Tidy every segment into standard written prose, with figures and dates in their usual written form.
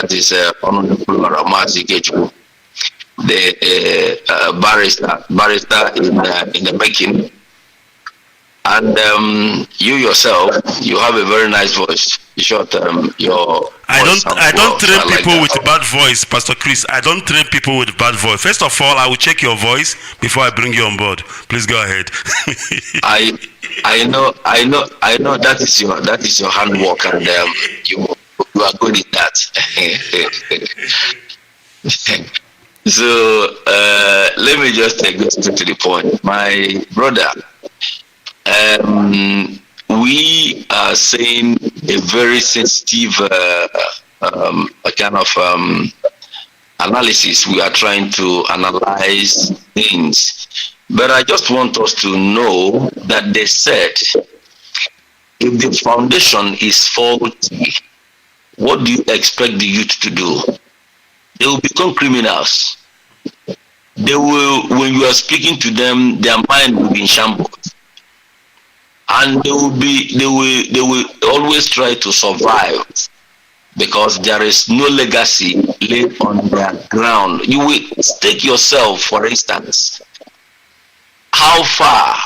that is Honorable Mazi, the barrister in the making. And you yourself, you have a very nice voice. Short your I don't train people with bad voice, Pastor Chris. I don't train people with bad voice. First of all, I will check your voice before I bring you on board. Please go ahead. I know that is your handwork, and you are good in that. So let me just take this to the point, my brother. We are saying a very sensitive kind of analysis. We are trying to analyze things, but I just want us to know that they said, if the foundation is faulty, what do you expect the youth to do? They will become criminals. They will, when you are speaking to them, their mind will be in shambles. And they will always try to survive because there is no legacy laid on their ground. You will take yourself, for instance. How far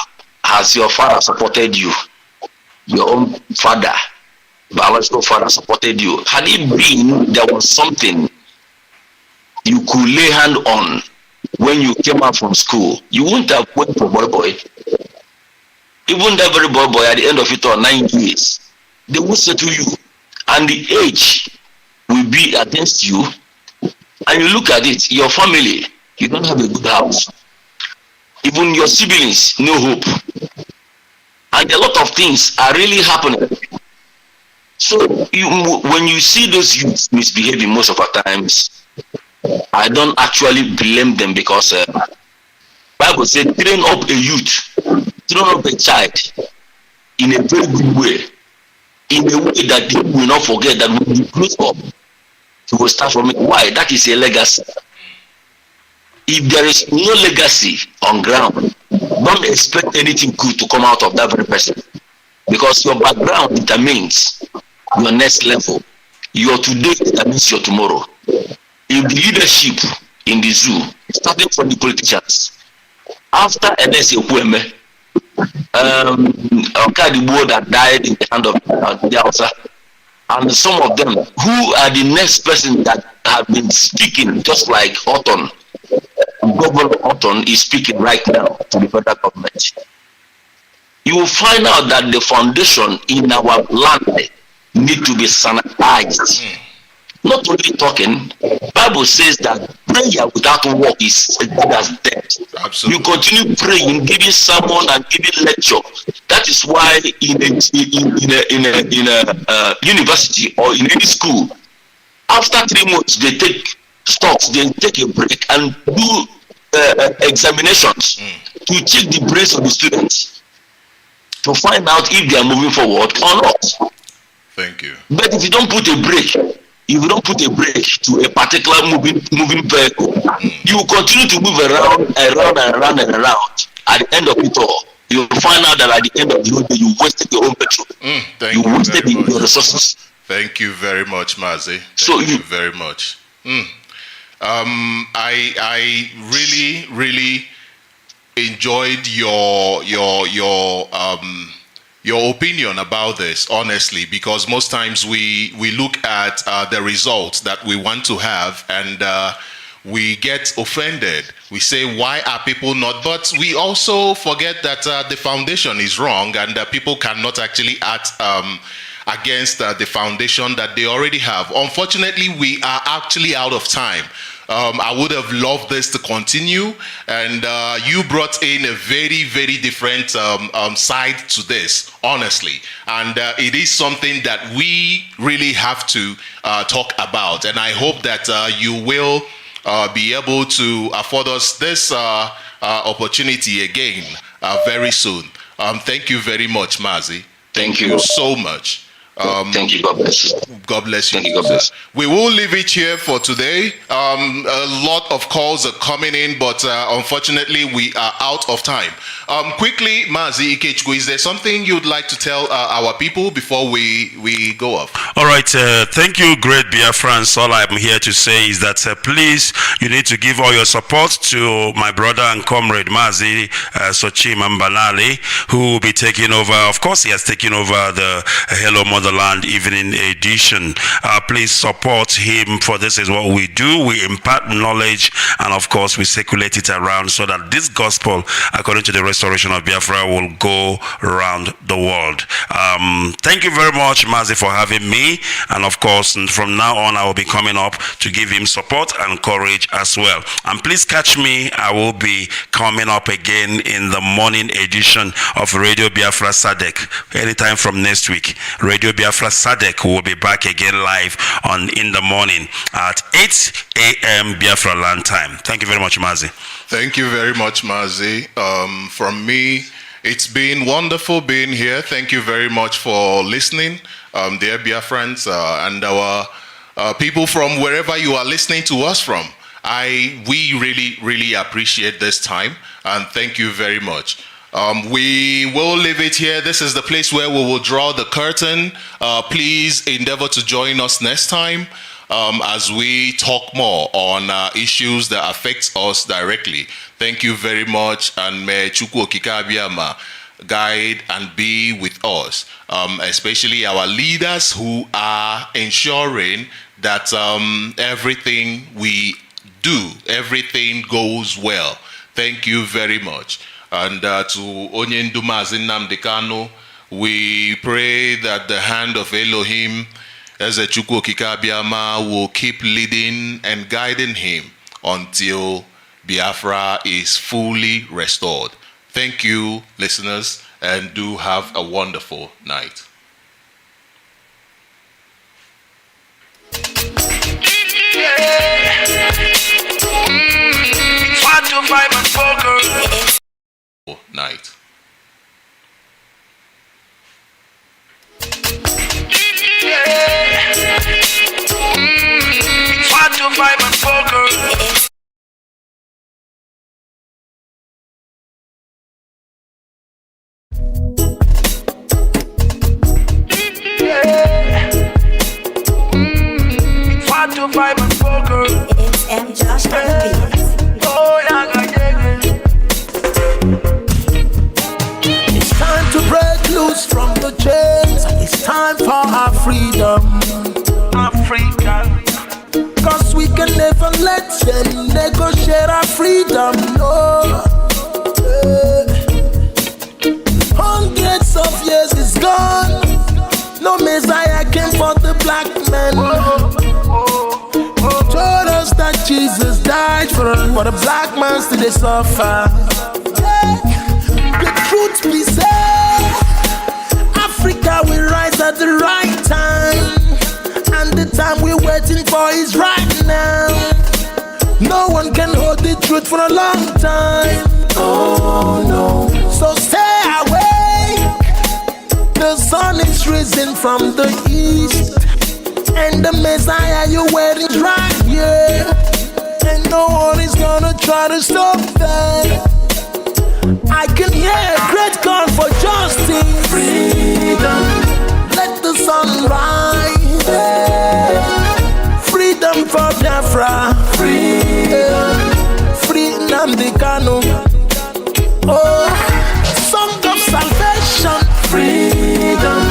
has your father supported you? Your own father, biological father, supported you. Had it been there was something you could lay hand on when you came out from school, you wouldn't have went for boy. Even that very boy at the end of it all, 9 years, they will settle you, and the age will be against you. And you look at it, your family, you don't have a good house. Even your siblings, no hope. And a lot of things are really happening. So when you see those youths misbehaving most of the times, I don't actually blame them, because Bible says, train up a youth, train up a child in a very good way, in a way that he will not forget that when he grows up, he will start from it. Why? That is a legacy. If there is no legacy on ground, don't expect anything good to come out of that very person, because your background determines your next level. Your today determines your tomorrow. If the leadership in the zoo, starting from the politicians, after NSA Kweme, Okadibo that died in the hand of the HAUSA, and some of them who are the next person that have been speaking, just like Otton, Governor Otton is speaking right now to the federal government. You will find out that the foundation in our land need to be sanitized. Not only talking, Bible says that prayer without work is as good as dead. Absolutely. You continue praying, giving sermon and giving lecture. That is why in a university or in any school, after 3 months they take stocks, they take a break and do examinations to check the brains of the students to find out if they are moving forward or not. Thank you. But if you don't put a break, if you don't put a brake to a particular moving vehicle, you will continue to move around. At the end of it all, you will find out that at the end of the day, you wasted your own petrol. Thank you wasted your resources. Thank you very much, Mazi. Thank you very much. I really enjoyed your opinion about this, honestly, because most times we look at the results that we want to have, and we get offended. We say, why are people not? But we also forget that the foundation is wrong, and people cannot actually act against the foundation that they already have. Unfortunately, we are actually out of time. I would have loved this to continue, and you brought in a very, very different side to this, honestly, and it is something that we really have to talk about, and I hope that you will be able to afford us this opportunity again very soon. Thank you very much, Mazi. Thank you so much. Thank you. God bless you. God bless you. Thank you. God bless. We will leave it here for today. A lot of calls are coming in, but unfortunately, we are out of time. Quickly, Mazi Ikechukwu, is there something you'd like to tell our people before we go off? All right. Thank you, great Biafrans. All I'm here to say is that please, you need to give all your support to my brother and comrade Mazi Sochim Mbalali, who will be taking over. Of course, he has taken over the Hello Motherland Evening Edition. Please support him, for this is what we do. We impart knowledge, and of course we circulate it around so that this gospel, according to the restoration of Biafra, will go around the world. Thank you very much, Mazi, for having me, and of course from now on I will be coming up to give him support and courage as well. And please catch me, I will be coming up again in the morning edition of Radio Biafra SADC anytime from next week. Radio Biafra SADC will be back again live in the morning at 8 a.m. Biafra land time. Thank you very much, Mazi. Thank you very much, Mazi. From me, it's been wonderful being here. Thank you very much for listening, dear Biafrans, and our people from wherever you are listening to us from. We really appreciate this time, and thank you very much. We will leave it here. This is the place where we will draw the curtain. Please endeavor to join us next time as we talk more on issues that affect us directly. Thank you very much, and may Chukwu Okike Abiyama guide and be with us, especially our leaders who are ensuring that everything we do, everything goes well. Thank you very much. And to Onyendu Mazi Nnamdi Kanu, we pray that the hand of Elohim, as a Chukwu Okike Abiyama, will keep leading and guiding him until Biafra is fully restored. Thank you, listeners, and do have a wonderful night. Night. It's M. Josh on the beat. It's time to break loose from the chains. It's time for our freedom. Africa. Cause we can never let them negotiate our freedom. No. Hundreds of years is gone. No Messiah came for the black man. Told us that Jesus died for the black man still they suffer. The truth be said, Africa will rise at the right time, and the time we're waiting for is right now. No one can hold the truth for a long time. Oh no. So stay awake. The sun is risen from the east, and the Messiah you're waiting is right here, and no one is gonna try to stop that. I can hear a great call for justice. Freedom, let the sun rise. Freedom for Biafra. Freedom, free Nnamdi Kanu. Oh, song of salvation. Freedom,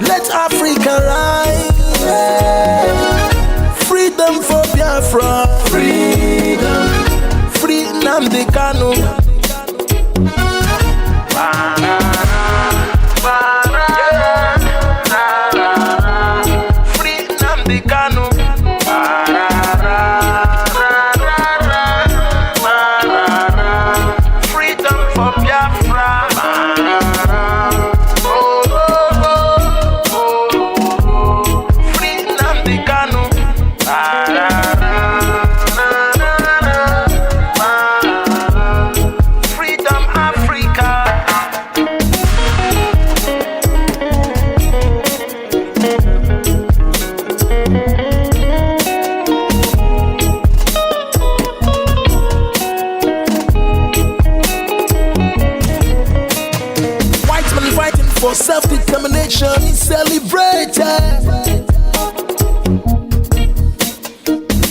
let Africa rise. Freedom for Biafra. Freedom, free Nnamdi Kanu. self-determination is celebrated.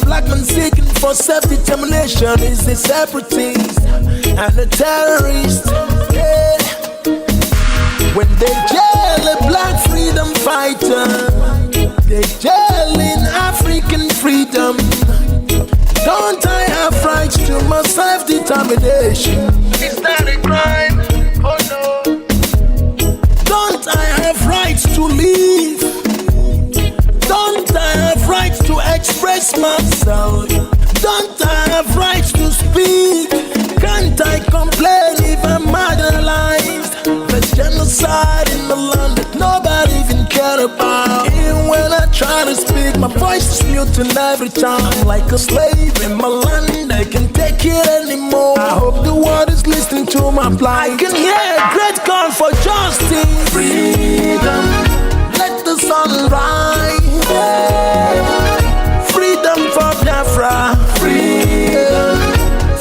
Black man seeking for self-determination is a separatist and a terrorist. Yeah. When they jail a black freedom fighter, they jail in African freedom. Don't I have rights to my self-determination? Is that a crime? Oh no. Don't I have rights to live? Don't I have rights to express myself? Don't I have rights to speak? Can't I complain if I'm marginalized? There's genocide in the land that nobody even care about. Even when I try to speak, my voice is muted every time. I'm like a slave in my land, I can't take it anymore. I hope the world is listening to my plight. I can hear a great call for justice. Freedom, let the sun rise. Freedom for Biafra. Freedom,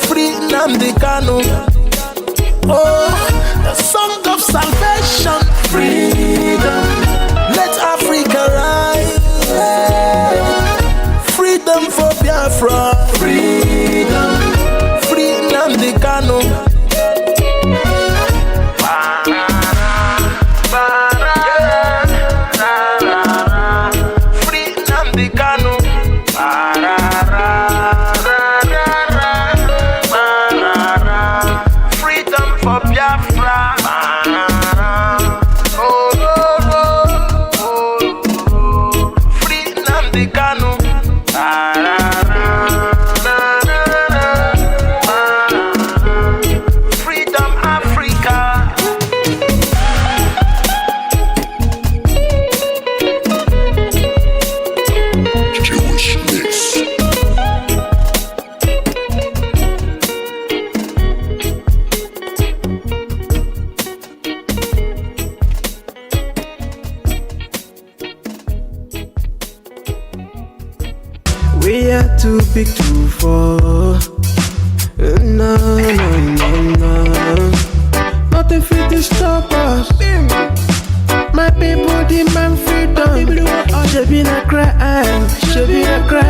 free Nnamdi Kanu. Oh, the song of salvation. Freedom, let Africa rise. Freedom for Biafra. Freedom, free Nnamdi Kanu. Free Nnamdi Kanu. Freedom for Biafra. Free Nnamdi Kanu. Freedom Africa. We are too big to fall. No, no, no, no. Nothing fit to stop us. My people demand freedom. Should be not cry, should be not cry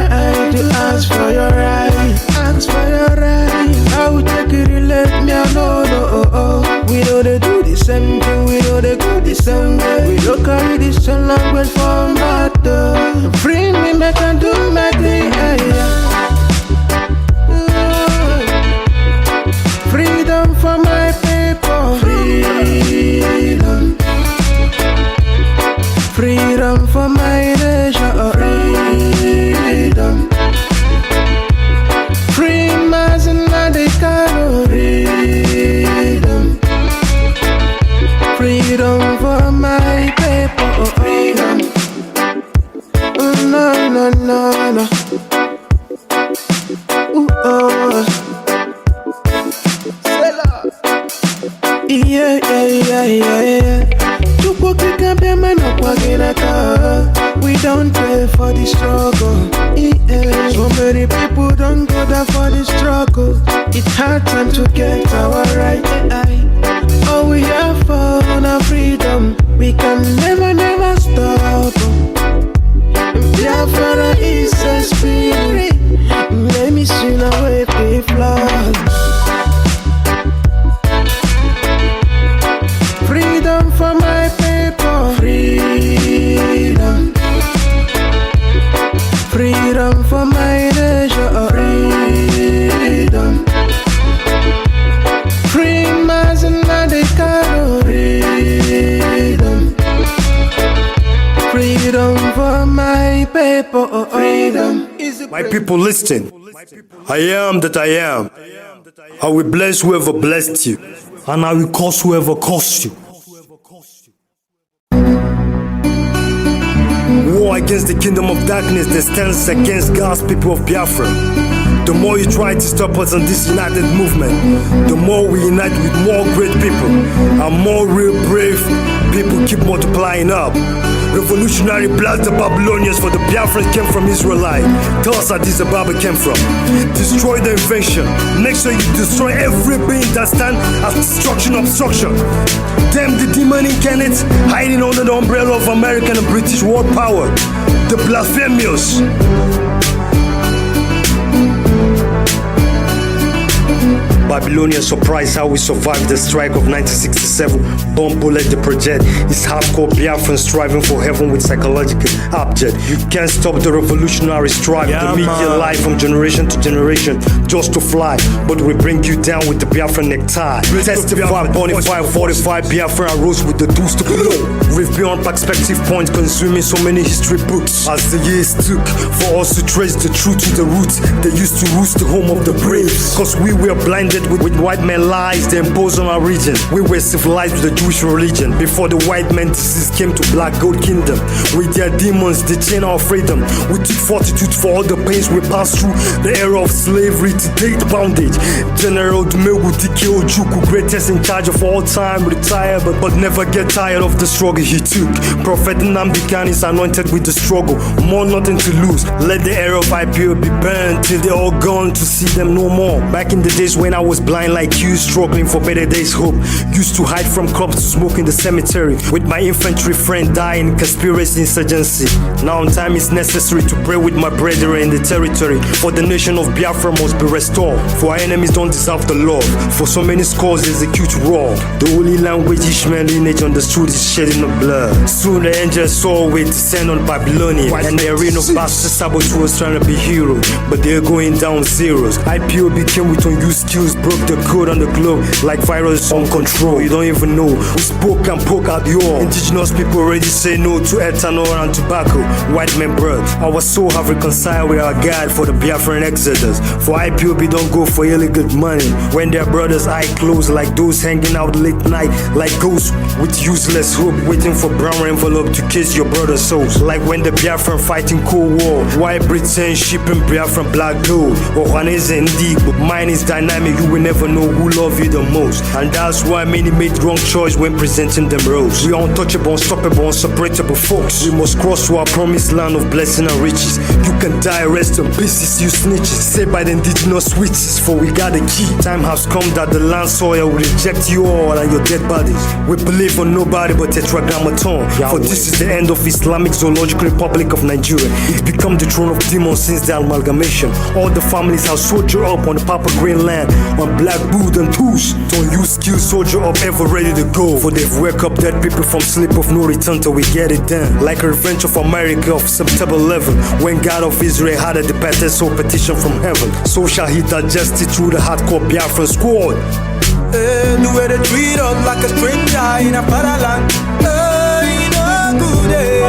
to ask for your right. Ask for your right. I will take it, let me alone. We know they do the same thing, we know they go the same way. We don't carry the same language for matter. Free me, make I do my thing. Freedom for my people. Freedom. Freedom for my nation. Freedom. Free Mazi and the Kanu. Freedom. Freedom for my people. Freedom. No, no, no, no. Ooh, oh. Yeah, yeah, yeah, yeah, yeah. We don't pay for the struggle. Yeah. So many people don't go there for the struggle. It's hard time to get our right. All we have for our freedom, we can never, never stop. Biafra is a spirit. Let me see now wave the flag. Freedom for my people. Freedom. Freedom for my nation. Freedom. Free Mazi and the Kanu. Freedom. Freedom for my people. Freedom. My people, listen. I am that I am. I will bless whoever blessed you, and I will curse whoever cursed you. War against the kingdom of darkness that stands against God's people of Biafra. The more you try to stop us in this united movement, the more we unite with more great people, and more real brave people keep multiplying up. Revolutionary blast the Babylonians, for the Biafrans came from Israelite. Tell us how Addis Ababa came from. Destroy the invention. Make sure you destroy every being that stand as destruction obstruction. Damn the demon incarnate hiding under the umbrella of American and British world power. The blasphemous. Babylonians surprised how we survived the strike of 1967. Bomb bullet the project. It's hardcore Biafran striving for heaven with psychological object. You can't stop the revolutionary strive. The media life from generation to generation just to fly. But we bring you down with the Biafran necktie. Testify, bonify, 45 Biafran rose with the tools to blow. We've beyond perspective point, consuming so many history books. As the years took for us to trace the truth to the roots, they used to roost the home of the brave. Cause we were blinded with white men lies they imposed on our region. We were civilized with the Jewish religion before the white men disease came to Black Gold Kingdom. With their demons they chain our freedom. We took fortitude for all the pains we passed through. The era of slavery to date bondage. General Dumegu Dike Ojukwu, greatest in charge of all time, retired but never get tired of the struggle he took. Prophet Nnamdi is anointed with the struggle. More nothing to lose. Let the era of IPO be burned till they're all gone to see them no more. Back in the days when I was blind like you, struggling for better days hope. Used to hide from cops to smoke in the cemetery. With my infantry friend dying in conspiracy insurgency. Now time is necessary to pray with my brethren in the territory. For the nation of Biafra must be restored. For our enemies don't deserve the love. For so many scores execute raw. The only language Ishmael lineage understood is shedding of blood. Soon the angels saw way descend on Babylonia. And the arena of bastard saboteurs trying to be heroes. But they're going down zeros. IPO became with unused skills, broke the code on the globe like virus on control. You don't even know. We spoke and poke out your indigenous people already say no to ethanol and tobacco. White men blood. Our soul have reconciled with our God for the Biafran exodus. For IPOB don't go for illegal money. When their brothers' eye closed like those hanging out late night like ghosts with useless hope, waiting for brown envelope to kiss your brother's souls. Like when the Biafran fighting Cold War. White Britain shipping Biafran black gold. Ohanese Nnamdi, but mine is dynamic. You will never know who love you the most. And that's why many made wrong choice when presenting them roles. We are untouchable, unstoppable, unseparable folks. We must cross to our promised land of blessing and riches. You can die, rest in pieces, you snitches. Saved by the indigenous witches, for we got a key. Time has come that the land soil will reject you all and your dead bodies. We believe on nobody but Tetragrammaton. For this is the end of Islamic Zoological Republic of Nigeria. It's become the throne of demons since the amalgamation. All the families have soldiered up on the Papa Green land, on Black Boot and Touche. Don't use skills, soldier up, ever ready to go. For they've wake up dead people from sleep of no return till we get it done. Like a revenge of America of September 11, when God of Israel had a departed soul petition from heaven. So shall he digest it through the hardcore Biafran squad. The way they treat us like a stranger in a fatherland. In a good day,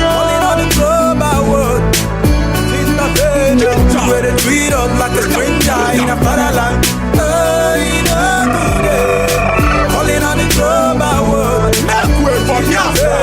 calling on the global world. The way they treat us like a stranger in a fatherland. In a good day, calling on the global world. Make way for Biafra.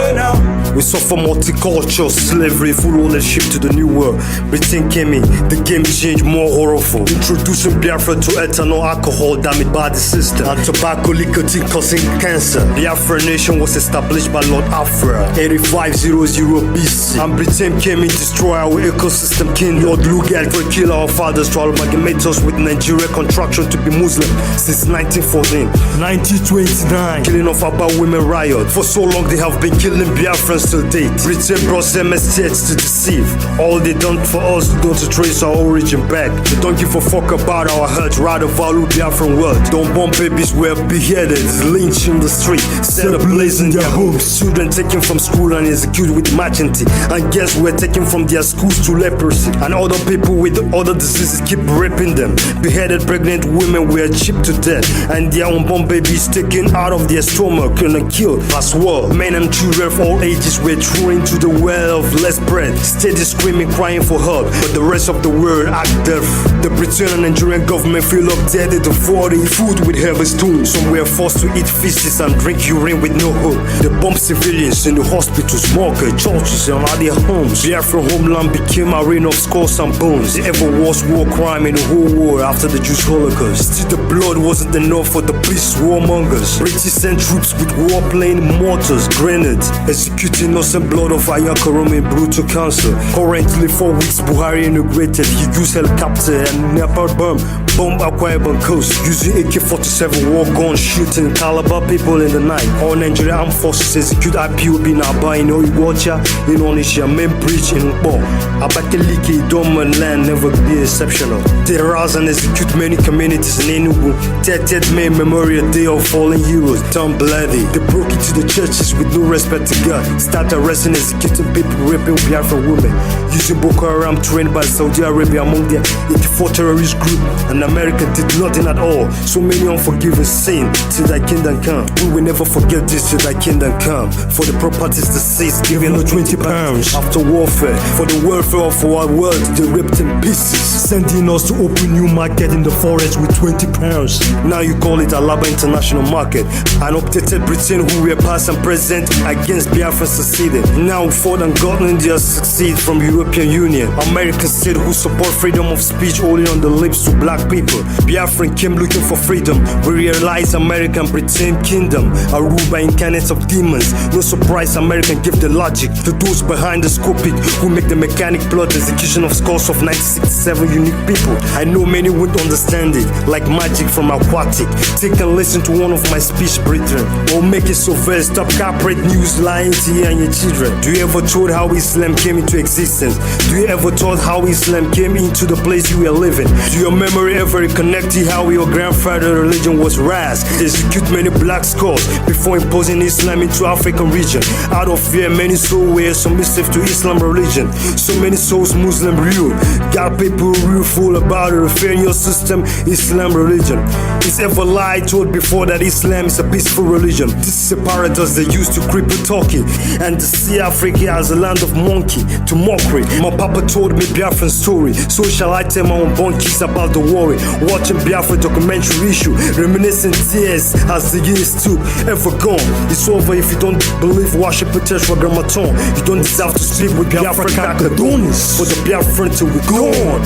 We suffer multicultural slavery, full ownership to the new world. Britain came in, the game changed, more horrible. Introducing Biafra to ethanol, alcohol, damaged by the system, and tobacco, nicotine causing cancer. Biafra nation was established by Lord Afra, 8500 BC. And Britain came in, destroy our ecosystem king. Lord Lugard to kill our fathers, to amalgamate us with Nigeria contraction to be Muslim since 1914. 1929, killing of about women riot. For so long they have been killing Biafrans till date. Britain brought MSTs to deceive. All they done for us don't to trace our origin back. They don't give a fuck about our hurt, rather value Biafran world. Don't bomb babies were beheaded, lynched in the street, set ablaze in their homes. Children taken from school and executed with impunity. And guests were taken from their schools to leprosy. And other people with other diseases keep raping them. Beheaded pregnant women were chipped to death, and their unborn babies taken out of their stomach and killed as well. Men and children of all ages were thrown into the well of less bread, steady screaming, crying for help, but the rest of the world act deaf. The Britain and Nigerian government fill up dead to afford food with heavy stones. Some were forced to eat feces and drink urine with no hope. They bombed civilians in the hospitals, markets, churches, and at their homes. Biafra homeland became a arena of skulls and bones. The ever worst war crime in the whole world after the Jewish Holocaust. Still the blood wasn't enough for the beast warmongers. British sent troops with warplane mortars, grenades, executing innocent blood of Ayakorom in brutal cancer. Currently 4 weeks Buhari integrated. He used helicopter and napalm bomb Akwa Ibom coast using AK-47 war gun shooting Calabar people in the night. All Nigerian armed forces execute IPOB in Aba in Oiwacha in Onitsha main bridge in Nkpo. Abakaliki Dorman land never be exceptional. Terrorize and execute many communities in Enugu. 30th May Memorial Day of Fallen Heroes done bloody. They broke into the churches with no respect to God. Start arresting and executing people, raping Biafra women. Using Boko Haram trained by Saudi Arabia among their 84 terrorist group. And America did nothing at all. So many unforgiving sin till thy kingdom come. We will never forget this till thy kingdom come. For the properties the seized, giving us 20 pounds. After warfare, for the welfare of our world, they ripped in pieces. Sending us to open new market in the forest with 20 pounds. Now you call it Alaba International Market. An updated Britain who were past and present against Biafra succeeded. Now fought and gotten India succeed from European Union. American state who support freedom of speech only on the lips to black people. Biafran came looking for freedom. We realized American Britain kingdom are ruled by incarnates of demons. No surprise American give the logic to those behind the scopic who make the mechanic plot execution of scores of 967 unique people. I know many won't understand it, like magic from aquatic. Take and listen to one of my speech brethren, or make it so very stop corporate news lying to you and your children. Do you ever thought how Islam came into existence? Do you ever thought how Islam came into the place you are living? Do your memory ever reconnect you how your grandfather religion was raised? They execute many black scholars before imposing Islam into African region. Out of fear, many souls were submissive to Islam religion. So many souls Muslim rule. Got people real fool about the referendum system, Islam religion. It's ever lied told before that Islam is a peaceful religion. This is a paradox they use to cripple talking and to see Africa as a land of monkey to mockery. My papa told me Biafran story, so shall I tell my own bonkies about the worry. Watching Biafra documentary issue, reminiscing tears as the years took ever gone. It's over if you don't believe worship Tetra Grammaton. You don't deserve to sleep with Biafra Kakadonis. For the Biafran till we're gone.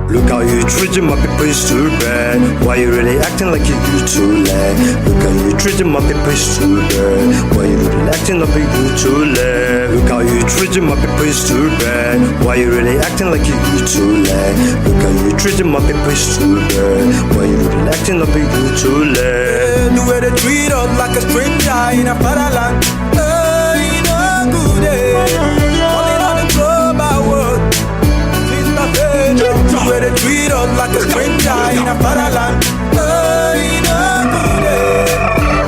Look how you treating my people is too bad. Why you really acting like you too late? Look how you treating my people is too bad. Why you really acting like you too late? Look how you treating my people is too bad. Why you really acting like you too late? Look how you treating my people is too bad. Why you really acting like you too late? The way they treat us like a stranger in a fatherland. In a good day. Only on the global world. The way they treat us like a stranger in a fatherland. In a good day.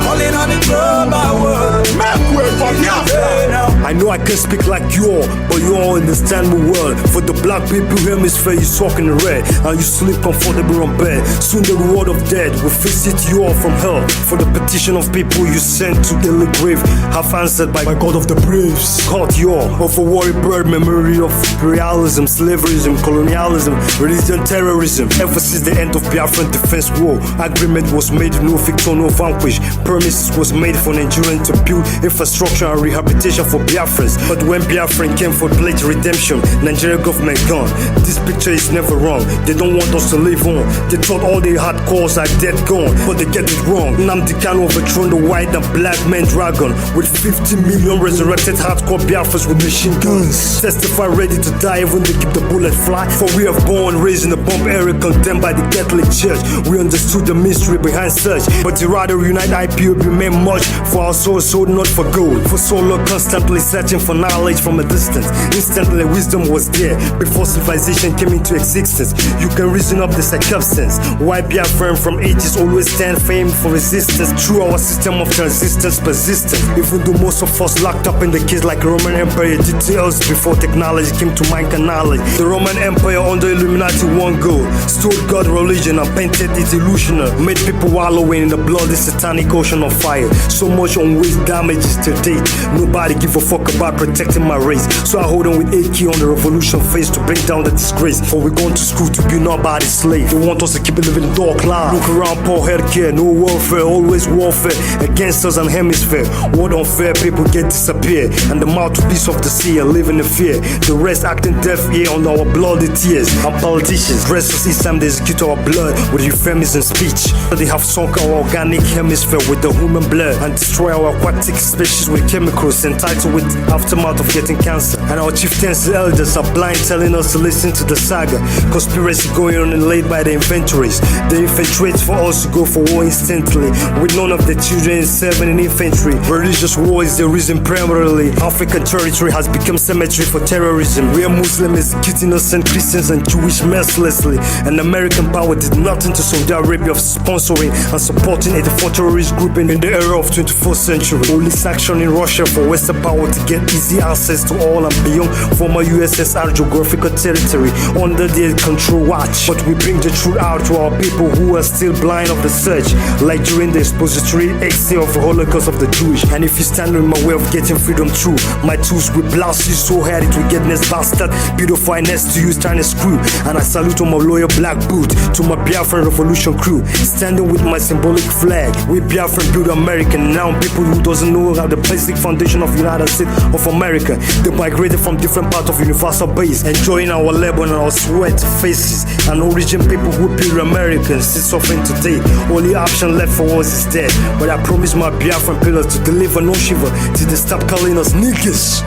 Calling on the global world. Make way for Biafra. I know I can't speak like you all, but you all understand me well. For the black people hemisphere, you talk in the red, and you sleep comfortable on bed. Soon the reward of death will visit you all from hell. For the petition of people you sent to the grave, half answered by God of the braves. Caught you all of a worry bird memory of imperialism, slaverism, colonialism, religion, terrorism. Ever since the end of Biafran defense war, agreement was made, no victor, no vanquish. Promises was made for Nigerians to build infrastructure and rehabilitation for Biafrans. But when Biafran came for pledge redemption, Nigerian government gone. This picture is never wrong. They don't want us to live on. They thought all they had cause are dead gone, but they get it wrong. Nnamdi Kanu overthrown the white and black man dragon with 50 million resurrected hardcore Biafrans with machine guns. Testify ready to die even they keep the bullet fly. For we have born, raised in the bomb era, condemned by the Catholic Church. We understood the mystery behind such, but to rather unite IPOB made much for our souls sold not for gold. For so long constantly searching for knowledge from a distance. Instantly wisdom was there before civilization came into existence. You can reason up the circumstance why Biafran from ages always stand famed for resistance through our system of transistence persistence. Even though most of us locked up in the cage like Roman Empire details before technology came to mankind knowledge. The Roman Empire under Illuminati one goal, stole God religion and painted it illusional, made people wallowing in the bloody satanic ocean of fire. So much unwaste damages to date. Nobody give a fuck about by protecting my race. So I hold on with AK on the revolution face to bring down the disgrace. For we're going to school to be nobody's slave. They want us to keep it living in dark life. Look around, poor healthcare, no welfare, always warfare against us and hemisphere. What unfair, people get disappeared, and the mouthpiece of the sea are living in fear. The rest acting deaf ear on our bloody tears. Our politicians dress us each time they execute our blood with euphemism speech. They have sunk our organic hemisphere with the human blood and destroy our aquatic species with chemicals entitled with aftermath of getting cancer. And our chieftains and elders are blind, telling us to listen to the saga. Conspiracy going on and laid by the inventories. They infiltrate for us to go for war instantly, with none of the children serving in infantry. Religious war is the reason primarily. African territory has become cemetery for terrorism. We are Muslims executing innocent Christians and Jewish mercilessly. And American power did nothing to Saudi Arabia of sponsoring and supporting 84 terrorist group in the era of 21st century. Police action in Russia for Western power to get easy access to all and beyond former USSR geographical territory under their control watch. But we bring the truth out to our people who are still blind of the search, like during the expository essay of the Holocaust of the Jewish. And if you stand in my way of getting freedom through my tools will blast you so hard it will get next bastard beautiful finesse to use trying to screw. And I salute on my loyal black boot to my Biafra revolution crew, standing with my symbolic flag. We Biafran build America. Now people who doesn't know how the basic foundation of United States of America, they migrated from different parts of universal base, enjoying our labor and our sweat faces. And origin people who build Americans still suffering today. Only option left for us is dead. But I promise my Biafran pillars to deliver no shiver till they stop calling us niggas.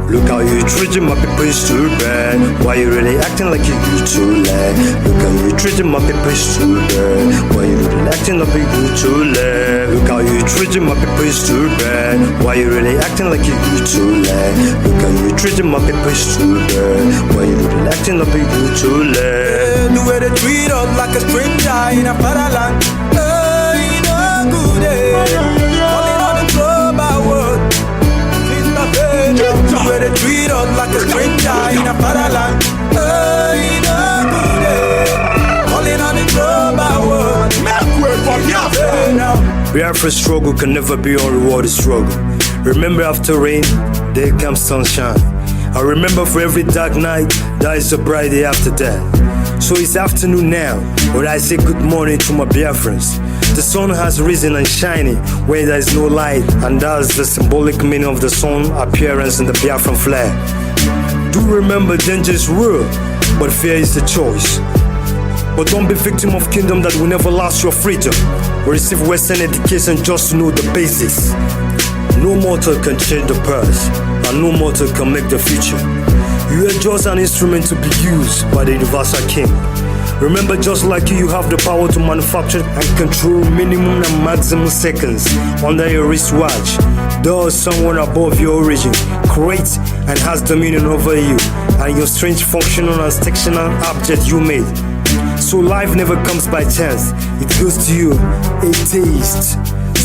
Look how you treating my people is too bad. Why you really acting like you too late? Look how you treating my people is too bad. Why you really acting like you too late? Look how you treating my people is too bad. Why you really acting like you too late? Look how you treating my people is too bad. Why you really acting like you too late? The way they treat us like a stranger in a fatherland. Hey, no good day. Calling on the global world. The way they treat us like a stranger in a fatherland. Hey, no good day. Calling on the global world. Make way for Biafra. Biafra's struggle can never be unrewarded struggle. Remember, after rain, there comes sunshine. I remember for every dark night, there is a bright day after that. So it's afternoon now, but I say good morning to my Biafrans. The sun has risen and shining where there is no light, and that's the symbolic meaning of the sun appearance in the Biafran flag. Do remember danger is real, but fear is the choice. But don't be victim of kingdom that will never last your freedom. Or receive Western education just to know the basics. No mortal can change the past, and no mortal can make the future. You are just an instrument to be used by the universal king. Remember, just like you have the power to manufacture and control minimum and maximum seconds under your wristwatch. There is someone above your origin, creates and has dominion over you and your strange functional and sectional object you made. So life never comes by chance, it goes to you, a taste.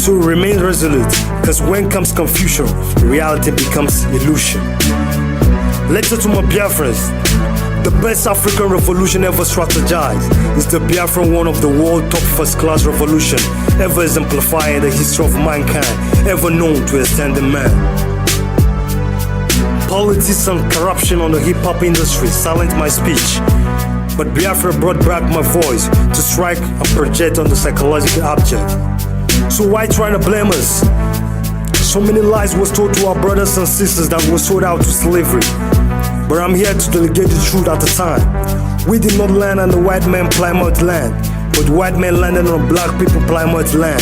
So remain resolute, because when comes confusion, reality becomes illusion. Letter to my Biafrans. The best African revolution ever strategized is the Biafran one of the world top first-class revolution ever exemplified in the history of mankind, ever known to extend the man. Politics and corruption on the hip-hop industry silent my speech, but Biafra brought back my voice to strike and project on the psychological object. So why try to blame us? So many lies was told to our brothers and sisters that were sold out to slavery. But I'm here to delegate the truth at the time. We did not land on the white man Plymouth land, but white men landed on black people Plymouth land.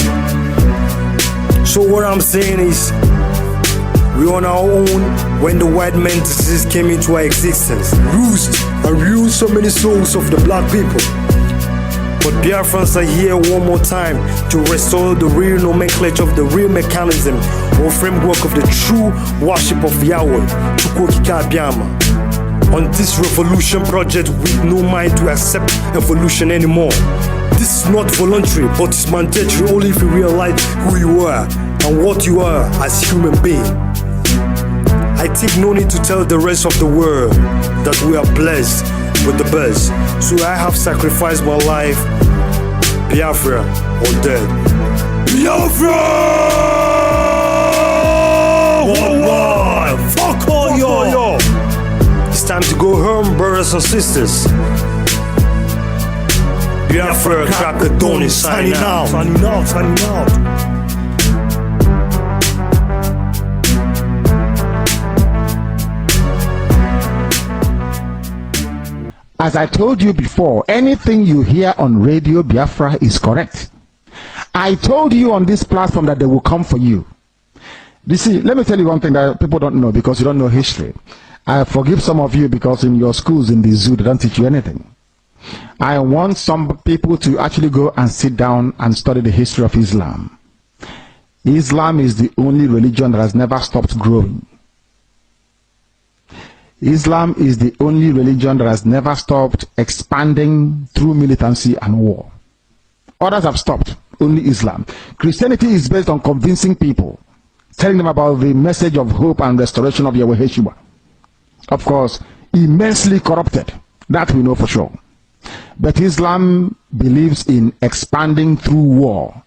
So what I'm saying is, we're on our own when the white man disease came into our existence, bruised and ruined so many souls of the black people. But Biafrans are here one more time to restore the real nomenclature of the real mechanism or framework of the true worship of Yahweh, Chukwokika Abiyama. On this revolution project with no mind to accept evolution anymore. This is not voluntary, but it's mandatory only if you realize who you are and what you are as human being. I think no need to tell the rest of the world that we are blessed with the best. So I have sacrificed my life, Biafra or dead. Biafra! Worldwide! Fuck all y'all. It's time to go home, brothers and sisters. Biafra, crack the dawn is signing out. As I told you before, anything you hear on Radio Biafra is correct. I told you on this platform that they will come for you. You see, let me tell you one thing that people don't know because you don't know history. I forgive some of you because in your schools, in the zoo, they don't teach you anything. I want some people to actually go and sit down and study the history of Islam. Islam is the only religion that has never stopped growing. Islam is the only religion that has never stopped expanding through militancy and war. Others have stopped, only Islam. Christianity is based on convincing people, telling them about the message of hope and restoration of Yahweh Yeshua. Of course, immensely corrupted, that we know for sure. But Islam believes in expanding through war,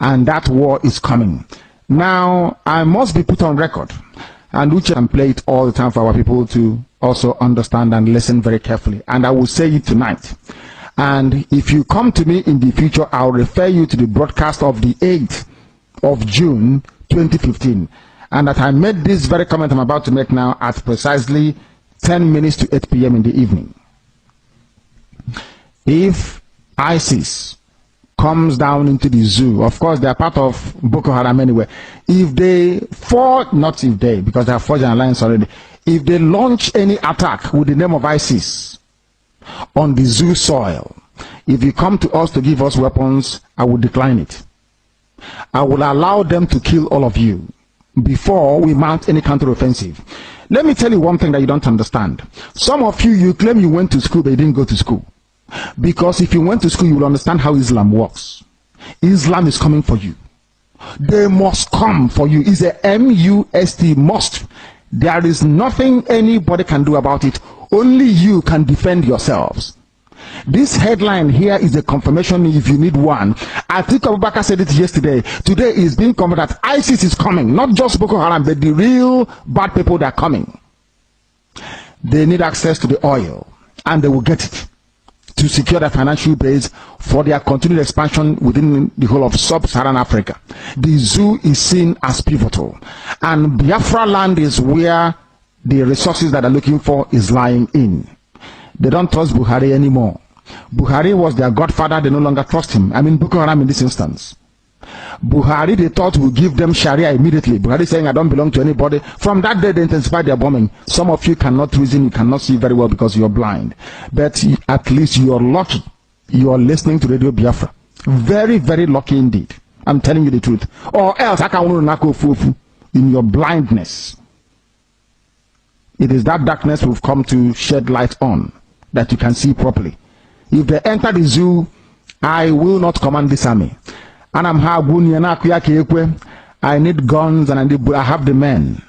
and that war is coming. Now, I must be put on record, and which I can play it all the time for our people to also understand and listen very carefully. And I will say it tonight. And if you come to me in the future, I'll refer you to the broadcast of the 8th of June 2015. And that I made this very comment I'm about to make now at precisely 10 minutes to 8 p.m. in the evening. If ISIS comes down into the zoo, of course they are part of Boko Haram anyway, if they fought, not if they, because they have forged an alliance already, if they launch any attack with the name of ISIS on the zoo soil, if you come to us to give us weapons, I will decline it. I will allow them to kill all of you before we mount any counteroffensive. Let me tell you one thing that you don't understand. Some of you claim you went to school but you didn't go to school. Because if you went to school, you will understand how Islam works. Islam is coming for you. They must come for you. It's a M-U-S-T, must. There is nothing anybody can do about it. Only you can defend yourselves. This headline here is a confirmation if you need one. I think Abubakar said it yesterday. Today is being confirmed that ISIS is coming. Not just Boko Haram, but the real bad people that are coming. They need access to the oil, and they will get it to secure their financial base for their continued expansion within the whole of sub-Saharan Africa. The zoo is seen as pivotal, and Biafra land is where the resources that they're looking for is lying in. They don't trust Buhari anymore. Buhari was their godfather, they no longer trust him. I mean Boko Haram in this instance. Buhari, they thought, would give them Sharia immediately. Buhari saying, I don't belong to anybody. From that day, they intensified their bombing. Some of you cannot reason, you cannot see very well because you're blind. But at least you're lucky. You are listening to Radio Biafra. Very, very lucky indeed. I'm telling you the truth. Or else, I can't in your blindness. It is that darkness we've come to shed light on, that you can see properly. If they enter the zoo, I will not command this army. And I need guns and I have the men.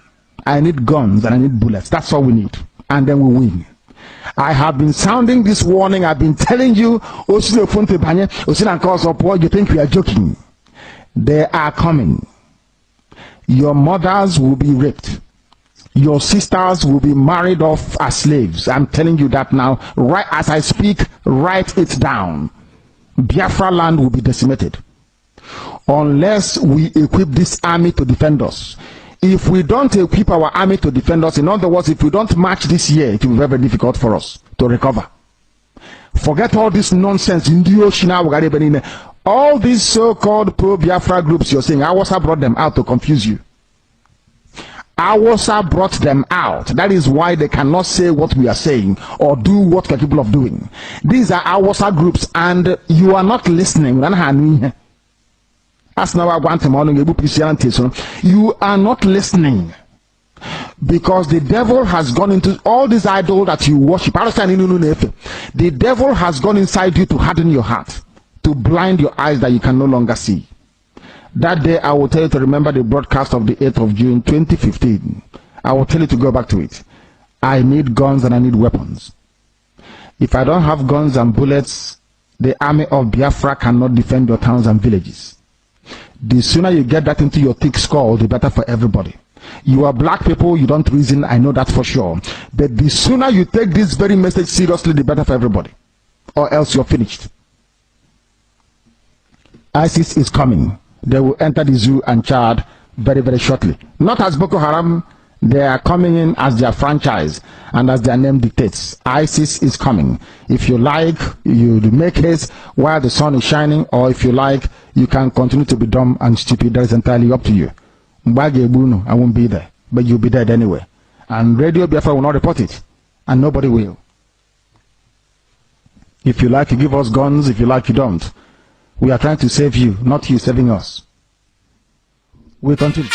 I need guns and I need bullets. That's all we need. And then we win. I have been sounding this warning. I've been telling you, you think we are joking. They are coming. Your mothers will be raped. Your sisters will be married off as slaves. I'm telling you that now. Right as I speak, write it down. Biafra land will be decimated unless we equip this army to defend us. If we don't equip our army to defend us, in other words, if we don't march this year, it will be very, very difficult for us to recover. Forget all this nonsense. All these so-called pro-Biafra groups you're saying, HAUSA brought them out to confuse you. HAUSA brought them out. That is why they cannot say what we are saying or do what we're capable of doing. These are HAUSA groups and you are not listening. You are not listening because the devil has gone into all these idols that you worship. The devil has gone inside you to harden your heart, to blind your eyes that you can no longer see. That day I will tell you to remember the broadcast of the 8th of June 2015. I will tell you to go back to it. I need guns and I need weapons. If I don't have guns and bullets, the army of Biafra cannot defend your towns and villages. The sooner you get that into your thick skull, the better for everybody. You are black people, you don't reason, I know that for sure. But the sooner you take this very message seriously, the better for everybody. Or else you're finished. ISIS is coming. They will enter the zoo and Chad very, very shortly. Not as Boko Haram, they are coming in as their franchise and as their name dictates. ISIS is coming. If you like, you make haste while the sun is shining, or if you like, you can continue to be dumb and stupid. That is entirely up to you. I won't be there, but you'll be dead anyway. And Radio Biafra will not report it, and nobody will. If you like, you give us guns. If you like, you don't. We are trying to save you, not you saving us. We continue.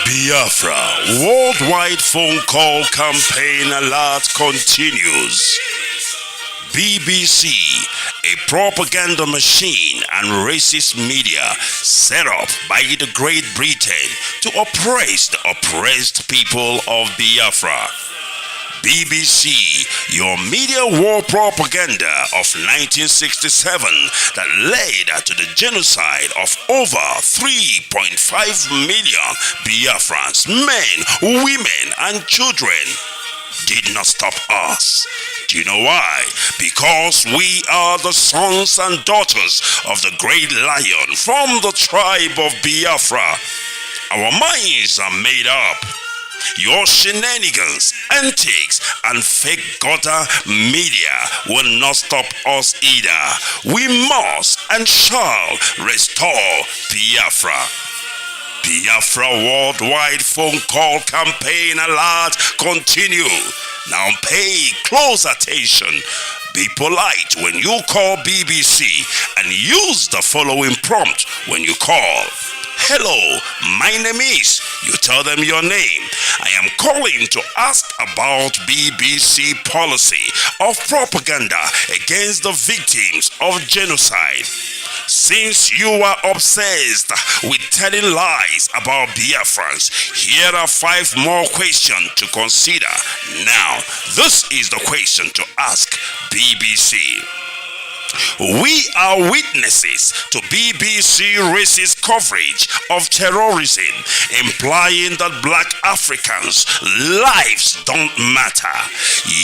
Biafra, worldwide phone call campaign alert continues. BBC, a propaganda machine and racist media set up by the Great Britain to oppress the oppressed people of Biafra. BBC, your media war propaganda of 1967 that led to the genocide of over 3.5 million Biafrans, men, women, and children, did not stop us. Do you know why? Because we are the sons and daughters of the great lion from the tribe of Biafra. Our minds are made up. Your shenanigans, antics, and fake gutter media will not stop us either. We must and shall restore Biafra. Biafra worldwide phone call campaign alert continue. Now pay close attention. Be polite when you call BBC and use the following prompt when you call. Hello, my name is. You tell them your name. I am calling to ask about BBC policy of propaganda against the victims of genocide. Since you are obsessed with telling lies about Biafrans, here are 5 more questions to consider. Now, this is the question to ask BBC. We are witnesses to BBC racist coverage of terrorism, implying that black Africans' lives don't matter.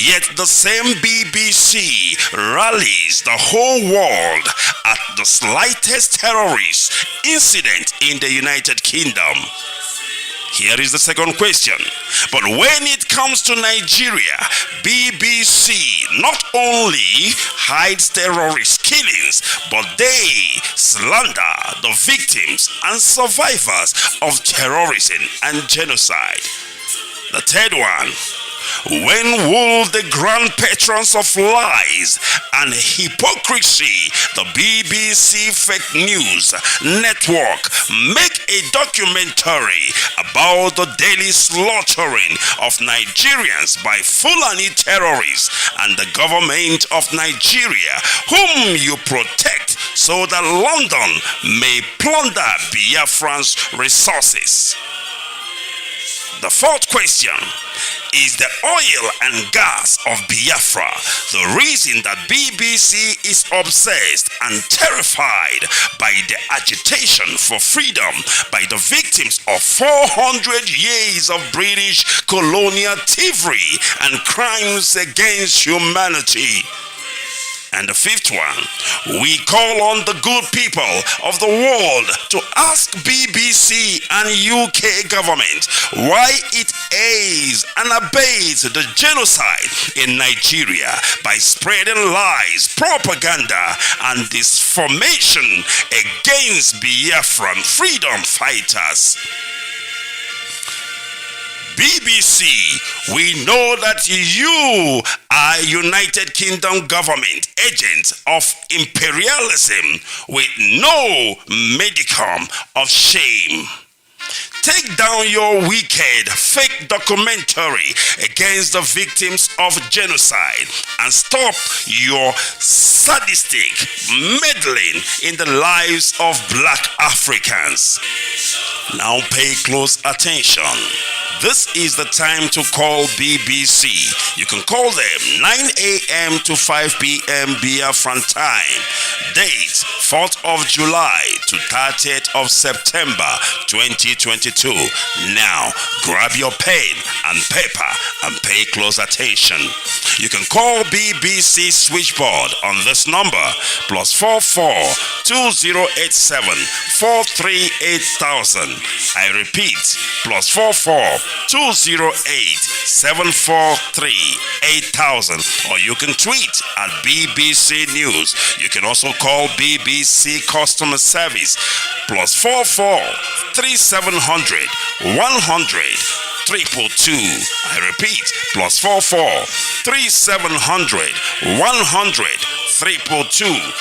Yet the same BBC rallies the whole world at the slightest terrorist incident in the United Kingdom. Here is the second question. But when it comes to Nigeria, BBC not only hides terrorist killings, but they slander the victims and survivors of terrorism and genocide. The third one. When will the grand patrons of lies and hypocrisy, the BBC Fake News Network, make a documentary about the daily slaughtering of Nigerians by Fulani terrorists and the government of Nigeria, whom you protect so that London may plunder Biafran's resources? The fourth question. Is the oil and gas of Biafra the reason that BBC is obsessed and terrified by the agitation for freedom by the victims of 400 years of British colonial thievery and crimes against humanity? And the fifth one, we call on the good people of the world to ask BBC and UK government why it aids and abates the genocide in Nigeria by spreading lies, propaganda, and disinformation against Biafran freedom fighters. BBC, we know that you are United Kingdom government agents of imperialism with no modicum of shame. take down your wicked fake documentary against the victims of genocide and stop your sadistic meddling in the lives of black Africans. Now pay close attention. This is the time to call BBC. You can call them 9 a.m. to 5 p.m. Biafran time. Date 4th of July to 30th of September 2022. Now grab your pen and paper and pay close attention. You can call BBC switchboard on this number +44 2087 438,000. I repeat, +44 208 743 8000, or you can tweet at BBC News. You can also call BBC Customer Service +44 3700 100 222. I repeat, +44 3700 100 222.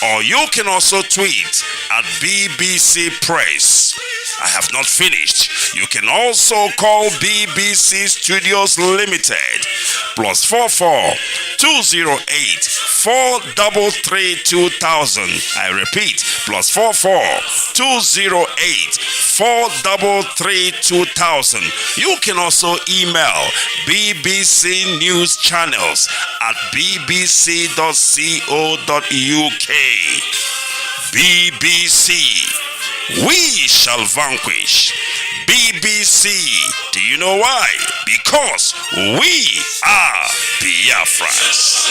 Or you can also tweet at BBC Press. I have not finished. You can also call BBC Studios Limited +44 208 433 2000. I repeat, +44 208 433 2000. You can also email BBC News Channels at bbc.co.uk. BBC, we shall vanquish. BBC, do you know why? Because we are Biafrans.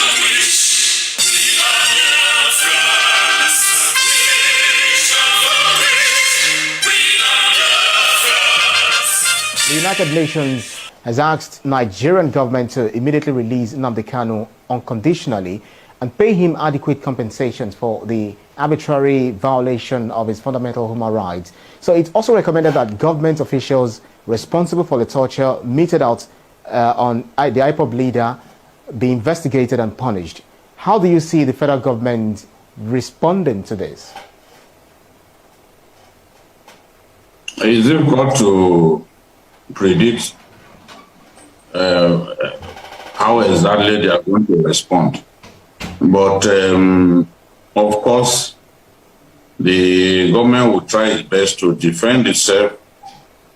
The United Nations has asked Nigerian government to immediately release Nnamdi Kanu unconditionally and pay him adequate compensations for the arbitrary violation of his fundamental human rights. So it's also recommended that government officials responsible for the torture meted out on the IPOB leader be investigated and punished. How do you see the federal government responding to this? It's difficult to predict how exactly they are going to respond. But of course, the government will try its best to defend itself,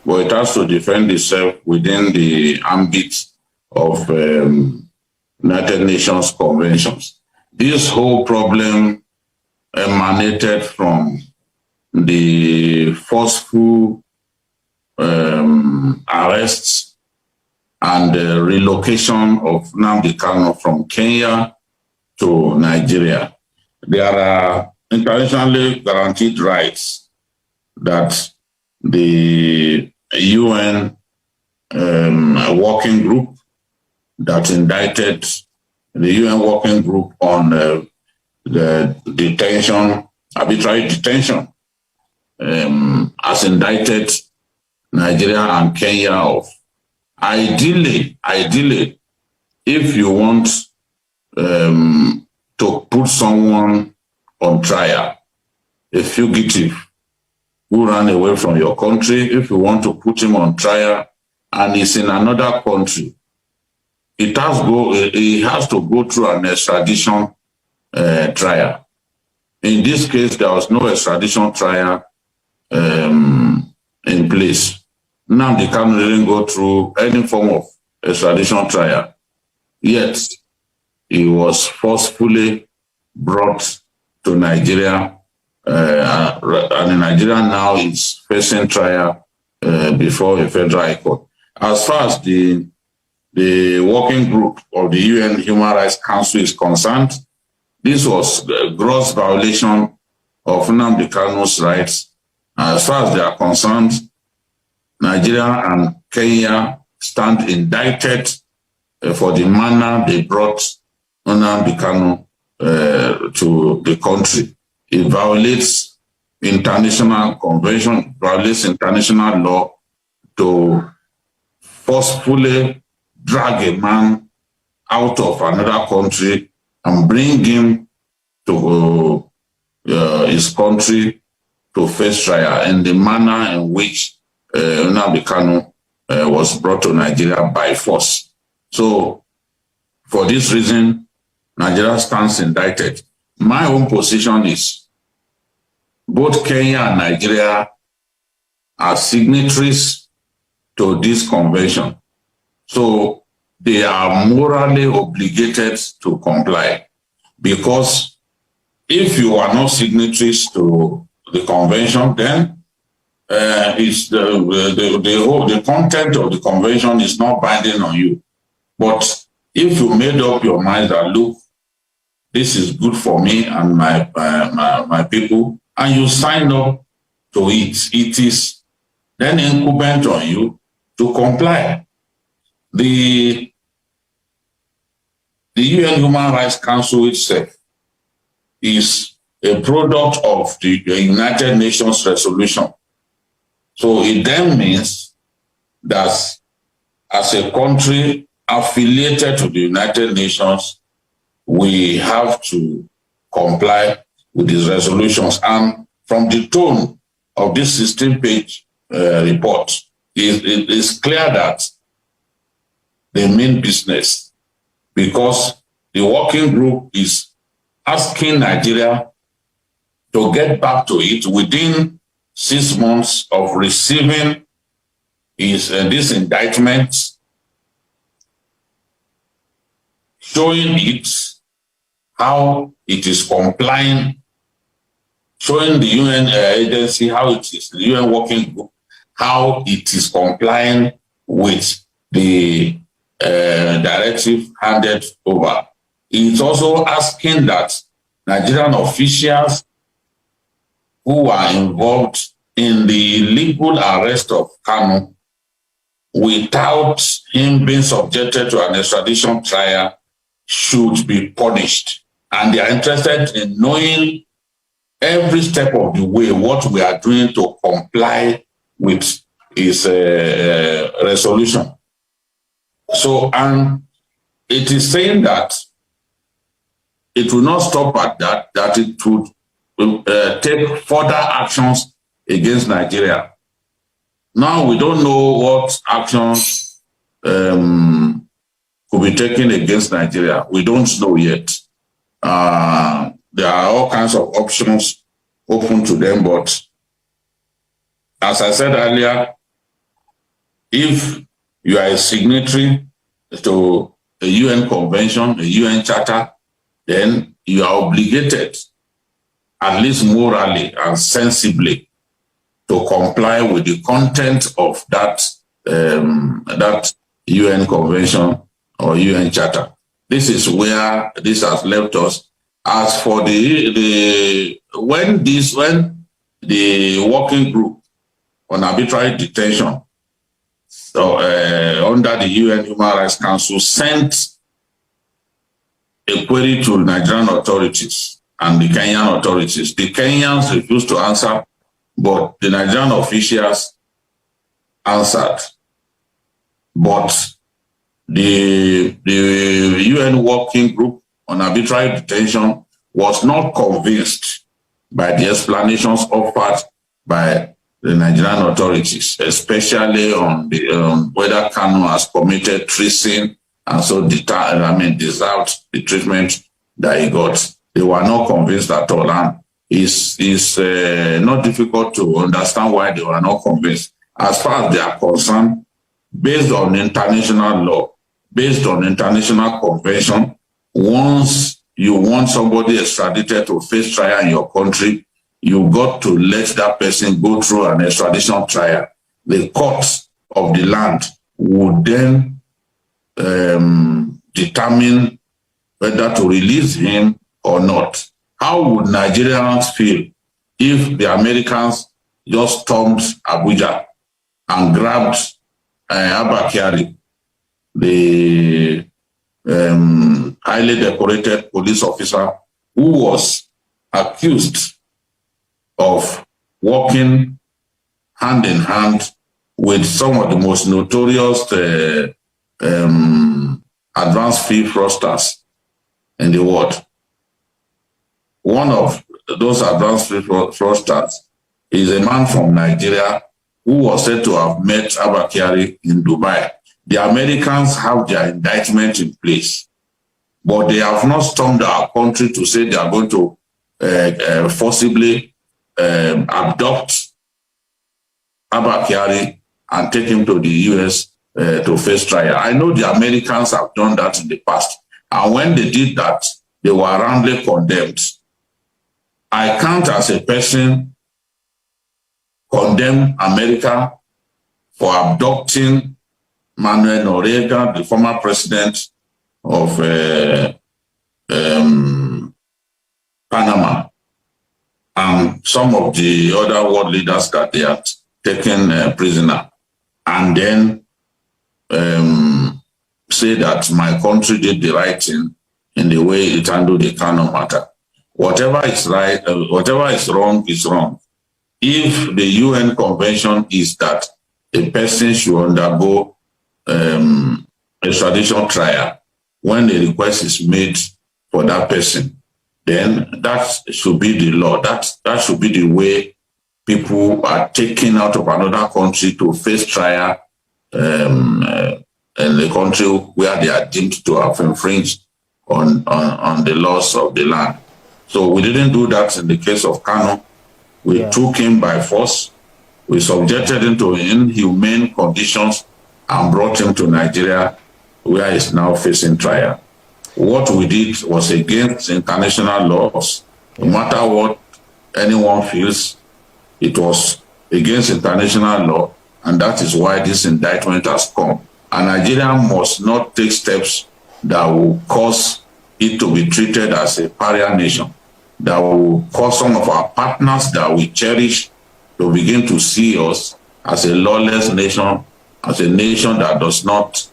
but it has to defend itself within the ambit of United Nations conventions. This whole problem emanated from the forceful arrests and relocation of Nnamdi Kanu from Kenya to Nigeria. There are internationally guaranteed rights that the UN working group that indicted the UN working group on the detention, arbitrary detention, has indicted Nigeria and Kenya of ideally, if you want to put someone on trial, a fugitive who ran away from your country, if you want to put him on trial and he's in another country, he has to go through an extradition trial. In this case, there was no extradition trial in place. Nnamdi Kanu didn't go through any form of extradition trial, yet he was forcefully brought to Nigeria, and Nigeria now is facing trial before a federal high court. As far as the working group of the UN Human Rights Council is concerned, this was a gross violation of Nnamdi Kanu's rights. As far as they are concerned, Nigeria and Kenya stand indicted for the manner they brought Nnamdi Kanu to the country. It violates international convention, violates international law to forcefully drag a man out of another country and bring him to his country to face trial in the manner in which Nnamdi Kanu was brought to Nigeria by force. So, for this reason, Nigeria stands indicted. My own position is both Kenya and Nigeria are signatories to this convention. So they are morally obligated to comply, because if you are not signatories to the convention, then it's the content of the convention is not binding on you. But if you made up your mind that, look, this is good for me and my people, and you sign up to it, it is then incumbent on you to comply. The UN Human Rights Council itself is a product of the United Nations resolution. So it then means that as a country affiliated to the United Nations, we have to comply with these resolutions. And from the tone of this 16-page report, it is clear that they mean business, because the working group is asking Nigeria to get back to it within 6 months of receiving this indictment, showing it how it is complying, showing the UN agency how it is, the UN working group, how it is complying with the directive handed over. It's also asking that Nigerian officials who are involved in the illegal arrest of Kanu without him being subjected to an extradition trial should be punished. And they are interested in knowing every step of the way what we are doing to comply with his resolution. So, and it is saying that it will not stop at that, that it would take further actions against Nigeria. Now, we don't know what actions could be taken against Nigeria. We don't know yet. There are all kinds of options open to them, but as I said earlier, if you are a signatory to a UN convention, a UN charter, then you are obligated, at least morally and sensibly, to comply with the content of that that UN convention or UN charter. This is where this has left us. As for when the working group on arbitrary detention, so under the UN Human Rights Council, sent a query to Nigerian authorities and the Kenyan authorities. The Kenyans refused to answer, but the Nigerian officials answered. But the UN working group on arbitrary detention was not convinced by the explanations offered by the Nigerian authorities, especially on whether Kanu has committed treason and so deserved the treatment that he got. They were not convinced at all, and it's not difficult to understand why they were not convinced. As far as they are concerned, based on international law, based on international convention, once you want somebody extradited to face trial in your country, you got to let that person go through an extradition trial. The courts of the land would then determine whether to release him or not. How would Nigerians feel if the Americans just stormed Abuja and grabbed Abba Kyari, the highly decorated police officer who was accused of working hand in hand with some of the most notorious advanced fee fraudsters in the world. One of those advanced fee fraudsters is a man from Nigeria who was said to have met Abakari in Dubai. The Americans have their indictment in place, but they have not stormed our country to say they are going to forcibly abduct Abakari and take him to the US to face trial. I know the Americans have done that in the past. And when they did that, they were roundly condemned. I can't, as a person, condemn America for abducting Manuel Noriega, the former president of Panama, and some of the other world leaders that they had taken prisoner, and then say that my country did the right thing in the way it handled the Kanu matter. Whatever is right, whatever is wrong is wrong. If the UN convention is that a person should undergo extradition trial when the request is made for that person, then that should be the law. That should be the way people are taken out of another country to face trial in the country where they are deemed to have infringed on the laws of the land. So we didn't do that in the case of Kanu. We took him by force. We subjected him to inhumane conditions and brought him to Nigeria, where he is now facing trial. What we did was against international laws. No matter what anyone feels, it was against international law, and that is why this indictment has come. And Nigeria must not take steps that will cause it to be treated as a pariah nation, that will cause some of our partners that we cherish to begin to see us as a lawless nation, as a nation that does not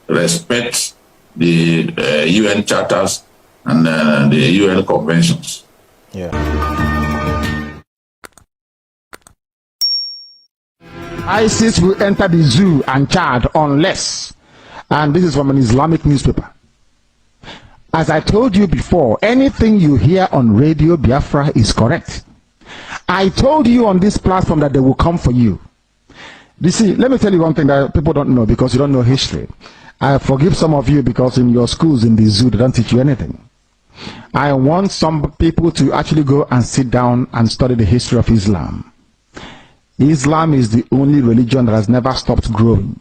respect the UN charters and the UN conventions. ISIS will enter the zoo and Chad unless, and this is from an Islamic newspaper. As I told you before, anything you hear on Radio Biafra is correct. I told you on this platform that they will come for you. You see, let me tell you one thing that people don't know because you don't know history. I forgive some of you because in your schools in the zoo they don't teach you anything. I want some people to actually go and sit down and study the history of Islam. Islam is the only religion that has never stopped growing.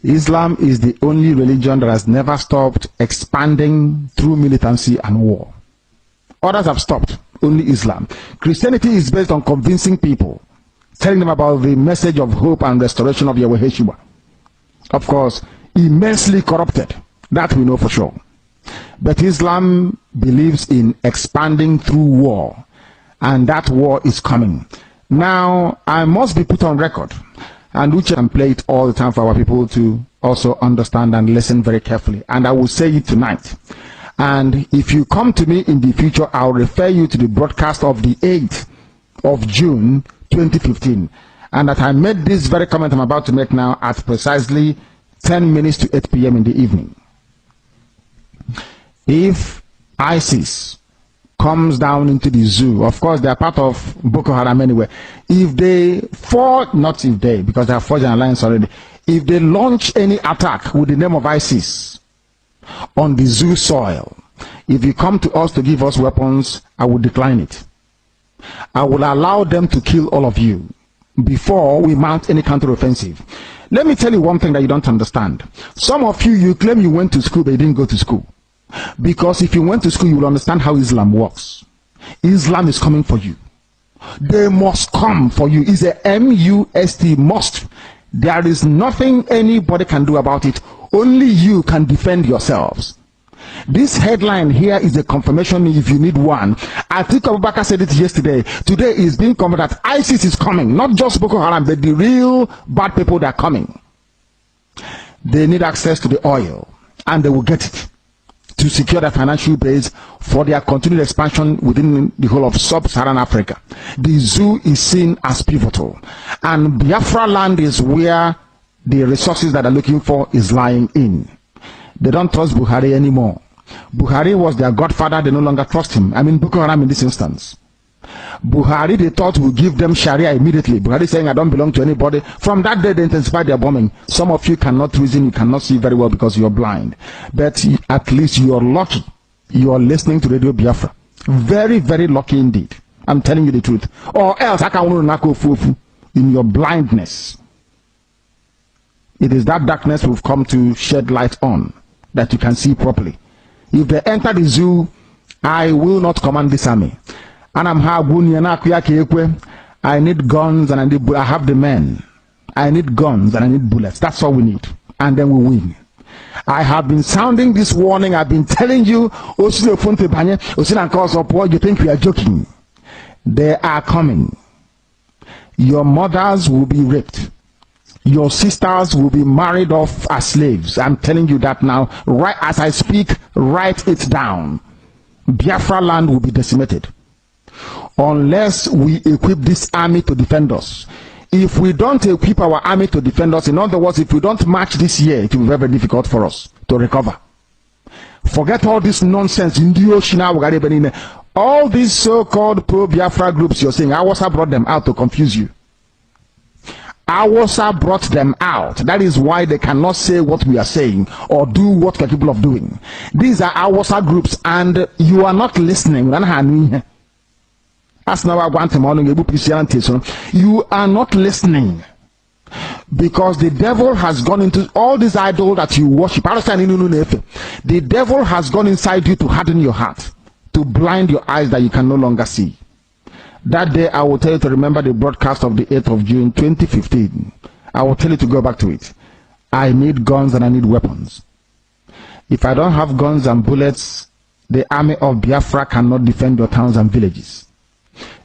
Islam is the only religion that has never stopped expanding through militancy and war. Others have stopped, only Islam. Christianity is based on convincing people, telling them about the message of hope and restoration of Yahweh Yeshua. Of course, immensely corrupted, that we know for sure. But Islam believes in expanding through war, and that war is coming. Now, I must be put on record, and which I play it all the time for our people to also understand and listen very carefully. And I will say it tonight. And if you come to me in the future, I'll refer you to the broadcast of the 8th of June 2015. And that I made this very comment I'm about to make now at precisely 10 minutes to 8 p.m. in the evening. If ISIS comes down into the zoo, of course they are part of Boko Haram anyway, if they fought, not if they, because they have forged an alliance already, if they launch any attack with the name of ISIS on the zoo soil, if you come to us to give us weapons, I will decline it. I will allow them to kill all of you before we mount any counteroffensive. Let me tell you one thing that you don't understand. Some of you, you claim you went to school, but you didn't go to school. Because if you went to school, you will understand how Islam works. Islam is coming for you. They must come for you. It's a M-U-S-T, must. There is nothing anybody can do about it. Only you can defend yourselves. This headline here is a confirmation if you need one. I think Abubakar said it yesterday. Today is being confirmed that ISIS is coming. Not just Boko Haram, but the real bad people that are coming. They need access to the oil, and they will get it to secure their financial base for their continued expansion within the whole of sub-Saharan Africa. The zoo is seen as pivotal, and Biafra land is where the resources that they're looking for is lying in. They don't trust Buhari anymore. Buhari was their godfather, they no longer trust him. I mean Boko Haram in this instance. Buhari, they thought, would give them Sharia immediately. Buhari saying, I don't belong to anybody. From that day, they intensified their bombing. Some of you cannot reason, you cannot see very well because you're blind. But at least you're lucky. You are listening to Radio Biafra. Very, very lucky indeed. I'm telling you the truth. Or else, I can in your blindness. It is that darkness we've come to shed light on, that you can see properly. If they enter the zoo, I will not command this army. And I need guns and I have the men. I need guns and I need bullets. That's all we need. And then we win. I have been sounding this warning. I've been telling you, you think we are joking. They are coming. Your mothers will be raped. Your sisters will be married off as slaves. I'm telling you that now. Right as I speak, write it down. Biafra land will be decimated. Unless we equip this army to defend us. If we don't equip our army to defend us, in other words, if we don't march this year, it will be very difficult for us to recover. Forget all this nonsense. All these so-called pro-Biafra groups you're saying, HAUSA brought them out to confuse you. HAUSA brought them out. That is why they cannot say what we are saying or do what we're capable of doing. These are HAUSA groups and you are not listening. You are not listening. Because the devil has gone into all these idols that you worship. The devil has gone inside you to harden your heart, to blind your eyes that you can no longer see. That day I will tell you to remember the broadcast of the 8th of June 2015. I will tell you to go back to it. I need guns and I need weapons. If I don't have guns and bullets, the army of Biafra cannot defend your towns and villages.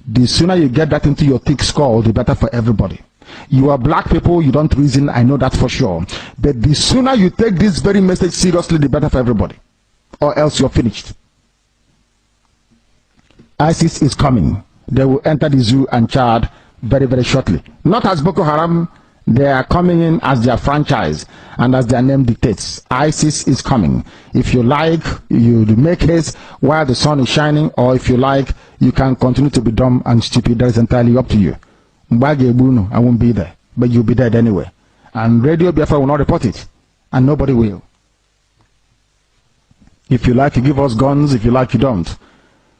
The sooner you get that into your thick skull, the better for everybody. You are black people, you don't reason, I know that for sure. But the sooner you take this very message seriously, the better for everybody. Or else you're finished. ISIS is coming. They will enter the zoo and Chad very, very shortly. Not as Boko Haram, they are coming in as their franchise and as their name dictates. ISIS is coming. If you like, you make haste while the sun is shining, or if you like, you can continue to be dumb and stupid. That is entirely up to you. I won't be there, but you'll be dead anyway. And Radio Biafra will not report it, and nobody will. If you like, you give us guns. If you like, you don't.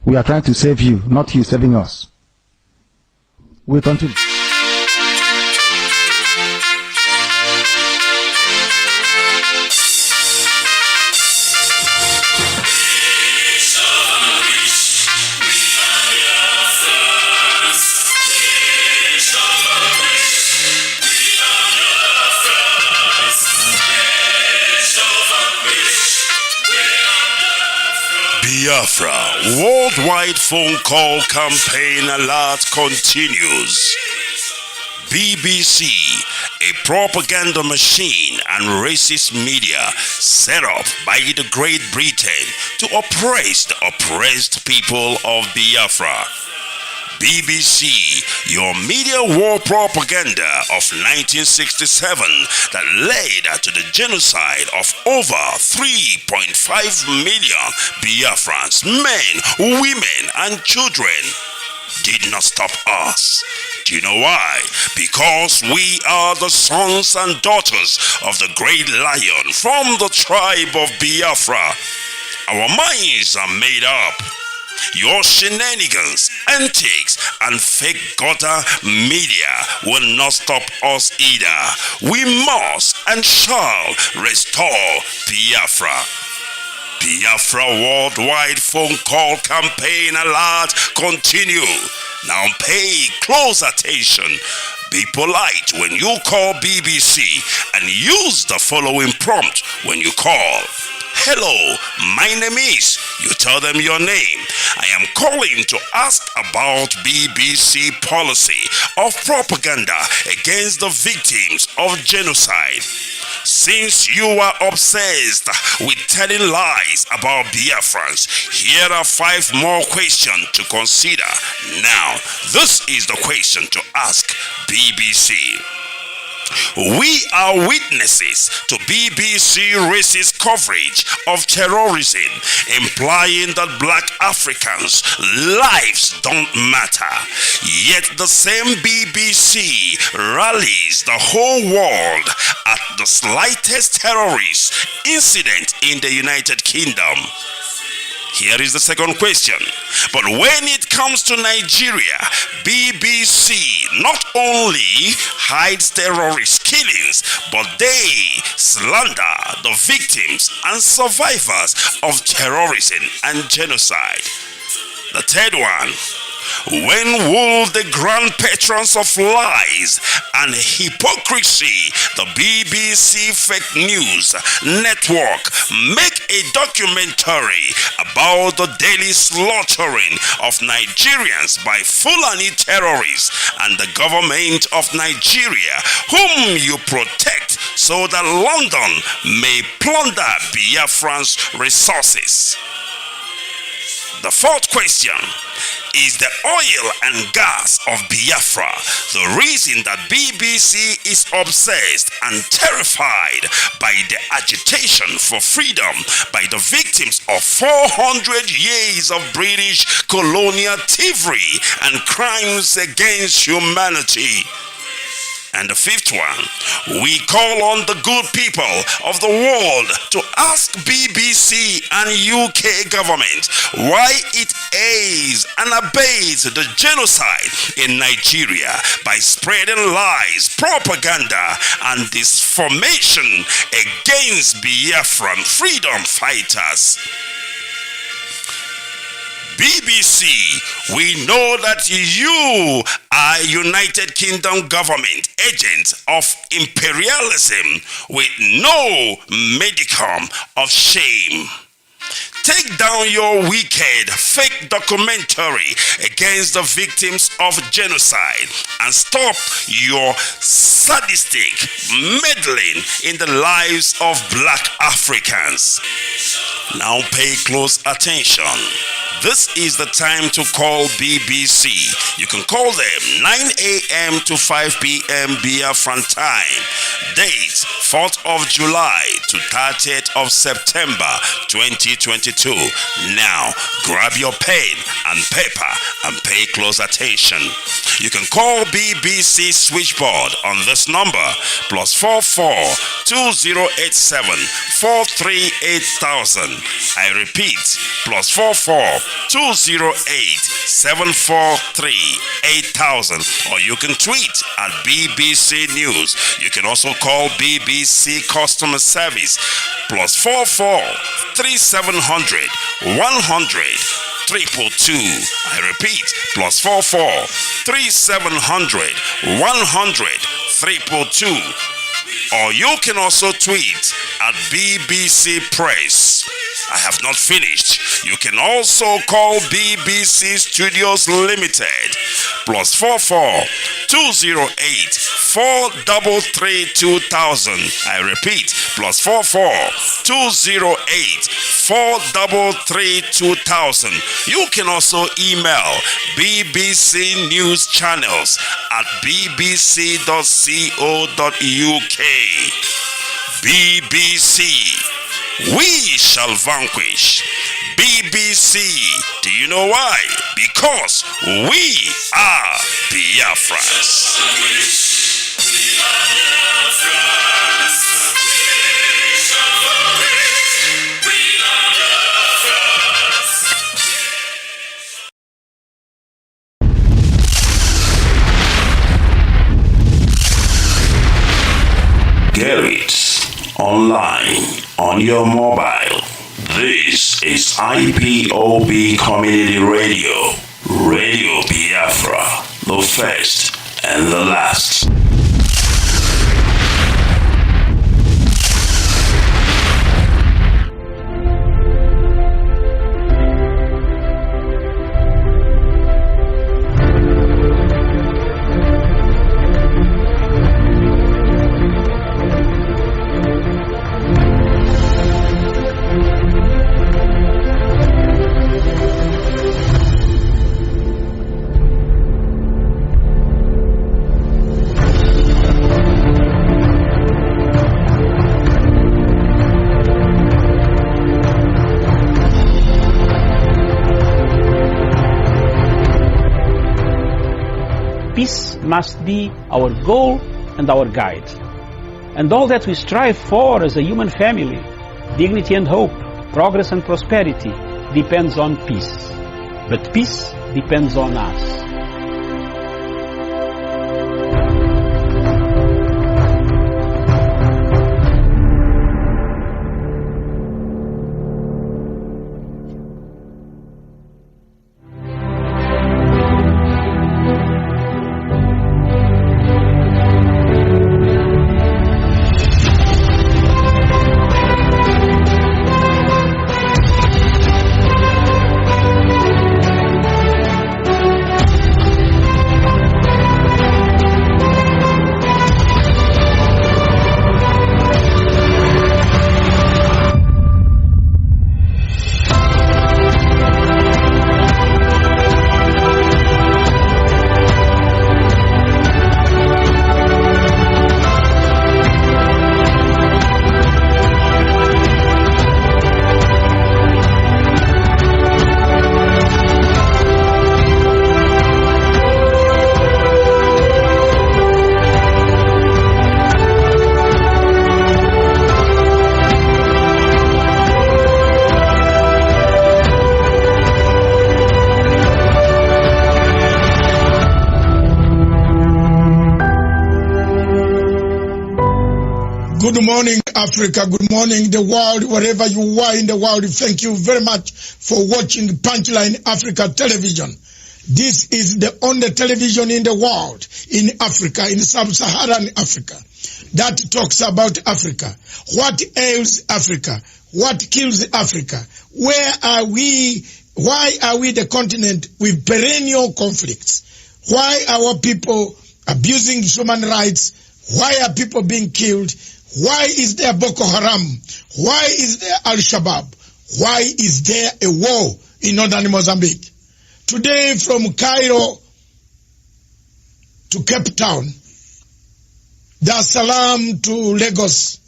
We are trying to save you, not you saving us. We continue. Biafra, worldwide phone call campaign alert continues. BBC, a propaganda machine and racist media set up by the Great Britain to oppress the oppressed people of Biafra. BBC, your media war propaganda of 1967 that led to the genocide of over 3.5 million Biafrans, men, women, and children, did not stop us. Do you know why? Because we are the sons and daughters of the great lion from the tribe of Biafra. Our minds are made up. Your shenanigans, antics, and fake gutter media will not stop us either. We must and shall restore Biafra. Biafra worldwide phone call campaign alert continue. Now pay close attention. Be polite when you call BBC and use the following prompt when you call. Hello, my name is. You tell them your name. I am calling to ask about BBC policy of propaganda against the victims of genocide. Since you are obsessed with telling lies about Biafrans, here are 5 more questions to consider. Now, this is the question to ask BBC. We are witnesses to BBC racist coverage of terrorism, implying that black Africans' lives don't matter. Yet the same BBC rallies the whole world at the slightest terrorist incident in the United Kingdom. Here is the second question. But when it comes to Nigeria, BBC not only hides terrorist killings, but they slander the victims and survivors of terrorism and genocide. The third one. When will the grand patrons of lies and hypocrisy, the BBC Fake News Network, make a documentary about the daily slaughtering of Nigerians by Fulani terrorists and the government of Nigeria, whom you protect so that London may plunder Biafran's resources? The fourth question. Is the oil and gas of Biafra the reason that BBC is obsessed and terrified by the agitation for freedom by the victims of 400 years of British colonial thievery and crimes against humanity? And the fifth one, we call on the good people of the world to ask BBC and UK government why it aids and abates the genocide in Nigeria by spreading lies, propaganda, and disinformation against Biafran freedom fighters. BBC, we know that you are United Kingdom government agents of imperialism with no modicum of shame. Take down your wicked fake documentary against the victims of genocide and stop your sadistic meddling in the lives of black Africans. Now pay close attention. This is the time to call BBC. You can call them 9 a.m. to 5 p.m. Biafran time. Date 4th of July to 30th of September 2022. Now grab your pen and paper and pay close attention. You can call BBC switchboard on this number +44 2087 438,000. I repeat, +44 208 743 8000, or you can tweet at BBC News. You can also call BBC Customer Service +44 3700 100 222. I repeat, +44 3700 100 222. Or you can also tweet at BBC Press. I have not finished. You can also call BBC Studios Limited +44 208 433 2000. I repeat, +44 208 433 2000. You can also email BBC News Channels at bbc.co.uk. BBC, we shall vanquish. BBC, do you know why? Because we are Biafrans. Get it online on your mobile. This is IPOB Community Radio, Radio Biafra, the first and the last. peace must be our goal and our guide. And all that we strive for as a human family, dignity and hope, progress and prosperity, depends on peace. But peace depends on us. Good morning, Africa. Good morning, the world, wherever you are in the world. Thank you very much for watching Punchline Africa television. This is the only television in the world, in Africa, in sub-Saharan Africa, that talks about Africa. What ails Africa? What kills Africa? Where are we? Why are we the continent with perennial conflicts? Why are our people abusing human rights? Why are people being killed? Why is there Boko Haram? Why is there Al-Shabaab? Why is there a war in northern Mozambique? Today from Cairo to Cape Town, Dar es Salaam to Lagos,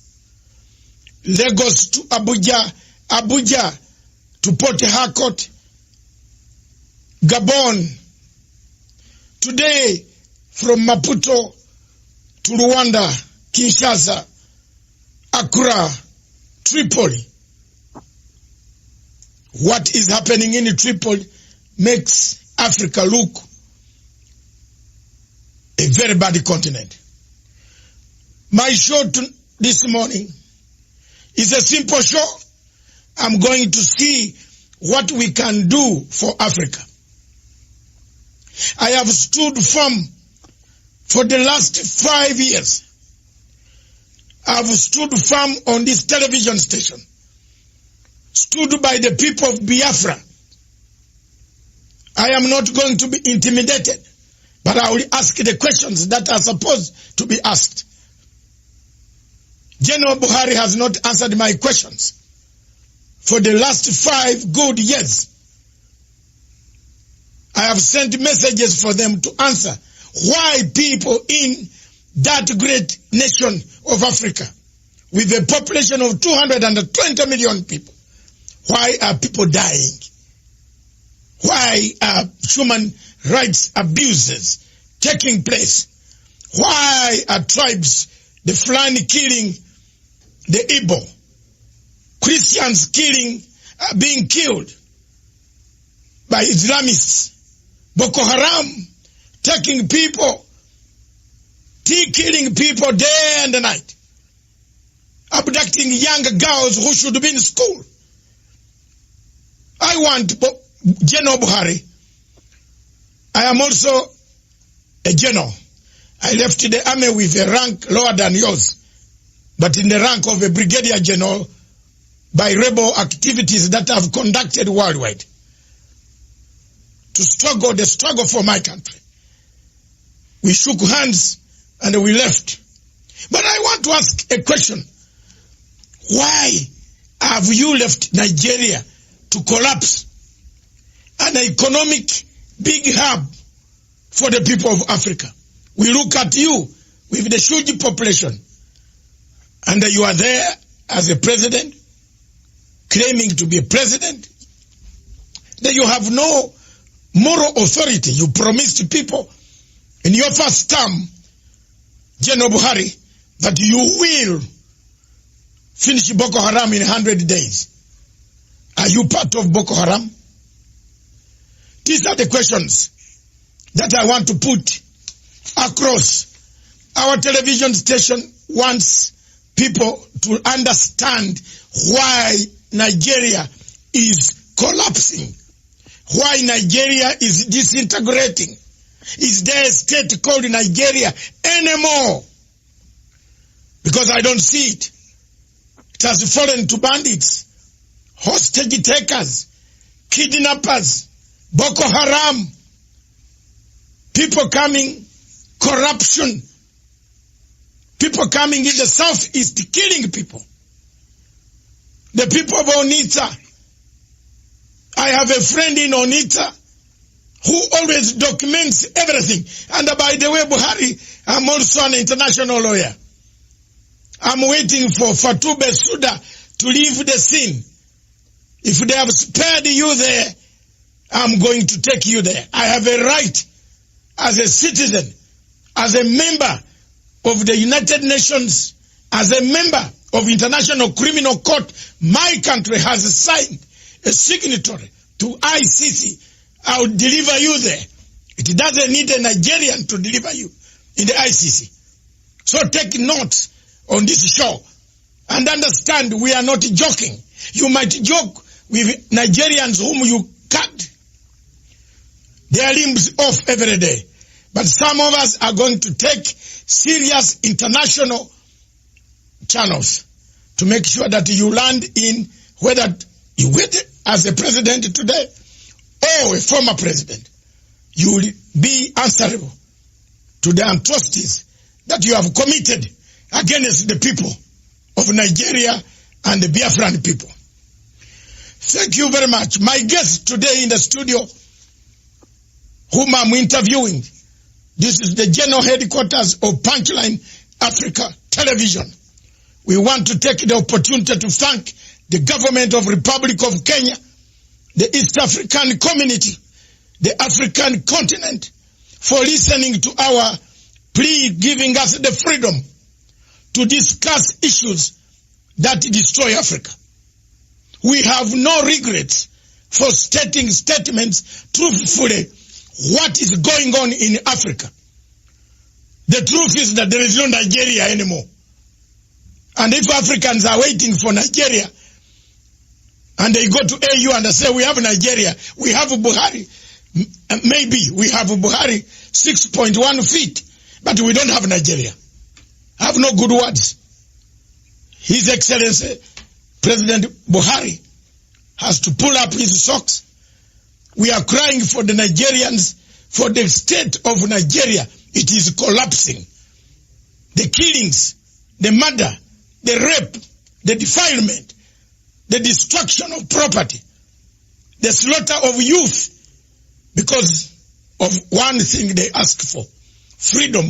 Lagos to Abuja, Abuja to Port Harcourt, Gabon. Today from Maputo to Rwanda, Kinshasa, Accra, Tripoli. What is happening in Tripoli makes Africa look a very bad continent. My show this morning is a simple show. I'm going to see what we can do for Africa. I have stood firm for the last 5 years. I've stood firm on this television station, stood by the people of Biafra. I am not going to be intimidated, but I will ask the questions that are supposed to be asked. General Buhari has not answered my questions for the last 5 good years. I have sent messages for them to answer why people in that great nation of Africa, with a population of 220 million people, why are people dying? Why are human rights abuses taking place? Why are tribes, the Fulani killing the Igbo, Christians being killed by Islamists, Boko Haram taking people, killing people day and night, abducting young girls who should be in school? I want General Buhari. I am also a general. I left the army with a rank lower than yours, but in the rank of a brigadier general by rebel activities that I've conducted worldwide to struggle, the struggle for my country. We shook hands and we left. But I want to ask a question. Why have you left Nigeria to collapse, an economic big hub for the people of Africa? We look at you with the huge population, and you are there as a president, claiming to be a president, that you have no moral authority. You promised people in your first term, General Buhari, that you will finish Boko Haram in 100 days. Are you part of Boko Haram? These are the questions that I want to put across. Our television station wants people to understand why Nigeria is collapsing, why Nigeria is disintegrating. Is there a state called Nigeria anymore? Because I don't see it. It has fallen to bandits, hostage takers, kidnappers, Boko Haram, people coming, corruption, people coming in the southeast killing people. The people of Onitsha. I have a friend in Onitsha who always documents everything. And by the way, Buhari, I'm also an international lawyer. I'm waiting for Fatou Bensouda to leave the scene. If they have spared you there, I'm going to take you there. I have a right as a citizen, as a member of the United Nations, as a member of International Criminal Court. My country has signed a signatory to ICC. I will deliver you there. It doesn't need a Nigerian to deliver you in the ICC. So take note on this show and understand we are not joking. You might joke with Nigerians whom you cut their limbs off every day. But some of us are going to take serious international channels to make sure that you land in whether you wait as a president today or a former president. You will be answerable to the atrocities that you have committed against the people of Nigeria and the Biafran people. Thank you very much. My guest today in the studio, whom I'm interviewing, this is the general headquarters of Punchline Africa Television. We want to take the opportunity to thank the government of Republic of Kenya, the East African community, the African continent, for listening to our plea, giving us the freedom to discuss issues that destroy Africa. We have no regrets for stating statements truthfully what is going on in Africa. The truth is that there is no Nigeria anymore. And if Africans are waiting for Nigeria, and they go to AU and they say, we have Nigeria, we have Buhari, maybe we have Buhari 6.1 feet, but we don't have Nigeria. I have no good words. His Excellency, President Buhari, has to pull up his socks. We are crying for the Nigerians, for the state of Nigeria. It is collapsing. The killings, the murder, the rape, the defilement, the destruction of property, the slaughter of youth, because of one thing they ask for, freedom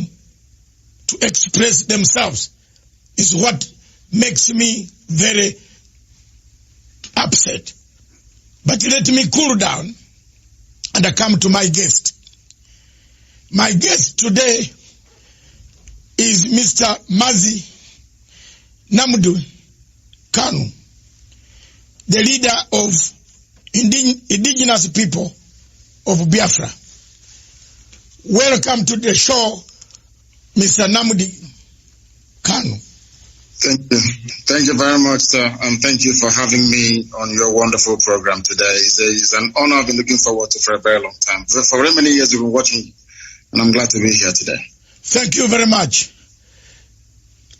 to express themselves, is what makes me very upset. But let me cool down and I come to my guest. My guest today is Mr. Mazi Nnamdi Kanu, the leader of indigenous people of Biafra. Welcome to the show, Mr. Nnamdi Kanu. Thank you. Thank you very much, sir, and thank you for having me on your wonderful program today. It's an honor. I've been looking forward to for a very long time. For very many years we've been watching, and I'm glad to be here today. Thank you very much.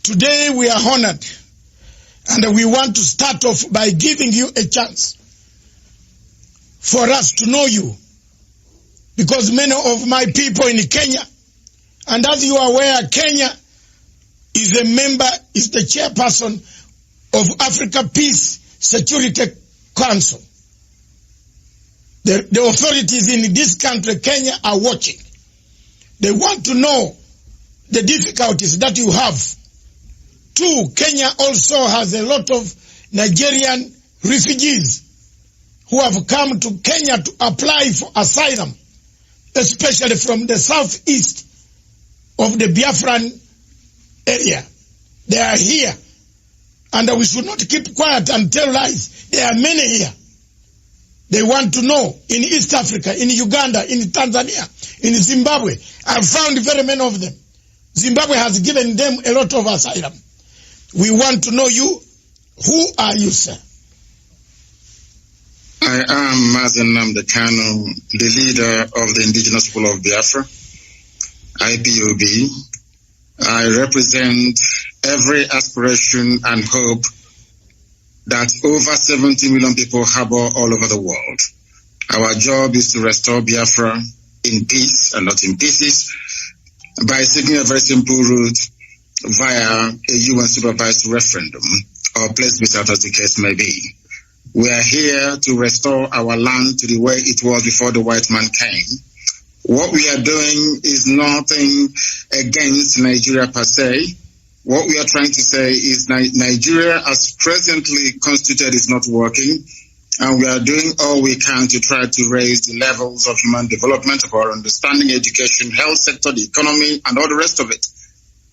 Today we are honored, and we want to start off by giving you a chance for us to know you, because many of my people in Kenya, and as you are aware, Kenya is a member, is the chairperson of Africa Peace Security Council. The authorities in this country, Kenya, are watching. They want to know the difficulties that you have. Two, Kenya also has a lot of Nigerian refugees who have come to Kenya to apply for asylum, especially from the southeast of the Biafran area. They are here. And we should not keep quiet and tell lies. There are many here. They want to know in East Africa, in Uganda, in Tanzania, in Zimbabwe. I've found very many of them. Zimbabwe has given them a lot of asylum. We want to know you. Who are you, sir? I am Mazi Nnamdi Kanu, the leader of the indigenous people of Biafra, IPOB. I represent every aspiration and hope that over 70 million people harbor all over the world. Our job is to restore Biafra in peace and not in pieces by seeking a very simple route via a UN-supervised referendum or plebiscite, as the case may be. We are here to restore our land to the way it was before the white man came. What we are doing is nothing against Nigeria per se. What we are trying to say is Nigeria as presently constituted is not working, and we are doing all we can to try to raise the levels of human development, of our understanding, education, health sector, the economy, and all the rest of it.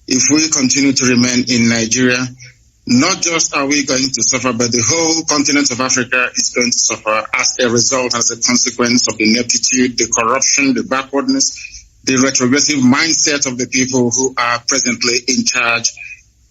If we continue to remain in Nigeria, not just are we going to suffer, but the whole continent of Africa is going to suffer as a result, as a consequence of the ineptitude, the corruption, the backwardness, the retrogressive mindset of the people who are presently in charge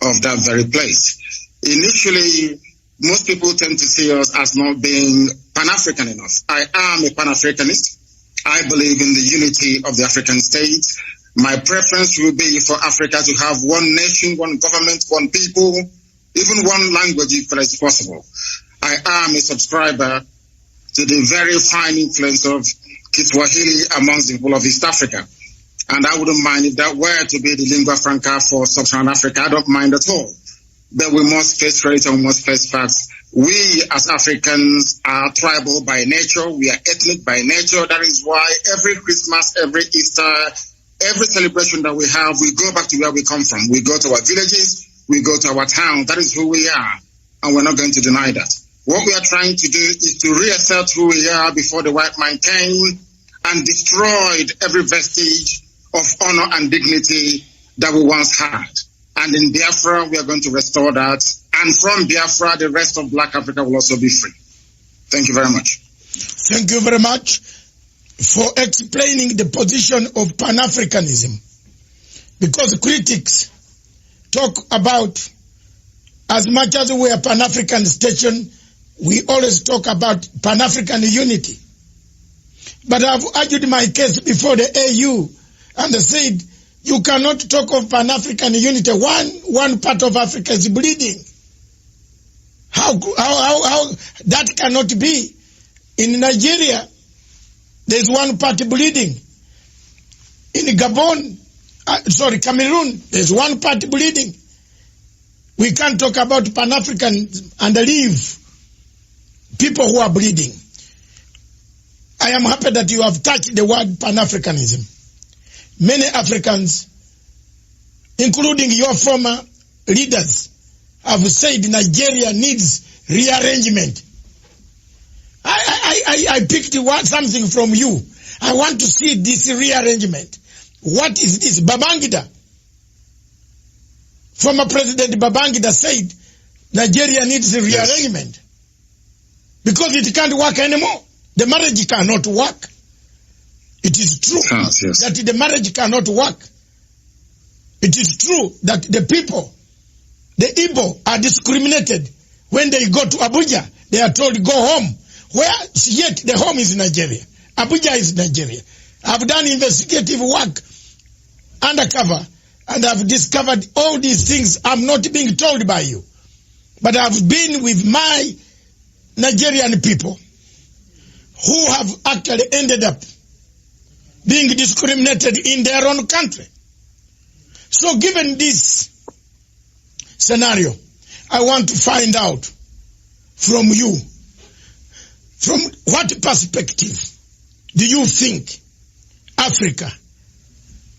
of that very place. Initially, most people tend to see us as not being Pan-African enough. I am a Pan-Africanist. I believe in the unity of the African states. My preference will be for Africa to have one nation, one government, one people, even one language if it is possible. I am a subscriber to the very fine influence of Kiswahili amongst the people of East Africa. And I wouldn't mind if that were to be the lingua franca for sub-Saharan Africa. I don't mind at all. But we must face reality and we must face facts. We as Africans are tribal by nature. We are ethnic by nature. That is why every Christmas, every Easter, every celebration that we have, we go back to where we come from. We go to our villages. We go to our town. That is who we are. And we're not going to deny that. What we are trying to do is to reassert who we are before the white man came and destroyed every vestige of honor and dignity that we once had. And in Biafra, we are going to restore that. And from Biafra, the rest of Black Africa will also be free. Thank you very much. Thank you very much for explaining the position of Pan-Africanism. Because critics talk about, as much as we are Pan-African station, we always talk about Pan-African unity. But I've argued my case before the AU and said, you cannot talk of Pan-African unity. One part of Africa is bleeding. How that cannot be? In Nigeria, there's one party bleeding. In Gabon, Cameroon, there's one party bleeding. We can't talk about Pan-African and leave people who are bleeding. I am happy that you have touched the word Pan-Africanism. Many Africans, including your former leaders, have said Nigeria needs rearrangement. I picked something from you. I want to see this rearrangement. What is this? Babangida. Former President Babangida said Nigeria needs a rearrangement. Because it can't work anymore. The marriage cannot work. It is true that the marriage cannot work. It is true that the people, the Igbo, are discriminated. When they go to Abuja, they are told go home. Where yet the home is Nigeria. Abuja is Nigeria. I've done investigative work undercover and I've discovered all these things. I'm not being told by you. But I've been with my Nigerian people who have actually ended up being discriminated in their own country. So given this scenario, I want to find out from you, from what perspective do you think Africa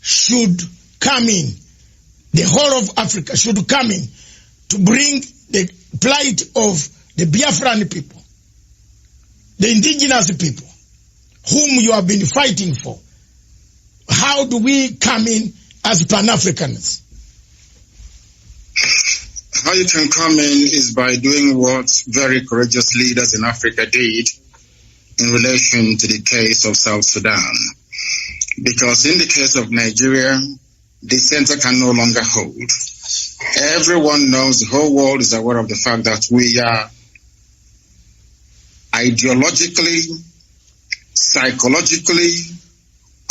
should come in, the whole of Africa should come in to bring the plight of the Biafran people, the indigenous people, whom you have been fighting for? How do we come in as Pan-Africans? How you can come in is by doing what very courageous leaders in Africa did in relation to the case of South Sudan. Because in the case of Nigeria, the center can no longer hold. Everyone knows, the whole world is aware of the fact that we are ideologically, psychologically,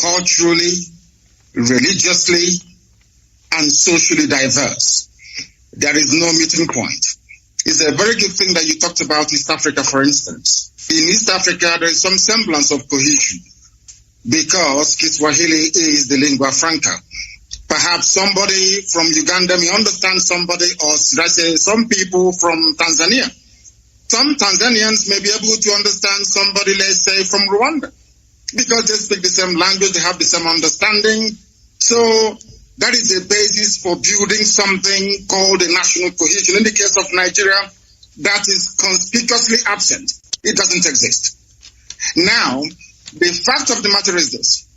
culturally, religiously, and socially diverse. There is no meeting point. It's a very good thing that you talked about East Africa, for instance. In East Africa, there is some semblance of cohesion because Kiswahili is the lingua franca. Perhaps somebody from Uganda may understand somebody, or should I say some people from Tanzania. Some Tanzanians may be able to understand somebody, let's say, from Rwanda, because they speak the same language, they have the same understanding. So that is the basis for building something called a national cohesion. In the case of Nigeria, that is conspicuously absent. It doesn't exist. Now, the fact of the matter is this.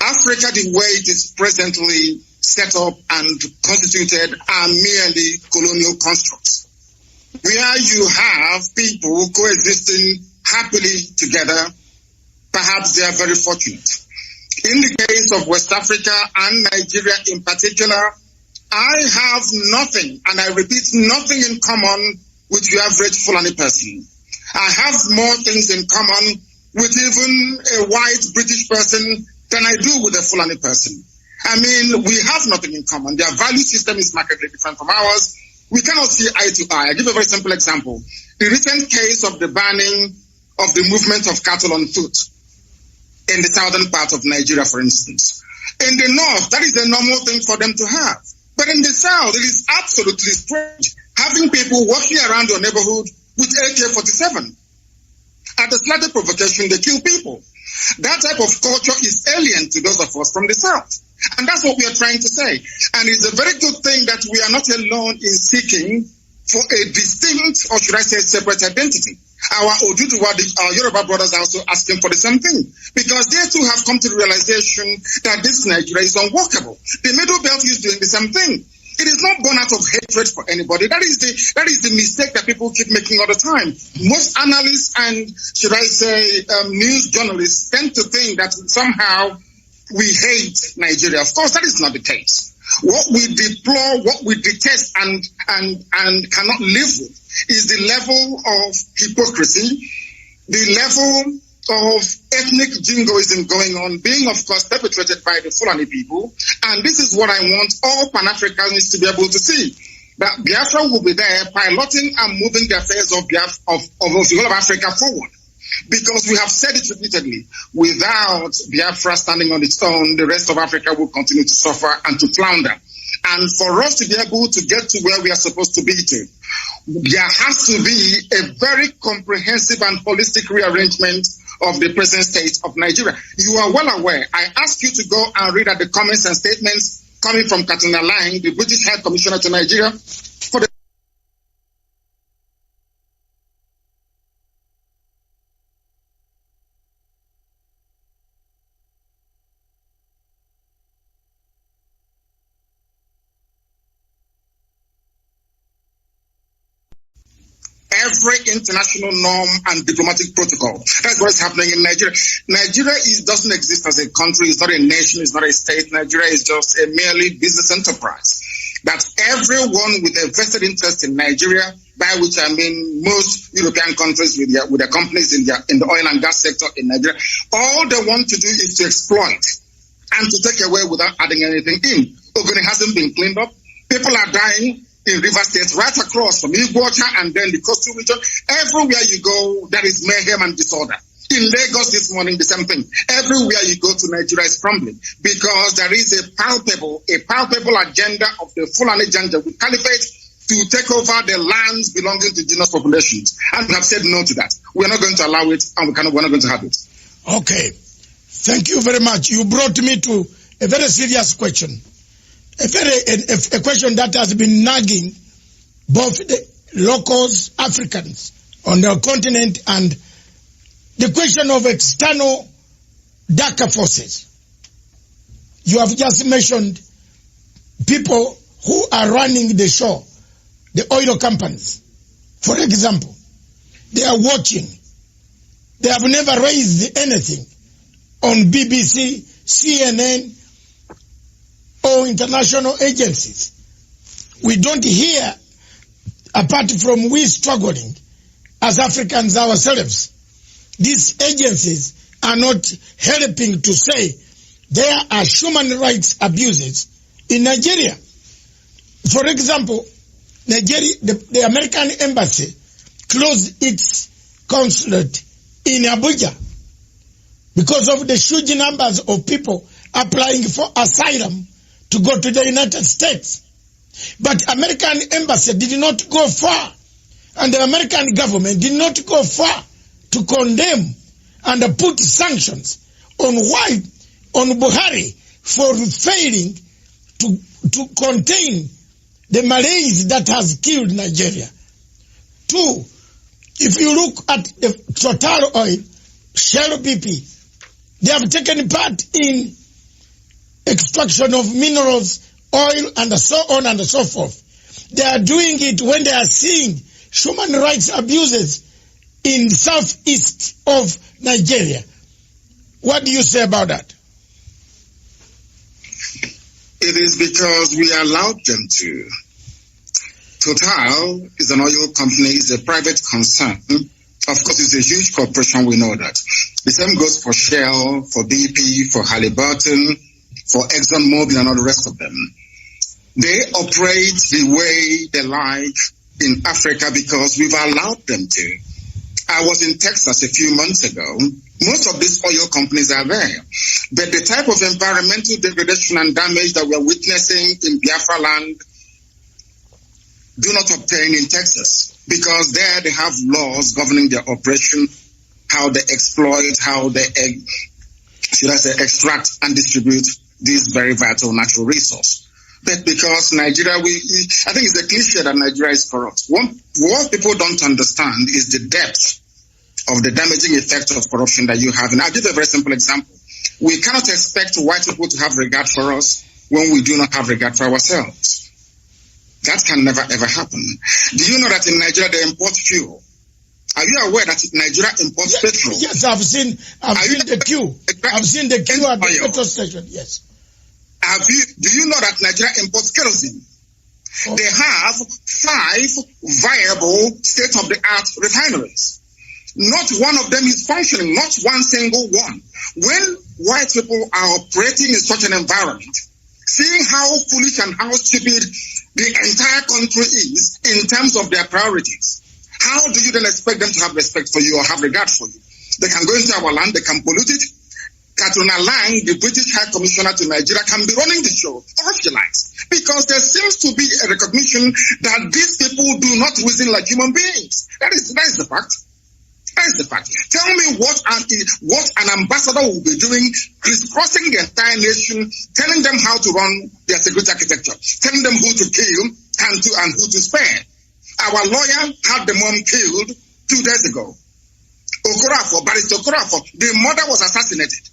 Africa, the way it is presently set up and constituted, are merely colonial constructs, where you have people coexisting happily together. Perhaps they are very fortunate. In the case of West Africa and Nigeria in particular, I have nothing, and I repeat, nothing in common with your average Fulani person. I have more things in common with even a white British person than I do with a Fulani person. I mean, we have nothing in common. Their value system is markedly different from ours. We cannot see eye to eye. I give a very simple example. The recent case of the banning of the movement of cattle on foot in the southern part of Nigeria, for instance. In the north, that is a normal thing for them to have. But in the south, it is absolutely strange having people walking around your neighborhood with AK-47. At the slightest provocation, they kill people. That type of culture is alien to those of us from the south. And that's what we are trying to say. And it's a very good thing that we are not alone in seeking for a distinct, or should I say, separate identity. Our Oduduwa, our Yoruba brothers are also asking for the same thing, because they too have come to the realization that this Nigeria is unworkable. The Middle Belt is doing the same thing. It is not born out of hatred for anybody. That is the mistake that people keep making all the time. Most analysts and, should I say, news journalists tend to think that somehow we hate Nigeria. Of course, that is not the case. What we deplore, what we detest and cannot live with is the level of hypocrisy, the level of ethnic jingoism going on, being, of course, perpetrated by the Fulani people. And this is what I want all Pan-Africans to be able to see. That Biafra will be there piloting and moving the affairs of all of Africa forward. Because we have said it repeatedly, without Biafra standing on its own, the rest of Africa will continue to suffer and to flounder. And for us to be able to get to where we are supposed to be to, there has to be a very comprehensive and holistic rearrangement of the present state of Nigeria. You are well aware. I ask you to go and read at the comments and statements coming from Katrina Lang, the British High Commissioner to Nigeria, for the every international norm and diplomatic protocol. That's what is happening in Nigeria. Nigeria doesn't exist as a country. It's not a nation. It's not a state. Nigeria is just a merely business enterprise. That everyone with a vested interest in Nigeria, by which I mean most European countries with their companies in the oil and gas sector in Nigeria, all they want to do is to exploit and to take away without adding anything in. Ogoni hasn't been cleaned up. People are dying in River State, right across from Igbocha and then the coastal region. Everywhere you go, there is mayhem and disorder. In Lagos this morning, the same thing. Everywhere you go to, Nigeria is crumbling because there is a palpable agenda of the Fulani Janja with Caliphate to take over the lands belonging to indigenous populations. And we have said no to that. We're not going to allow it, and we're not going to have it. Okay. Thank you very much. You brought me to a very serious question. A question that has been nagging both the locals, Africans on the continent, and the question of external darker forces. You have just mentioned people who are running the show, the oil companies. For example, they are watching. They have never raised anything on BBC, CNN, or international agencies. We don't hear, apart from we struggling as Africans ourselves, these agencies are not helping to say there are human rights abuses in Nigeria. For example, Nigeria, the American embassy closed its consulate in Abuja because of the huge numbers of people applying for asylum to go to the United States. But American embassy did not go far, and the American government did not go far to condemn and put sanctions on Buhari for failing to contain the malaise that has killed Nigeria. 2, if you look at the Total Oil, Shell BP, they have taken part in extraction of minerals, oil, and so on and so forth. They are doing it when they are seeing human rights abuses in southeast of Nigeria. What do you say about that? It is because we allowed them to. Total is an oil company, is a private concern. Of course, it's a huge corporation, we know that. The same goes for Shell, for BP, for Halliburton, for ExxonMobil, and all the rest of them. They operate the way they like in Africa because we've allowed them to. I was in Texas a few months ago. Most of these oil companies are there. But the type of environmental degradation and damage that we're witnessing in Biafra land do not obtain in Texas because there they have laws governing their operation, how they exploit, how they, extract and distribute this very vital natural resource. But because Nigeria, I think it's a cliche that Nigeria is corrupt. What people don't understand is the depth of the damaging effect of corruption that you have. And I'll give a very simple example. We cannot expect white people to have regard for us when we do not have regard for ourselves. That can never ever happen. Do you know that in Nigeria they import fuel? Are you aware that Nigeria imports petrol? Yes, I've seen the queue. I've seen the queue at the petrol station, yes. Do you know that Nigeria imports kerosene? Oh. They have 5 viable state-of-the-art refineries. Not one of them is functioning, not one single one. When white people are operating in such an environment, seeing how foolish and how stupid the entire country is in terms of their priorities, how do you then expect them to have respect for you or have regard for you? They can go into our land, they can pollute it. Katrina Lang, the British High Commissioner to Nigeria, can be running the show, or if you like, because there seems to be a recognition that these people do not reason like human beings. That is the fact. That is the fact. Tell me what an ambassador will be doing, crisscrossing the entire nation, telling them how to run their security architecture, telling them who to kill and who to spare. Our lawyer had the mom killed 2 days ago. Barrister Okorafor, the mother was assassinated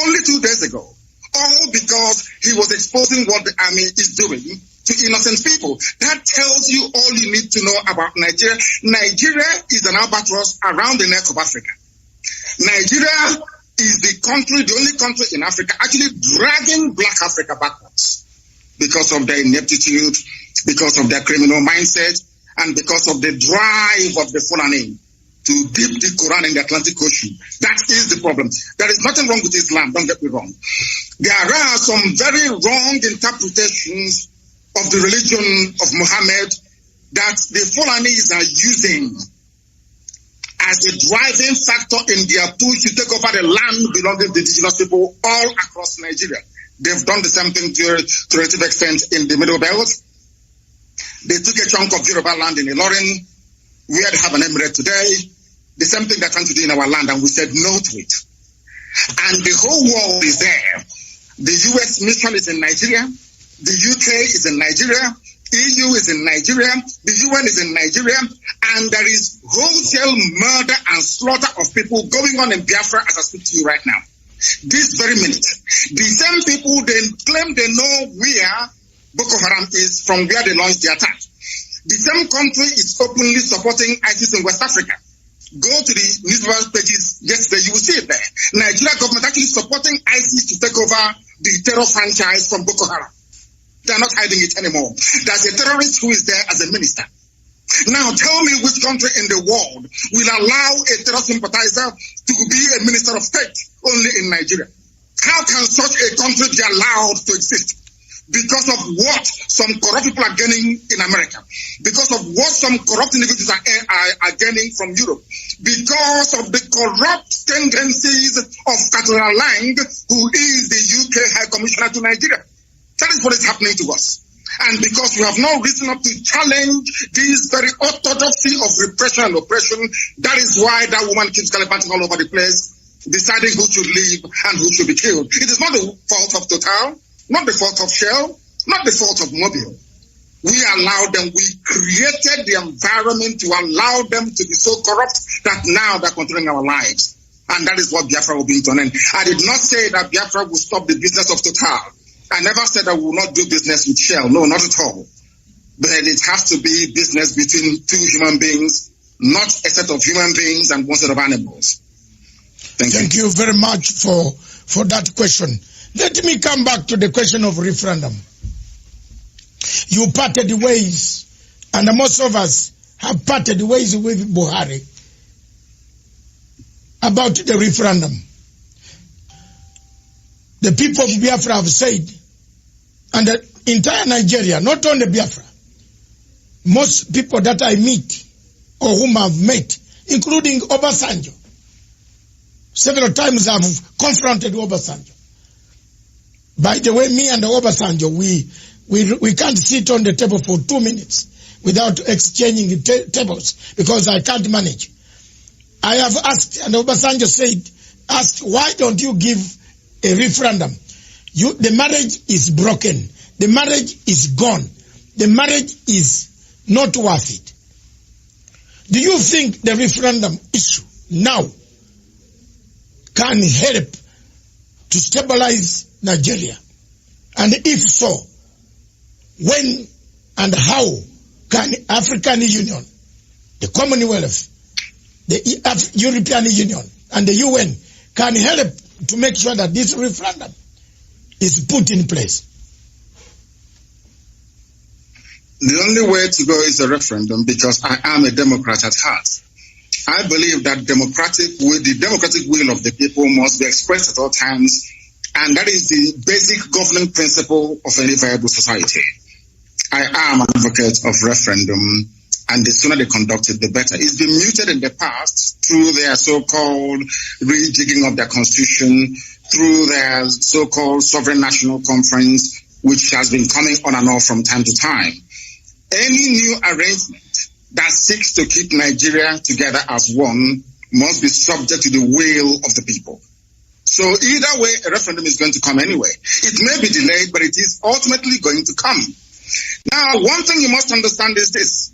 only 2 days ago. All because he was exposing what the army is doing to innocent people. That tells you all you need to know about Nigeria. Nigeria is an albatross around the neck of Africa. Nigeria is the only country in Africa actually dragging Black Africa backwards because of their ineptitude, because of their criminal mindset, and because of the drive of the Fulani to dip the Quran in the Atlantic Ocean. That is the problem. There is nothing wrong with Islam, don't get me wrong. There are some very wrong interpretations of the religion of Muhammad that the Fulanis are using as a driving factor in their push to take over the land belonging to indigenous people all across Nigeria. They've done the same thing to a relative extent in the Middle Belt. They took a chunk of Yoruba land in Ilorin, where they have an emirate today. The same thing they're trying to do in our land, and we said no to it. And the whole world is there. The US mission is in Nigeria. The UK is in Nigeria. EU is in Nigeria. The UN is in Nigeria. And there is wholesale murder and slaughter of people going on in Biafra as I speak to you right now. this very minute. The same people, they claim they know where Boko Haram is from where they launched the attack. The same country is openly supporting ISIS in West Africa. Go to the newspaper pages yesterday, you will see it there. Nigeria government actually supporting ISIS to take over the terror franchise from Boko Haram. They are not hiding it anymore. There's a terrorist who is there as a minister. Now tell me which country in the world will allow a terror sympathizer to be a minister of state only in Nigeria. How can such a country be allowed to exist? Because of what some corrupt people are gaining in America. Because of what some corrupt individuals are gaining from Europe. Because of the corrupt tendencies of Catherine Lang, who is the UK High Commissioner to Nigeria. That is what is happening to us. And because we have no reason up to challenge this very orthodoxy of repression and oppression, that is why that woman keeps gallivanting all over the place, deciding who should live and who should be killed. It is not the fault of Total, not the fault of Shell, not the fault of Mobil. We allowed them, we created the environment to allow them to be so corrupt that now they're controlling our lives. And that is what Biafra will be to an end. I did not say that Biafra will stop the business of Total. I never said I will not do business with Shell. No, not at all. But it has to be business between two human beings, not a set of human beings and one set of animals. Thank you very much for that question. Let me come back to the question of referendum. You parted ways, and most of us have parted ways with Buhari about the referendum. The people of Biafra have said, and the entire Nigeria, not only Biafra, most people that I meet or whom I've met, including Obasanjo, several times I've confronted Obasanjo. By the way, me and Obasanjo, we can't sit on the table for 2 minutes without exchanging tables because I can't manage. I have asked, and Obasanjo asked, why don't you give a referendum? The marriage is broken. The marriage is gone. The marriage is not worth it. Do you think the referendum issue now can help to stabilize Nigeria? And if so, when and how can African Union, the Commonwealth, the European Union, and the UN can help to make sure that this referendum is put in place? The only way to go is a referendum, because I am a Democrat at heart. I believe that the democratic will of the people must be expressed at all times, and that is the basic governing principle of any viable society. I am an advocate of referendum, and the sooner they conduct it, the better. It's been muted in the past through their so-called rejigging of their constitution, through their so-called sovereign national conference, which has been coming on and off from time to time. Any new arrangement that seeks to keep Nigeria together as one must be subject to the will of the people. So either way, a referendum is going to come anyway. It may be delayed, but it is ultimately going to come. Now, one thing you must understand is this.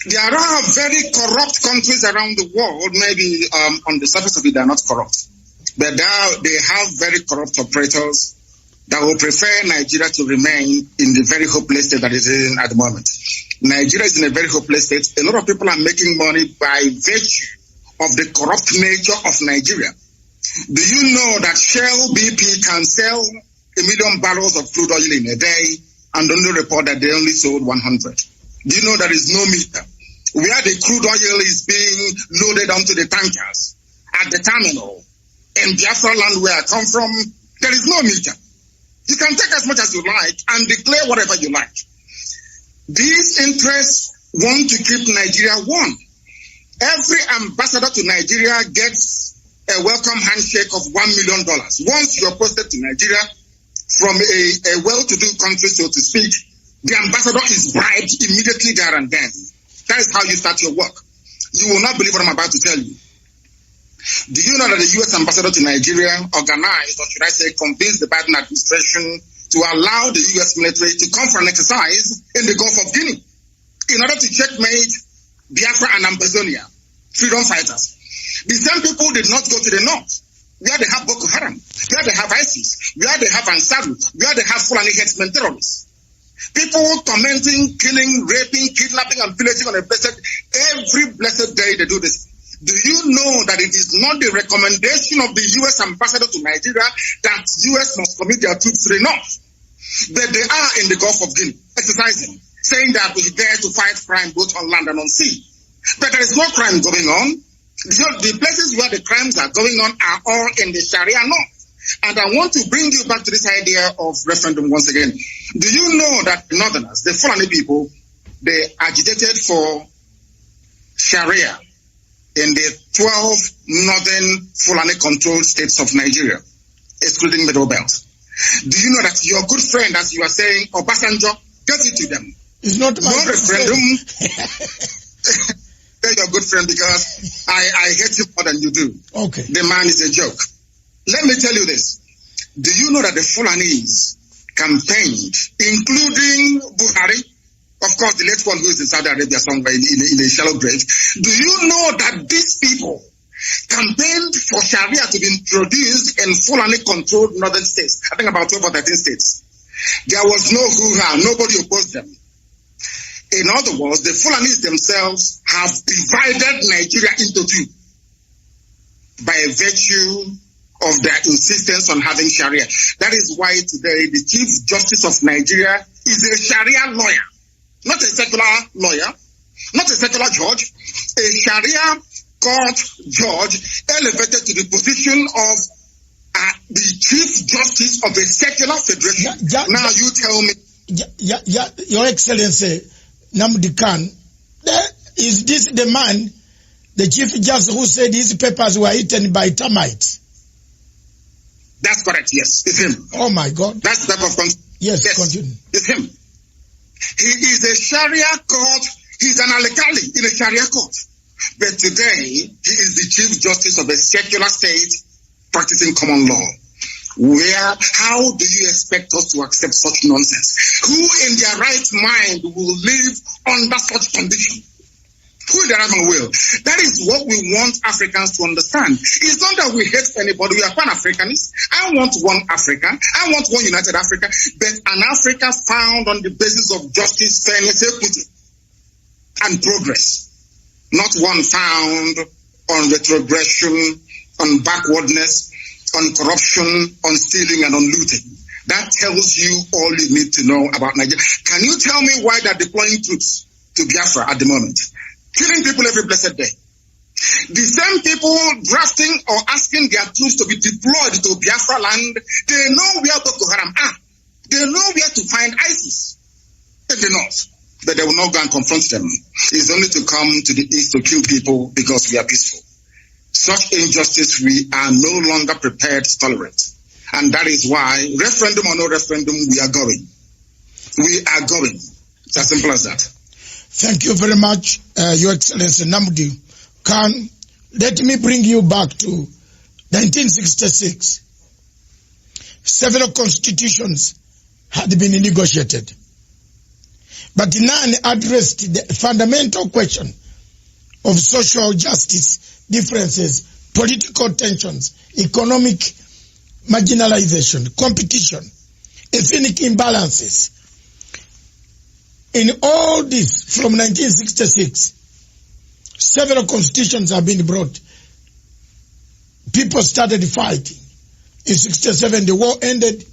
There are very corrupt countries around the world. Maybe on the surface of it, they are not corrupt. But they have very corrupt operators that will prefer Nigeria to remain in the very hopeless state that it is in at the moment. Nigeria is in a very hopeless state. A lot of people are making money by virtue of the corrupt nature of Nigeria. Do you know that Shell BP can sell 1 million barrels of crude oil in a day and only report that they only sold 100? Do you know there is no meter? Where the crude oil is being loaded onto the tankers at the terminal in Biafra land where I come from, there is no meter. You can take as much as you like and declare whatever you like. These interests want to keep Nigeria one. Every ambassador to Nigeria gets a welcome handshake of $1 million. Once you're posted to Nigeria from a well-to-do country, so to speak, the ambassador is bribed immediately there and then. That is how you start your work. You will not believe what I'm about to tell you. Do you know that the U.S. ambassador to Nigeria organized, or should I say convinced the Biden administration to allow the U.S. military to come for an exercise in the Gulf of Guinea in order to checkmate Biafra and Ambazonia, freedom fighters? The same people did not go to the north. where they have Boko Haram, where they have ISIS, where they have Ansaru, where they have Fulani headsmen terrorists. People tormenting, killing, raping, kidnapping, and pillaging on every blessed day they do this. Do you know that it is not the recommendation of the U.S. ambassador to Nigeria that U.S. must commit their troops to the north? But they are in the Gulf of Guinea, exercising, saying that we're there to fight crime both on land and on sea. But there is no crime going on. The places where the crimes are going on are all in the Sharia north. And I want to bring you back to this idea of referendum once again. Do you know that the northerners, the Fulani people, they agitated for Sharia in the 12 northern Fulani-controlled states of Nigeria, excluding Middle Belt? Do you know that your good friend, as you are saying, Obasanjo, get it to them? It's not my referendum. They're your good friend because I hate him more than you do. Okay. The man is a joke. Let me tell you this. Do you know that the Fulanis campaigned, including Buhari, of course, the late one who is in Saudi Arabia somewhere in a shallow grave? Do you know that these people campaigned for Sharia to be introduced in Fulani-controlled northern states? I think about 12 or 13 states. There was no hoo-ha. Nobody opposed them. In other words, the Fulanis themselves have divided Nigeria into two by virtue of their insistence on having Sharia. That is why today the Chief Justice of Nigeria is a Sharia lawyer, not a secular lawyer, not a secular judge, a Sharia court judge elevated to the position of the Chief Justice of a secular federation. Now you tell me. Your Excellency, Nnamdi Kanu, is this the man, the Chief Justice, who said his papers were eaten by termites? That's correct, yes. It's him. Oh my God. That's the type of yes, continue. It's him. He is a Sharia court. He's an alikali in a Sharia court. But today, he is the Chief Justice of a secular state practicing common law. How do you expect us to accept such nonsense? Who in their right mind will live under such condition? Who in their right mind will? That is what we want Africans to understand. It's not that we hate anybody. We are Pan-Africanists. I want one Africa. I want one united Africa. But an Africa found on the basis of justice, fairness, equity, and progress. Not one found on retrogression, on backwardness, on corruption, on stealing, and on looting. That tells you all you need to know about Nigeria. Can you tell me why they're deploying troops to Biafra at the moment? Killing people every blessed day. The same people drafting or asking their troops to be deployed to Biafra land, they know where Boko Haram are. They know where to find ISIS in the north. But they will not go and confront them. It's only to come to the east to kill people because we are peaceful. Such injustice we are no longer prepared to tolerate. And that is why, referendum or no referendum, we are going. We are going. It's as simple as that. Thank you very much, Your Excellency Nnamdi Kanu. Let me bring you back to 1966. Several constitutions had been negotiated. But none addressed the fundamental question of social justice differences, political tensions, economic marginalization, competition, ethnic imbalances. In all this, from 1966, several constitutions have been brought. People started fighting. In 67, the war ended.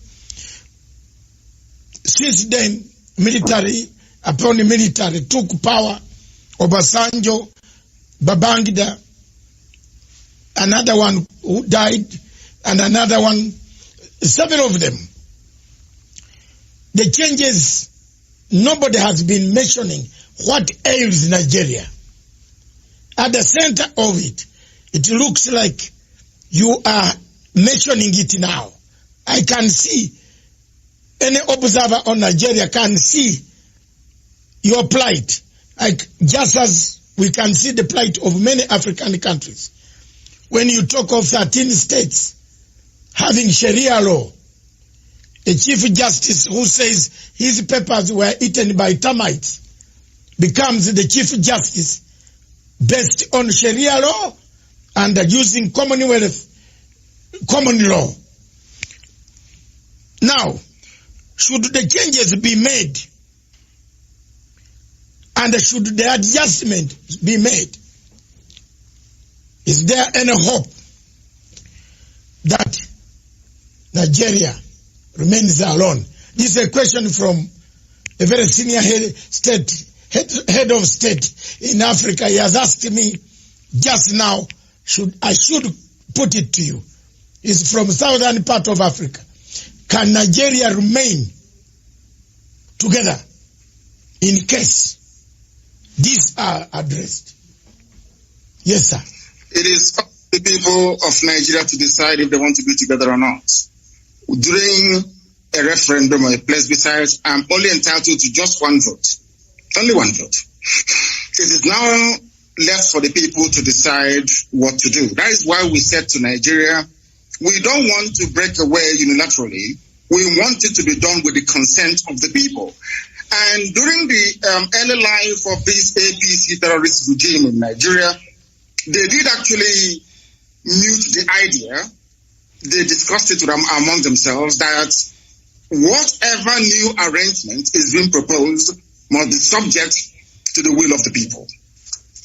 Since then, military took power. Obasanjo, Babangida, another one who died, and another one, several of them. The changes, nobody has been mentioning what ails Nigeria. At the center of it, it looks like you are mentioning it now. I can see, any observer on Nigeria can see your plight, like just as we can see the plight of many African countries. When you talk of 13 states having Sharia law, a Chief Justice who says his papers were eaten by termites becomes the Chief Justice based on Sharia law and using Commonwealth common law. Now, should the changes be made and should the adjustment be made, is there any hope that Nigeria remains alone? This is a question from a very senior head of state in Africa. He has asked me just now, I should put it to you. It's from southern part of Africa. Can Nigeria remain together in case these are addressed? Yes, sir. It is up to the people of Nigeria to decide if they want to be together or not. During a referendum or a plebiscite, I'm only entitled to just one vote. Only one vote. It is now left for the people to decide what to do. That is why we said to Nigeria, we don't want to break away unilaterally. We want it to be done with the consent of the people. And during the early life of this APC terrorist regime in Nigeria, they did actually mute the idea. They discussed it among themselves that whatever new arrangement is being proposed must be subject to the will of the people.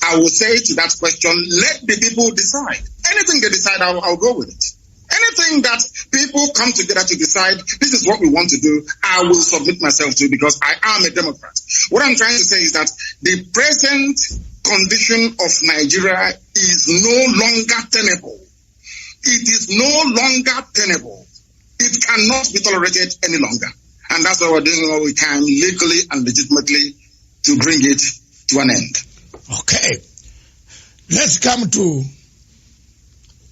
I will say to that question, let the people decide. Anything they decide, I'll go with it. Anything that people come together to decide, this is what we want to do, I will submit myself to because I am a Democrat. What I'm trying to say is that the present condition of Nigeria is no longer tenable. It is no longer tenable. It cannot be tolerated any longer. And that's why we're doing what we can legally and legitimately to bring it to an end. Okay. Let's come to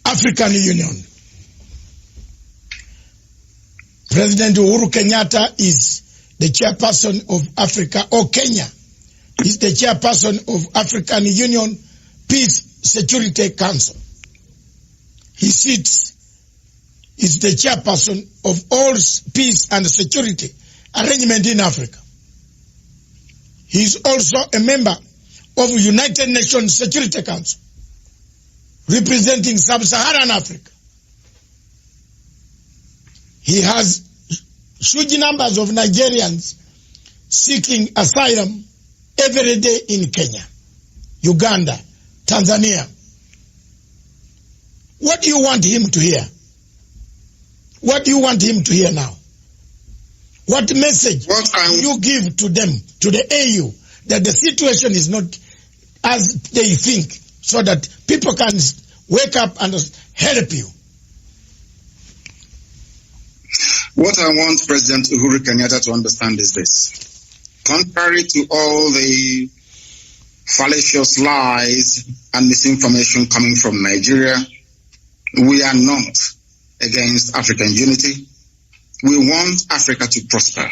African Union. President Uhuru Kenyatta is the chairperson of Africa, or Kenya is the chairperson of African Union Peace Security Council. He is the chairperson of all peace and security arrangement in Africa. He is also a member of United Nations Security Council, representing Sub-Saharan Africa. He has huge numbers of Nigerians seeking asylum every day in Kenya, Uganda, Tanzania. What do you want him to hear? What do you want him to hear now? What message do you give to them, to the AU, that the situation is not as they think, so that people can wake up and help you? What I want President Uhuru Kenyatta to understand is this. Contrary to all the fallacious lies and misinformation coming from Nigeria, we are not against African unity. We want Africa to prosper.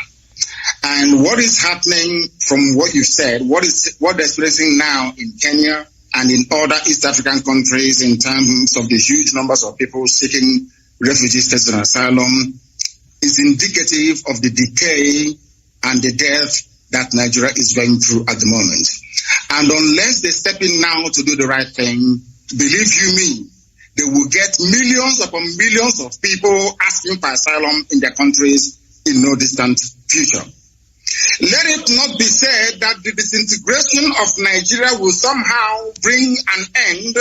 And what is happening from what you said, what they're experiencing now in Kenya and in other East African countries in terms of the huge numbers of people seeking refugee status and asylum is indicative of the decay and the death that Nigeria is going through at the moment. And unless they step in now to do the right thing, believe you me, they will get millions upon millions of people asking for asylum in their countries in no distant future. Let it not be said that the disintegration of Nigeria will somehow bring an end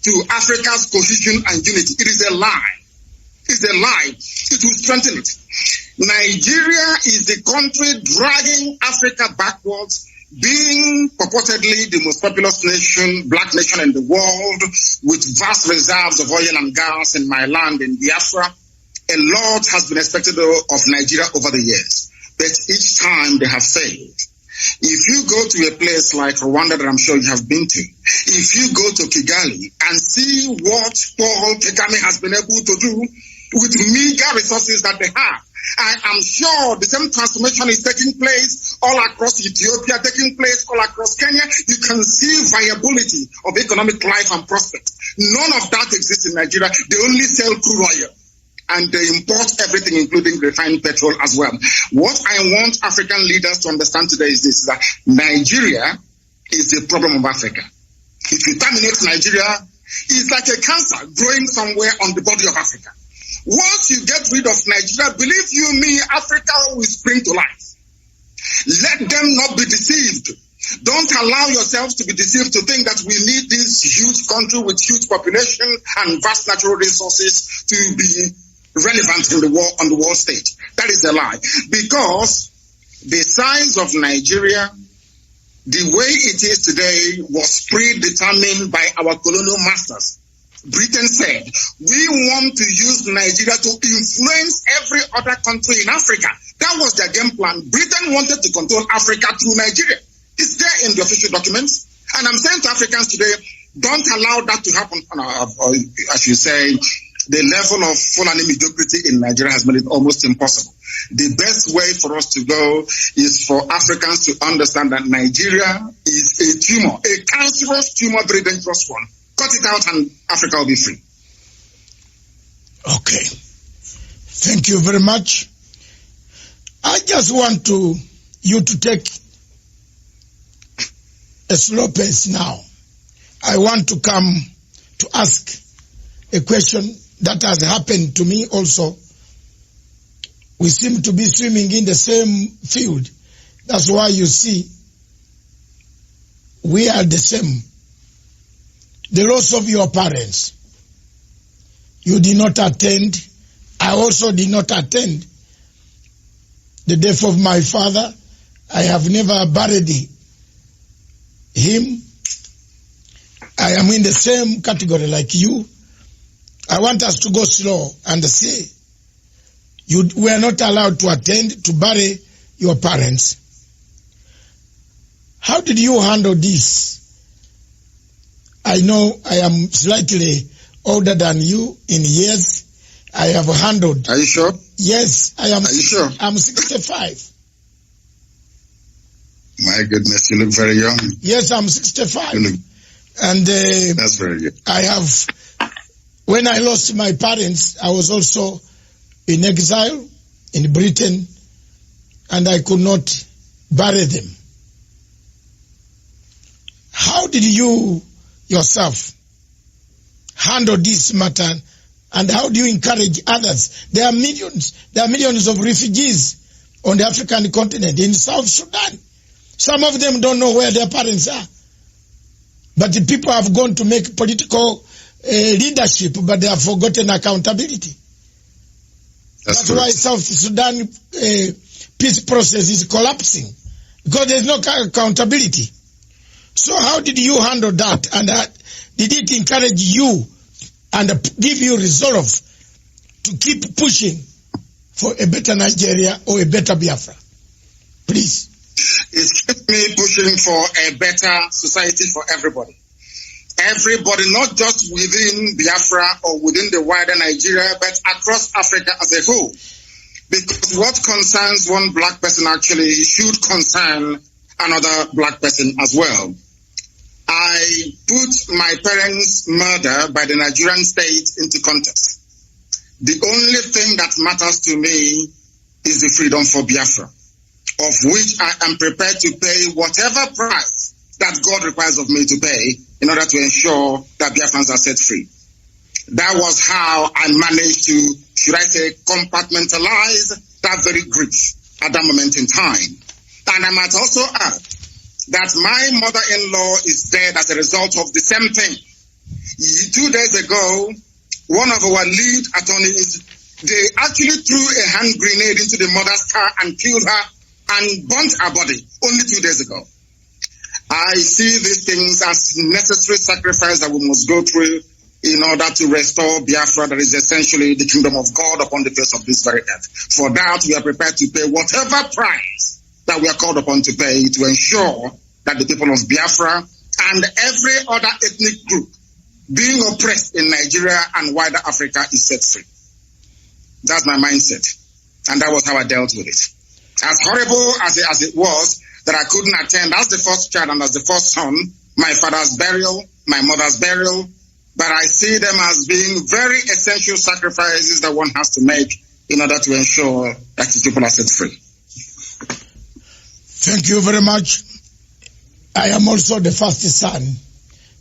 to Africa's cohesion and unity. It is a lie. It's a lie. It will strengthen it. Nigeria is the country dragging Africa backwards, being purportedly the most populous nation, black nation in the world, with vast reserves of oil and gas in my land in Biafra. A lot has been expected of Nigeria over the years, but each time they have failed. If you go to a place like Rwanda that I'm sure you have been to, if you go to Kigali and see what Paul Kagame has been able to do with meager resources that they have, I am sure the same transformation is taking place all across Ethiopia, taking place all across Kenya. You can see viability of economic life and prospects. None of that exists in Nigeria. They only sell crude oil and they import everything, including refined petrol as well. What I want African leaders to understand today is this, that Nigeria is the problem of Africa. If you terminate Nigeria, it's like a cancer growing somewhere on the body of Africa. Once you get rid of Nigeria, believe you me, Africa will spring to life. Let them not be deceived. Don't allow yourselves to be deceived to think that we need this huge country with huge population and vast natural resources to be relevant in the world, on the world stage. That is a lie. Because the size of Nigeria, the way it is today, was predetermined by our colonial masters. Britain said, we want to use Nigeria to influence every other country in Africa. That was their game plan. Britain wanted to control Africa through Nigeria. It's there in the official documents. And I'm saying to Africans today, don't allow that to happen. Or, as you say, the level of Fulani mediocrity in Nigeria has made it almost impossible. The best way for us to go is for Africans to understand that Nigeria is a tumor, a cancerous tumor, very dangerous one. Cut it out and Africa will be free. Okay. Thank you very much. I just want you to take a slow pace now. I want to come to ask a question that has happened to me also. We seem to be swimming in the same field. That's why you see we are the same. The loss of your parents, you did not attend. I also did not attend. The death of my father, I have never buried him. I am in the same category like you. I want us to go slow and say, you were not allowed to attend to bury your parents. How did you handle this? I know I am slightly older than you in years. I have handled. Are you sure? Yes, I am. Are you sure? I'm 65. My goodness, you look very young. Yes, I'm 65. And that's very good. I have, when I lost my parents, I was also in exile in Britain, and I could not bury them. How did you yourself handle this matter, and how do you encourage others? There are millions of refugees on the African continent, in South Sudan. Some of them don't know where their parents are. But the people have gone to make political leadership, but they have forgotten accountability. That's why South Sudan peace process is collapsing, because there's no accountability. So how did you handle that? And did it encourage you and give you resolve to keep pushing for a better Nigeria or a better Biafra? Please. It's kept me pushing for a better society for everybody. Everybody, not just within Biafra or within the wider Nigeria, but across Africa as a whole. Because what concerns one black person actually should concern another black person as well. I put my parents' murder by the Nigerian state into context. The only thing that matters to me is the freedom for Biafra, of which I am prepared to pay whatever price that God requires of me to pay in order to ensure that Biafrans are set free. That was how I managed to, should I say, compartmentalize that very grief at that moment in time. And I might also add that my mother-in-law is dead as a result of the same thing. 2 days ago, one of our lead attorneys, they actually threw a hand grenade into the mother's car and killed her and burnt her body only 2 days ago. I see these things as necessary sacrifice that we must go through in order to restore Biafra, that is essentially the kingdom of God upon the face of this very earth. For that, we are prepared to pay whatever price that we are called upon to pay to ensure that the people of Biafra and every other ethnic group being oppressed in Nigeria and wider Africa is set free. That's my mindset. And that was how I dealt with it. As horrible as it was that I couldn't attend as the first child and as the first son, my father's burial, my mother's burial, but I see them as being very essential sacrifices that one has to make in order to ensure that his people are set free. Thank you very much. I am also the first son,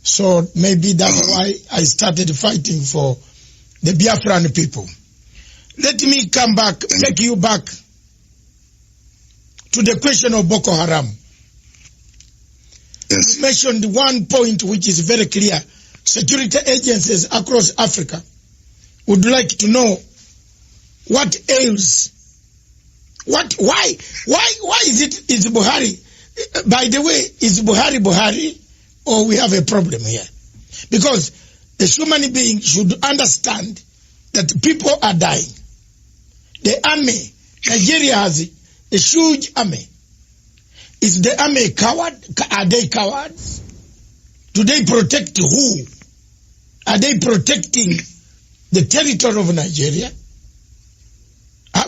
so maybe that's why I started fighting for the Biafran people. let me come back, take you back to the question of Boko Haram. Yes. You mentioned one point which is very clear. Security agencies across Africa would like to know what ails. Why is Buhari? By the way, is Buhari, or we have a problem here? Because a human being should understand that people are dying. The army, Nigeria has a huge army. Is the army a coward? Are they cowards? Do they protect who? Are they protecting the territory of Nigeria? How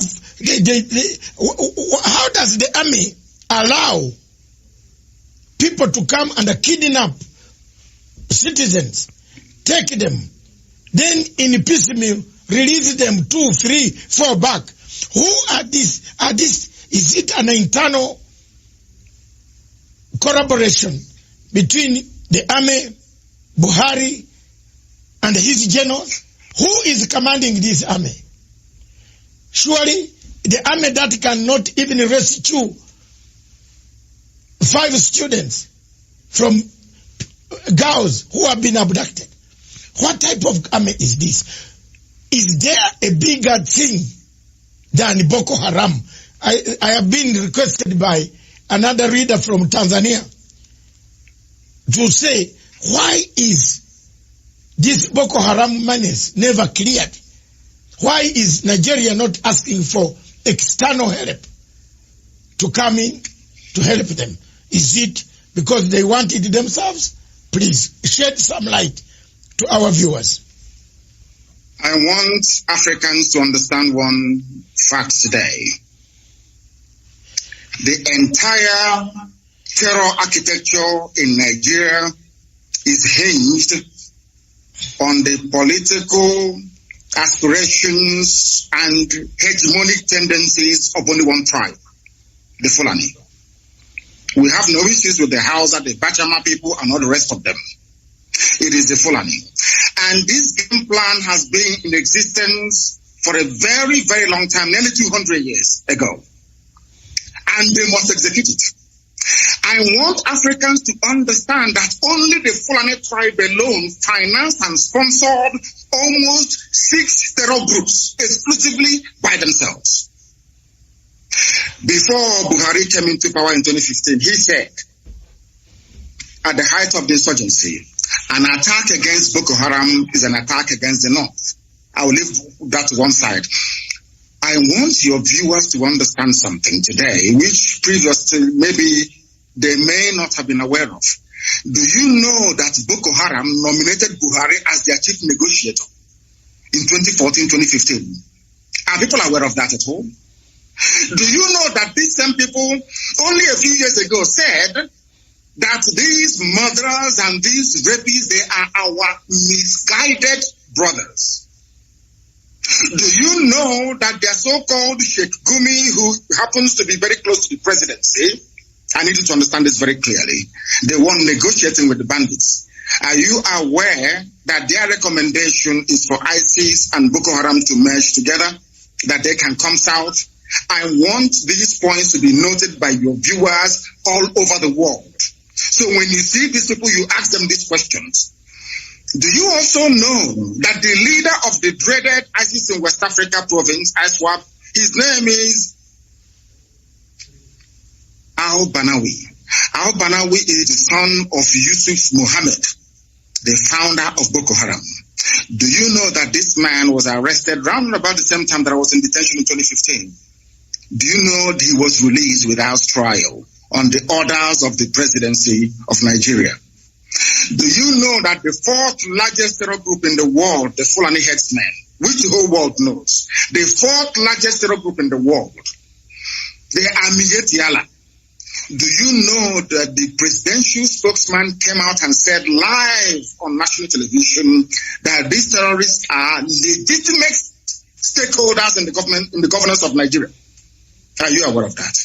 does the army allow people to come and kidnap citizens, take them, then in piecemeal release them 2, 3, 4 back? Who are these? Is it an internal collaboration between the army, Buhari, and his generals? Who is commanding this army? Surely the army that cannot even rescue 5 students from girls who have been abducted. What type of army is this? Is there a bigger thing than Boko Haram? I have been requested by another reader from Tanzania to say, why is this Boko Haram menace never cleared? Why is Nigeria not asking for external help to come in to help them? Is it because they want it themselves? Please shed some light to our viewers. I want Africans to understand one fact today. The entire terror architecture in Nigeria is hinged on the political aspirations and hegemonic tendencies of only one tribe, the Fulani. We have no issues with the Hausa, the Bachama people, and all the rest of them. It is the Fulani. And this game plan has been in existence for a very, very long time, nearly 200 years ago. And they must execute it. I want Africans to understand that only the Fulani tribe alone financed and sponsored almost 6 terror groups exclusively by themselves. Before Buhari came into power in 2015, he said, at the height of the insurgency, an attack against Boko Haram is an attack against the North. I will leave that to one side. I want your viewers to understand something today, which previously maybe they may not have been aware of. Do you know that Boko Haram nominated Buhari as their chief negotiator in 2014-2015? Are people aware of that at all? Do you know that these same people only a few years ago said that these murderers and these rapists, they are our misguided brothers? Do you know that their so-called Sheikh Gumi, who happens to be very close to the presidency, I need you to understand this very clearly, the one negotiating with the bandits, are you aware that their recommendation is for ISIS and Boko Haram to merge together, that they can come south? I want these points to be noted by your viewers all over the world. So when you see these people, you ask them these questions. Do you also know that the leader of the dreaded ISIS in West Africa province, ISWAP, his name is Al-Banawi. Al-Banawi is the son of Yusuf Muhammad, the founder of Boko Haram. Do you know that this man was arrested around about the same time that I was in detention in 2015? Do you know that he was released without trial on the orders of the presidency of Nigeria? Do you know that the 4th largest terror group in the world, the Fulani headsmen, which the whole world knows, the 4th largest terror group in the world, they are Miyetiala. Do you know that the presidential spokesman came out and said live on national television that these terrorists are legitimate stakeholders in the government, in the governance of Nigeria? Are you aware of that?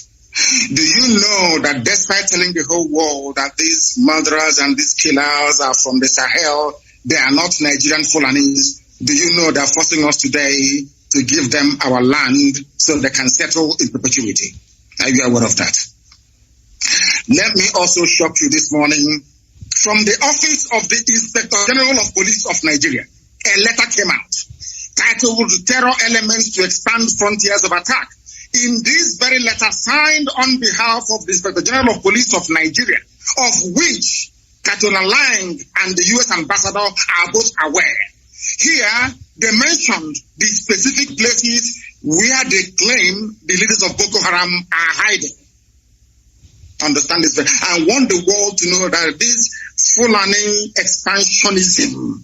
Do you know that despite telling the whole world that these murderers and these killers are from the Sahel, they are not Nigerian Fulanis? Do you know they're forcing us today to give them our land so they can settle in perpetuity. Are you aware of that? Let me also shock you this morning. From the office of the Inspector General of Police of Nigeria, a letter came out titled Terror Elements to Expand Frontiers of Attack. In this very letter signed on behalf of the Inspector General of Police of Nigeria, of which Katona Lang and the U.S. Ambassador are both aware. Here, they mentioned the specific places where they claim the leaders of Boko Haram are hiding. Understand this? I want the world to know that this Fulani expansionism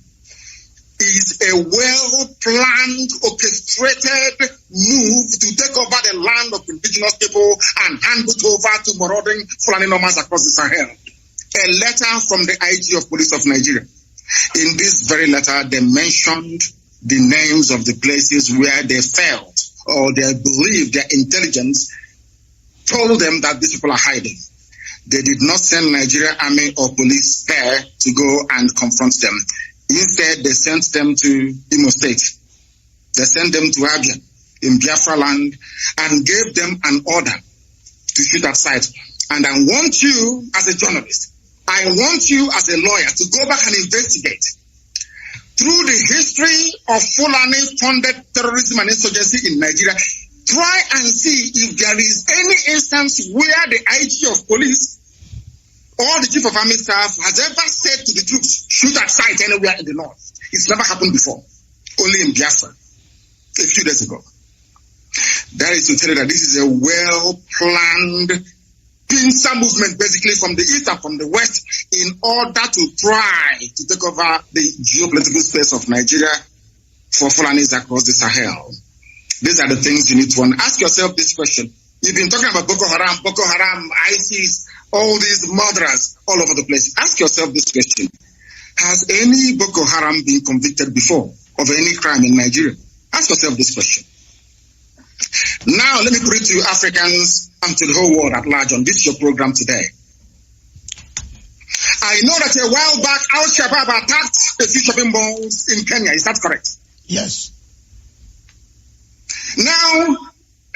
is a well-planned, orchestrated move to take over the land of indigenous people and hand it over to marauding Fulani nomads across the Sahel. A letter from the IG of Police of Nigeria. In this very letter, they mentioned the names of the places where they felt or they believed their intelligence told them that these people are hiding. They did not send Nigerian army or police there to go and confront them. Instead, they sent them to Imo State. They sent them to Abia in Biafra land and gave them an order to shoot at sight. And I want you as a journalist, I want you as a lawyer to go back and investigate through the history of Fulani-funded terrorism and insurgency in Nigeria. Try and see if there is any instance where the IG of police or the chief of army staff has ever said to the troops, shoot at sight anywhere in the north. It's never happened before. Only in Biafra, a few days ago. That is to tell you that this is a well-planned pincer movement, basically from the east and from the west, in order to try to take over the geopolitical space of Nigeria for Fulanis across the Sahel. These are the things you need to ask yourself this question. You've been talking about Boko Haram, ISIS, all these murderers all over the place. Ask yourself this question. Has any Boko Haram been convicted before of any crime in Nigeria? Ask yourself this question. Now, let me put it to you Africans and to the whole world at large on this your program today. I know that a while back, Al-Shabaab attacked a few shopping malls in Kenya. Is that correct? Yes. Now,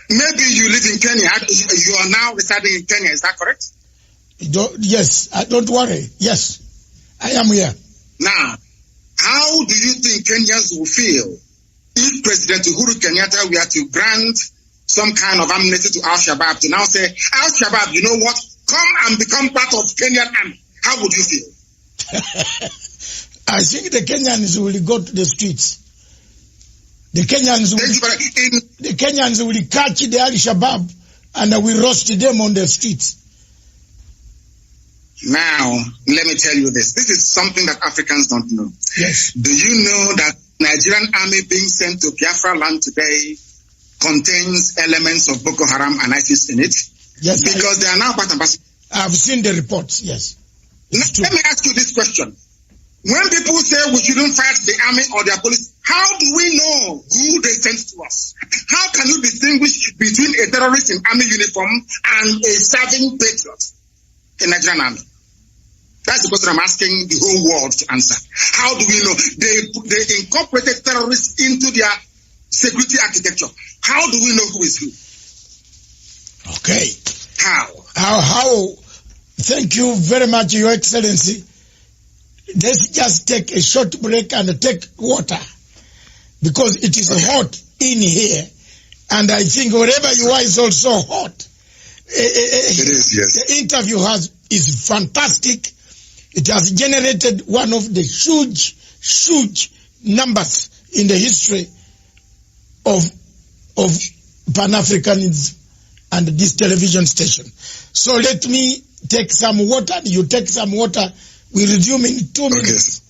maybe you live in Kenya. You are now residing in Kenya. Is that correct? Yes. Don't worry. Yes. I am here. Now, how do you think Kenyans will feel if President Uhuru Kenyatta were to grant some kind of amnesty to Al-Shabaab to now say, Al-Shabaab, you know what? Come and become part of Kenyan army. How would you feel? I think the Kenyans will go to the streets. The Kenyans will catch the Al-Shabaab and will roast them on the streets. Now, let me tell you this. This is something that Africans don't know. Yes. Do you know that Nigerian army being sent to Biafra land today contains elements of Boko Haram and ISIS in it? Yes. Because they are now part and parcel. I've seen the reports, yes. Let me ask you this question. When people say we shouldn't fight the army or their police, how do we know who they sent to us? How can you distinguish between a terrorist in army uniform and a serving patriot in Nigerian army? That's the question I'm asking the whole world to answer. How do we know? They incorporated terrorists into their security architecture. How do we know who is who? Okay. How? Thank you very much, Your Excellency. Let's just take a short break and take water, because it is hot in here, and I think wherever you are is also hot. It is, yes. The interview is fantastic. It has generated one of the huge numbers in the history of Pan-Africanism and this television station. So let me take some water. You take some water. We resume in 2 minutes.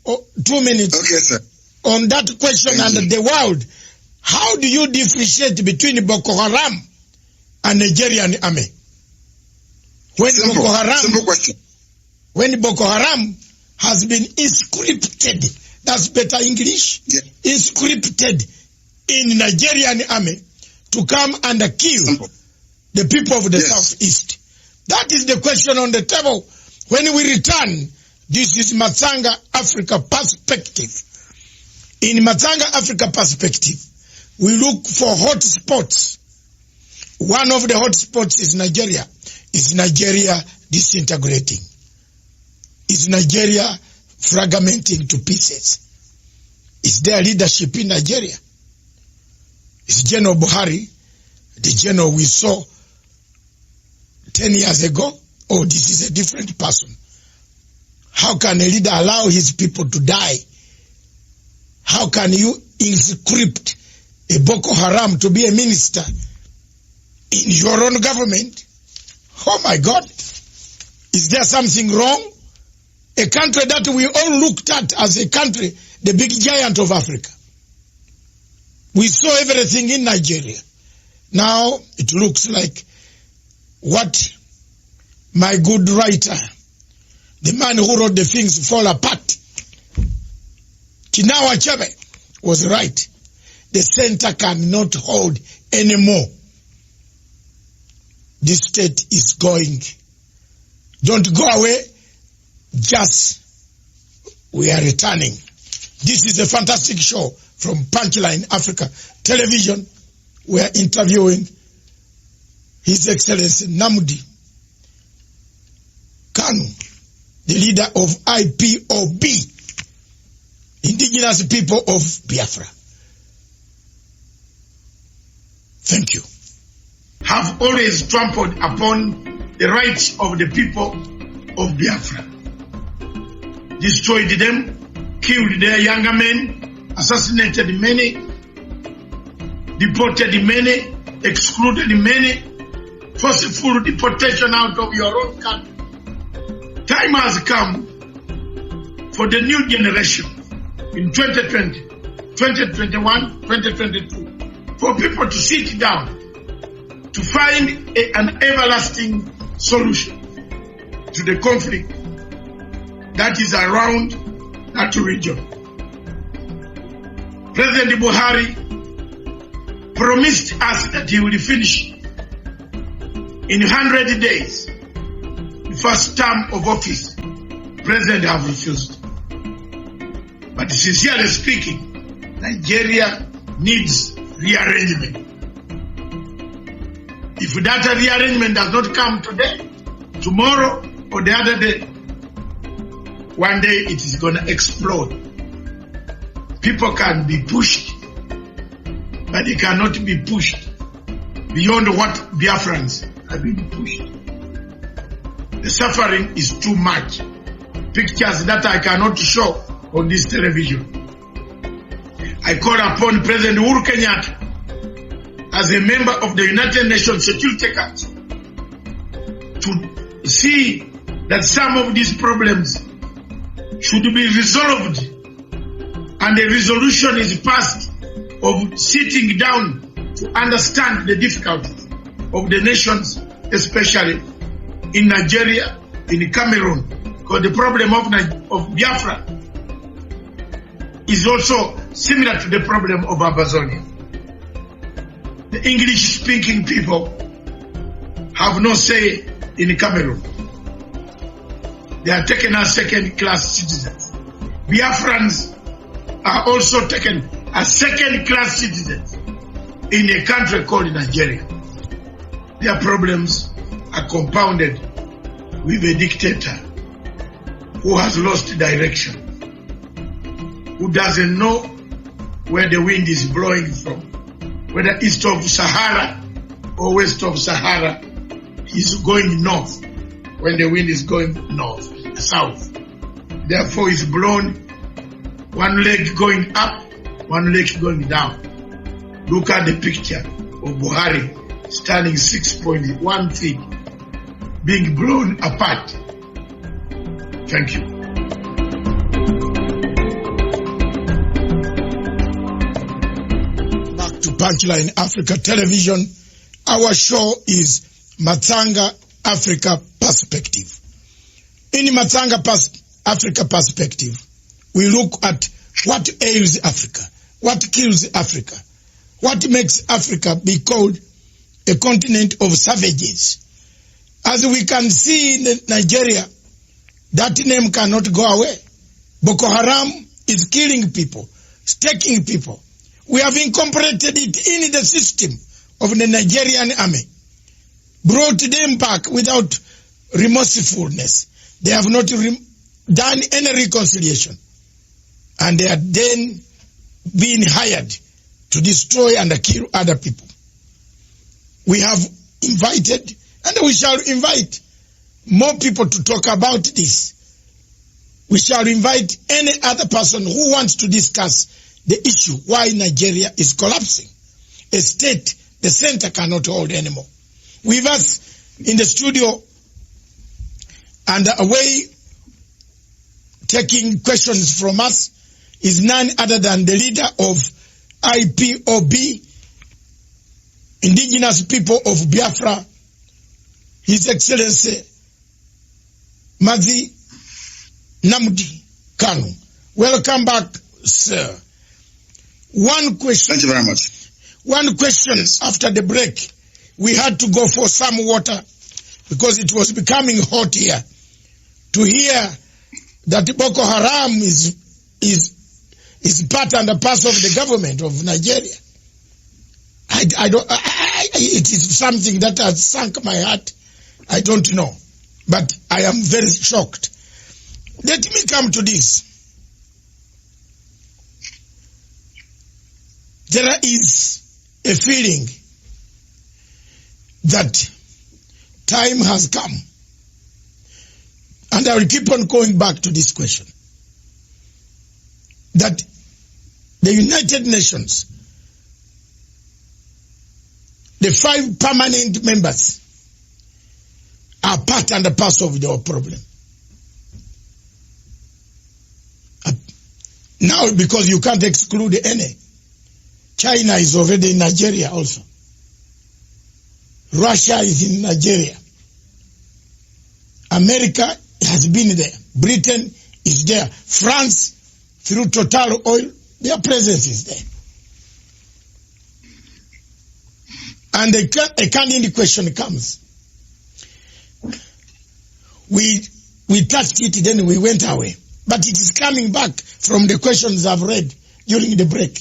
Okay. 2 minutes. Okay, sir. On that question. Thank and you. the world, how do you differentiate between Boko Haram and Nigerian army? Simple question. When Boko Haram has been inscripted, that's better English, yeah. Inscripted in Nigerian army to come and kill the people of the southeast. That is the question on the table. When we return, this is Matsanga Africa perspective. In Matsanga Africa perspective, We look for hot spots. One of the hot spots is Nigeria. Is Nigeria disintegrating? Is Nigeria fragmenting to pieces? Is there leadership in Nigeria? Is General Buhari the general we saw 10 years ago? Or this is a different person? How can a leader allow his people to die? How can you inscript a Boko Haram to be a minister in your own government? Oh my God. Is there something wrong? A country that we all looked at as a country, the big giant of Africa. We saw everything in Nigeria. Now it looks like what my good writer, the man who wrote The Things Fall Apart, Chinua Achebe, was right. The center cannot hold anymore. This state is going. Don't go away. Just, we are returning. This is a fantastic show from Punchline Africa Television. We are interviewing His Excellency Nnamdi Kanu, the leader of IPOB, indigenous people of Biafra. Thank you. Have always trampled upon the rights of the people of Biafra. Destroyed them, killed their younger men, assassinated many, deported many, excluded many, forceful deportation out of your own country. Time has come for the new generation in 2020, 2021, 2022, for people to sit down to find an everlasting solution to the conflict that is around that region. President Buhari promised us that he will finish in 100 days the first term of office. President have refused. But sincerely speaking, Nigeria needs rearrangement. If that rearrangement does not come today, tomorrow, or the other day, one day it is going to explode. People can be pushed, but they cannot be pushed beyond what Biafrans have been pushed. The suffering is too much. Pictures that I cannot show on this television. I call upon President Uhuru Kenyatta as a member of the United Nations Security Council to see that some of these problems should be resolved and a resolution is passed of sitting down to understand the difficulties of the nations, especially in Nigeria, in Cameroon, because the problem of Biafra is also similar to the problem of Amazonia. The English-speaking people have no say in Cameroon. They are taken as second-class citizens. Biafrans are also taken as second-class citizens in a country called Nigeria. Their problems are compounded with a dictator who has lost direction, who doesn't know where the wind is blowing from, whether east of Sahara or west of Sahara. He's going north when the wind is going south. Therefore, it's blown, one leg going up, one leg going down. Look at the picture of Buhari standing 6.1 feet, being blown apart. Thank you. Back to Punchline Africa Television. Our show is Matanga Africa Perspective. In Matanga Africa Perspective, we look at what ails Africa, what kills Africa, what makes Africa be called a continent of savages. As we can see in Nigeria, that name cannot go away. Boko Haram is killing people, staking people. We have incorporated it in the system of the Nigerian army, brought them back without remorsefulness. They have not done any reconciliation. And they are then being hired to destroy and kill other people. We have invited, and we shall invite more people to talk about this. We shall invite any other person who wants to discuss the issue why Nigeria is collapsing. A state the center cannot hold anymore. With us in the studio and away taking questions from us is none other than the leader of IPOB, Indigenous People of Biafra, His Excellency Mazi Nnamdi Kanu. Welcome back, sir. One question. Thank you very much. One question. Yes. After the break, we had to go for some water because it was becoming hot here. To hear that Boko Haram is part and a parcel of the government of Nigeria. It is something that has sunk my heart. I don't know. But I am very shocked. Let me come to this. There is a feeling that time has come. And I will keep on going back to this question. That the United Nations, the 5 permanent members, are part and a parcel of your problem. Now, because you can't exclude any, China is already in Nigeria also. Russia is in Nigeria. America has been there. Britain is there. France, through Total Oil, their presence is there. And a candid question comes. We touched it, then we went away. But it is coming back from the questions I've read during the break.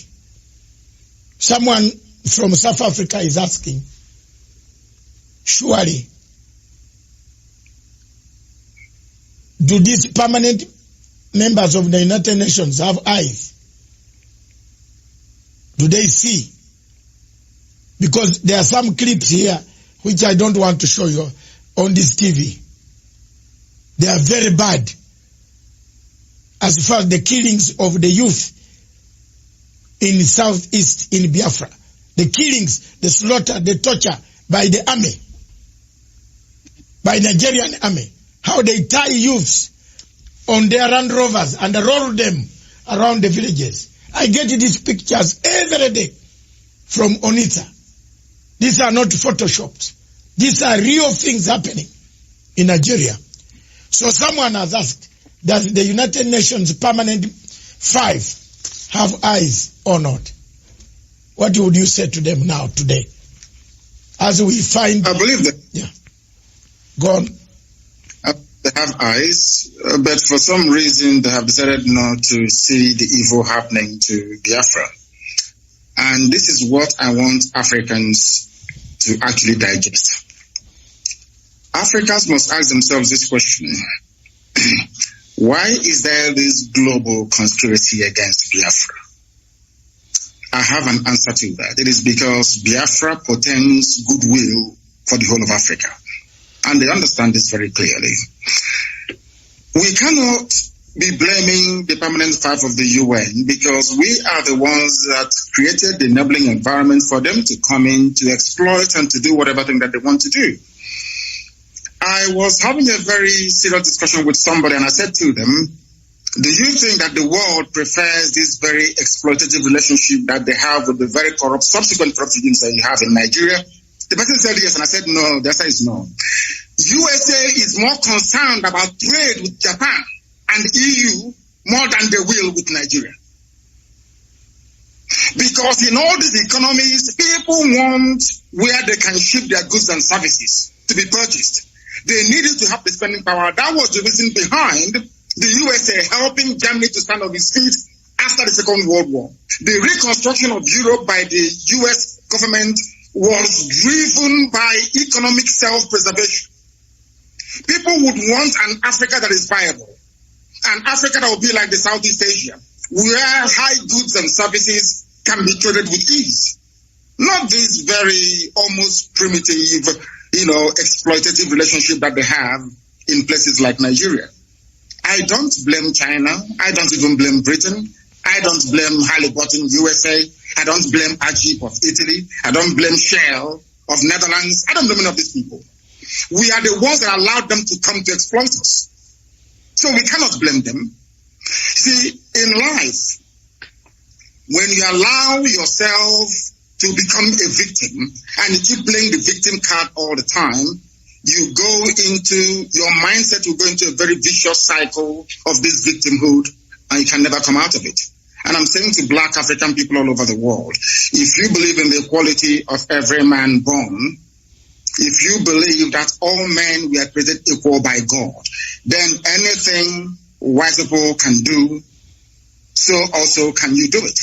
Someone from South Africa is asking, surely, do these permanent members of the United Nations have eyes? Do they see? Because there are some clips here which I don't want to show you on this TV. They are very bad as far as the killings of the youth in Southeast in Biafra. The killings, the slaughter, the torture by the army, by Nigerian army. How they tie youths on their Land Rovers and roll them around the villages. I get these pictures every day from Onitsha. These are not photoshopped. These are real things happening in Nigeria. So someone has asked, does the United Nations permanent 5 have eyes or not? What would you say to them now, today? As we find... I believe that. Yeah. Go on. They have eyes, but for some reason they have decided not to see the evil happening to Biafra. And this is what I want Africans to actually digest. Africans must ask themselves this question. Why is there this global conspiracy against Biafra? I have an answer to that. It is because Biafra portends goodwill for the whole of Africa. And they understand this very clearly. We cannot be blaming the permanent 5 of the UN because we are the ones that created the enabling environment for them to come in, to exploit and to do whatever thing that they want to do. I was having a very serious discussion with somebody and I said to them, do you think that the world prefers this very exploitative relationship that they have with the very corrupt, subsequent corrupt regimes that you have in Nigeria? The person said yes, and I said no. The answer is no. USA is more concerned about trade with Japan and EU more than they will with Nigeria. Because in all these economies, people want where they can ship their goods and services to be purchased. They needed to have the spending power. That was the reason behind the USA helping Germany to stand on its feet after the Second World War. The reconstruction of Europe by the US government was driven by economic self-preservation. People would want an Africa that is viable, an Africa that will be like the Southeast Asia, where high goods and services can be traded with ease. Not this very almost primitive, exploitative relationship that they have in places like Nigeria. I don't blame China. I don't even blame Britain. I don't blame Halliburton, USA. I don't blame Ajib of Italy. I don't blame Shell of Netherlands. I don't blame any of these people. We are the ones that allowed them to come to exploit us. So we cannot blame them. See, in life, when you allow yourself to become a victim and you keep playing the victim card all the time, your mindset will go into a very vicious cycle of this victimhood, and you can never come out of it. And I'm saying to Black African people all over the world, if you believe in the equality of every man born, if you believe that all men were created equal by God, then anything white people can do, so also can you do it.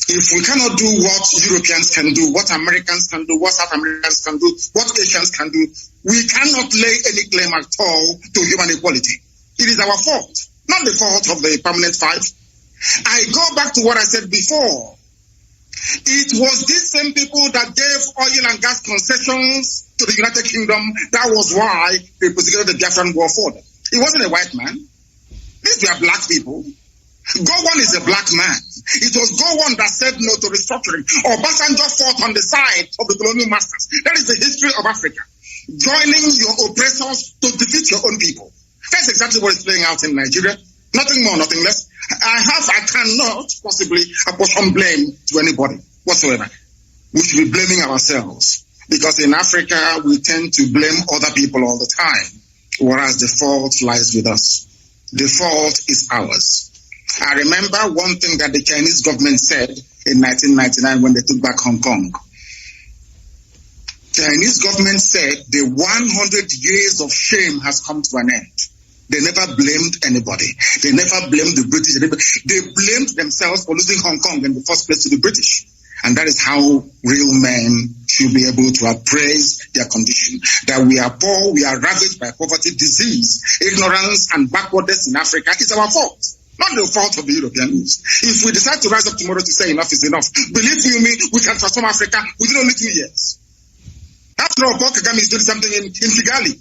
If we cannot do what Europeans can do, what Americans can do, what South Americans can do, what Asians can do, we cannot lay any claim at all to human equality. It is our fault, not the fault of the permanent five. I go back to what I said before. It was these same people that gave oil and gas concessions to the United Kingdom. That was why they persecuted the Biafran war for them. It wasn't a white man. These were black people. Gowon is a black man. It was Gowon that said no to restructuring. Obasanjo fought on the side of the colonial masters. That is the history of Africa. Joining your oppressors to defeat your own people. That's exactly what is playing out in Nigeria. Nothing more, nothing less. I cannot possibly apportion blame to anybody whatsoever. We should be blaming ourselves. Because in Africa, we tend to blame other people all the time. Whereas the fault lies with us. The fault is ours. I remember one thing that the Chinese government said in 1999 when they took back Hong Kong. Chinese government said the 100 years of shame has come to an end. They never blamed anybody. They never blamed the British. They blamed themselves for losing Hong Kong in the first place to the British. And that is how real men should be able to appraise their condition. That we are poor, we are ravaged by poverty, disease, ignorance, and backwardness in Africa is our fault. Not the fault of the Europeans. If we decide to rise up tomorrow to say enough is enough, believe you me, we can transform Africa within only 2 years. After all, Paul Kagame is doing something in Kigali.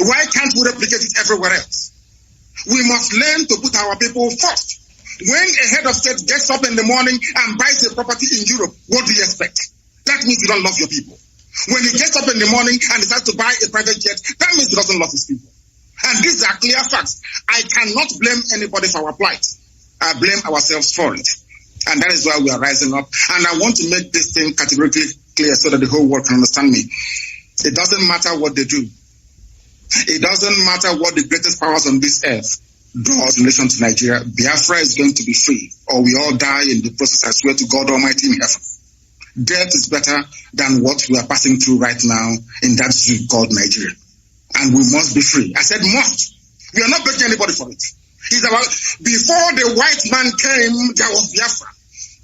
Why can't we replicate it everywhere else? We must learn to put our people first. When a head of state gets up in the morning and buys a property in Europe, what do you expect? That means you don't love your people. When he gets up in the morning and decides to buy a private jet, that means he doesn't love his people. And these are clear facts. I cannot blame anybody for our plight. I blame ourselves for it. And that is why we are rising up. And I want to make this thing categorically clear so that the whole world can understand me. It doesn't matter what they do. It doesn't matter what the greatest powers on this earth do in relation to Nigeria. Biafra is going to be free, or we all die in the process. I swear to God Almighty in heaven. Death is better than what we are passing through right now in that zoo called Nigeria. And we must be free. I said must. We are not begging anybody for it. It's about, before the white man came, there was Biafra.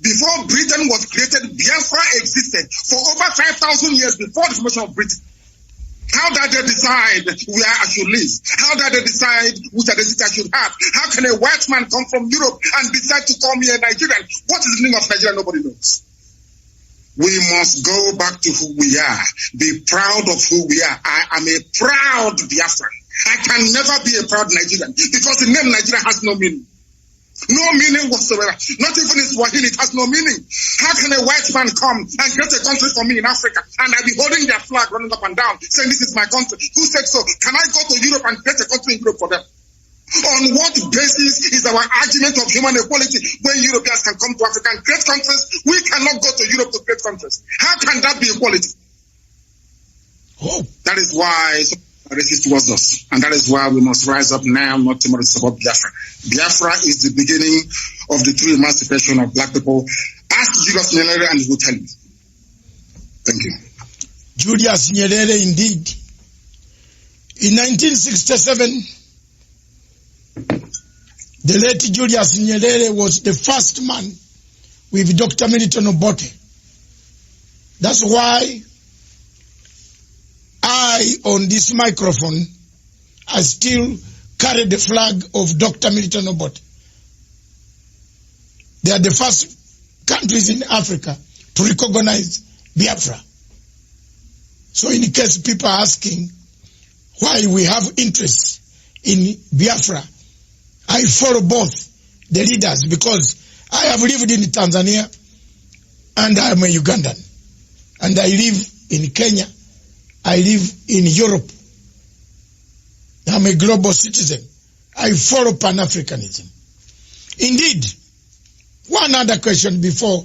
Before Britain was created, Biafra existed for over 5,000 years before the formation of Britain. How did they decide where I should live? How did they decide which identity I should have? How can a white man come from Europe and decide to call me a Nigerian? What is the meaning of Nigeria? Nobody knows. We must go back to who we are. Be proud of who we are. I am a proud Biafran. I can never be a proud Nigerian because the name Nigeria has no meaning. No meaning whatsoever. Not even in Swahili, it has no meaning. How can a white man come and create a country for me in Africa and I be holding their flag running up and down saying this is my country? Who said so? Can I go to Europe and create a country in Europe for them? On what basis is our argument of human equality when Europeans can come to Africa and create countries? We cannot go to Europe to create countries. How can that be equality? Oh. That is why racist towards us. And that is why we must rise up now, not tomorrow, to support Biafra. Biafra is the beginning of the true emancipation of black people. Ask Julius Nyerere and he will tell you. Thank you. Julius Nyerere, indeed. In 1967, The late Julius Nyerere was the first man with Dr. Milton Obote. That's why I, on this microphone, I still carry the flag of Dr. Milton Obote. They are the first countries in Africa to recognize Biafra. So in case people are asking why we have interest in Biafra, I follow both the leaders because I have lived in Tanzania and I am a Ugandan. And I live in Kenya. I live in Europe. I'm a global citizen. I follow Pan-Africanism. Indeed, one other question before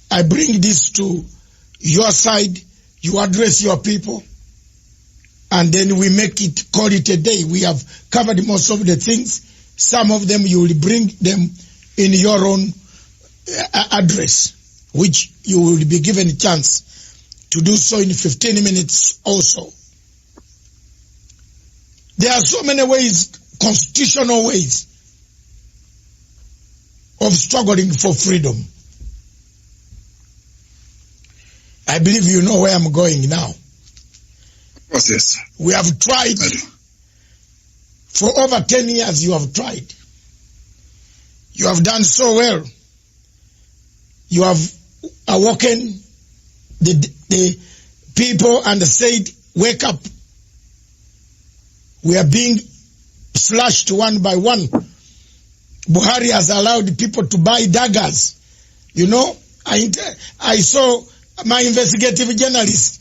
I bring this to your side, you address your people, and then we make it, call it a day. We have covered most of the things. Some of them you will bring them in your own address, which you will be given a chance to do so in 15 minutes also. There are so many ways, constitutional ways, of struggling for freedom. I believe you know where I'm going now. What's this? We have tried. For over 10 years you have tried. You have done so well. You have awoken the people and said, wake up. We are being slashed one by one. Buhari has allowed people to buy daggers. You know, I saw my investigative journalist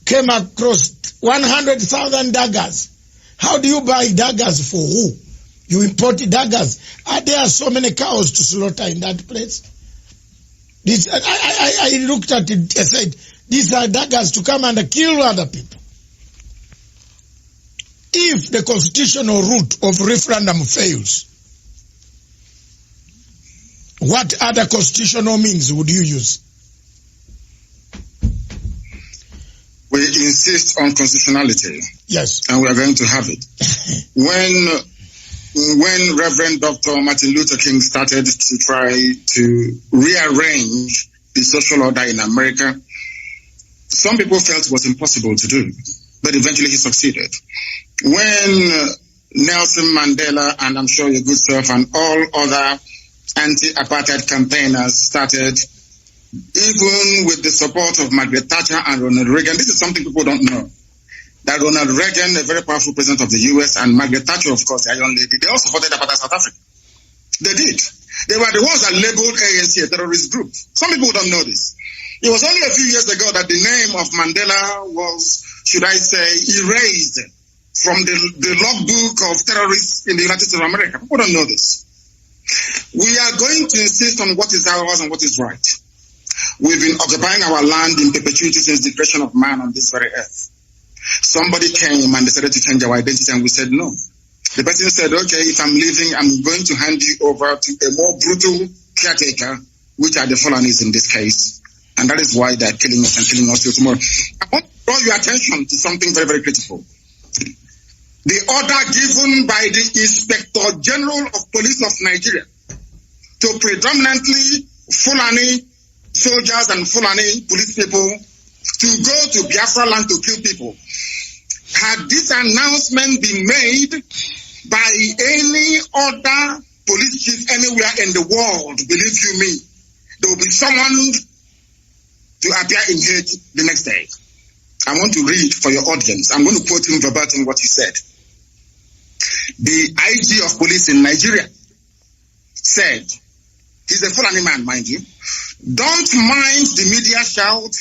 came across 100,000 daggers. How do you buy daggers for who? You import daggers. There are so many cows to slaughter in that place. I looked at it and said, these are daggers to come and kill other people. If the constitutional route of referendum fails, what other constitutional means would you use? We insist on constitutionality. Yes. And we are going to have it. When Reverend Dr. Martin Luther King started to try to rearrange the social order in America, some people felt it was impossible to do, but eventually he succeeded. When Nelson Mandela, and I'm sure your good self, and all other anti-apartheid campaigners started, even with the support of Margaret Thatcher and Ronald Reagan, this is something people don't know, that Ronald Reagan, a very powerful president of the US, and Margaret Thatcher, of course, the Iron Lady, they also supported apartheid South Africa. They did. They were the ones that labeled ANC a terrorist group. Some people don't know this. It was only a few years ago that the name of Mandela was, should I say, erased from the logbook of terrorists in the United States of America. People don't know this. We are going to insist on what is ours and what is right. We've been occupying our land in perpetuity since the creation of man on this very earth. Somebody came and decided to change our identity, and we said no. The person said, okay, if I'm leaving, I'm going to hand you over to a more brutal caretaker, which are the Fulanis in this case. And that is why they're killing us and killing us till tomorrow. I want to draw your attention to something very, very critical. The order given by the Inspector General of Police of Nigeria to predominantly Fulani soldiers and Fulani police people to go to Biafra land to kill people. Had this announcement been made by any other police chief anywhere in the world, believe you me, there will be someone to appear in hate the next day. I want to read for your audience. I'm going to quote him verbatim what he said. The IG of police in Nigeria said, he's a Fulani man, mind you, don't mind the media shout,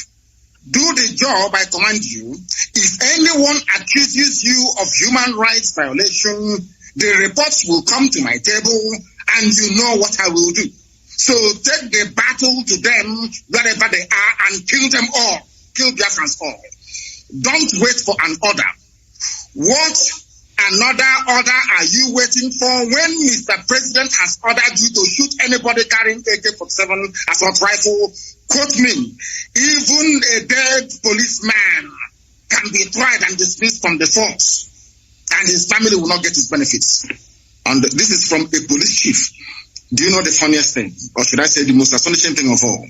do the job I command you. If anyone accuses you of human rights violation, the reports will come to my table and you know what I will do. So take the battle to them wherever they are and kill them all. Kill Biafrans all. Don't wait for an order. What another order are you waiting for when Mr. President has ordered you to shoot anybody carrying AK-47 assault rifle? Quote me, even a dead policeman can be tried and dismissed from the force, and his family will not get his benefits. And this is from a police chief. Do you know the funniest thing, or should I say the most astonishing thing of all?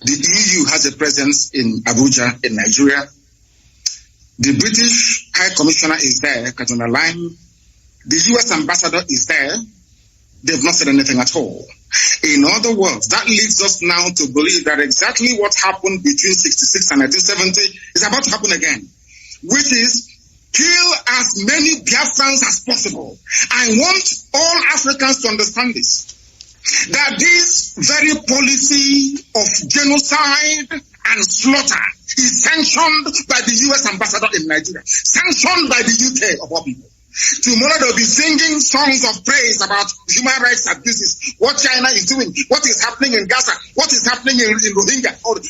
The EU has a presence in Abuja, in Nigeria. The British High Commissioner is there, Katuna Line. The US Ambassador is there. They've not said anything at all. In other words, that leads us now to believe that exactly what happened between 66 and 1970 is about to happen again, which is kill as many Biafrans as possible. I want all Africans to understand this, that this very policy of genocide and slaughter is sanctioned by the US Ambassador in Nigeria, sanctioned by the UK of all people. Tomorrow they'll be singing songs of praise about human rights abuses, what China is doing, what is happening in Gaza, what is happening in Rohingya. But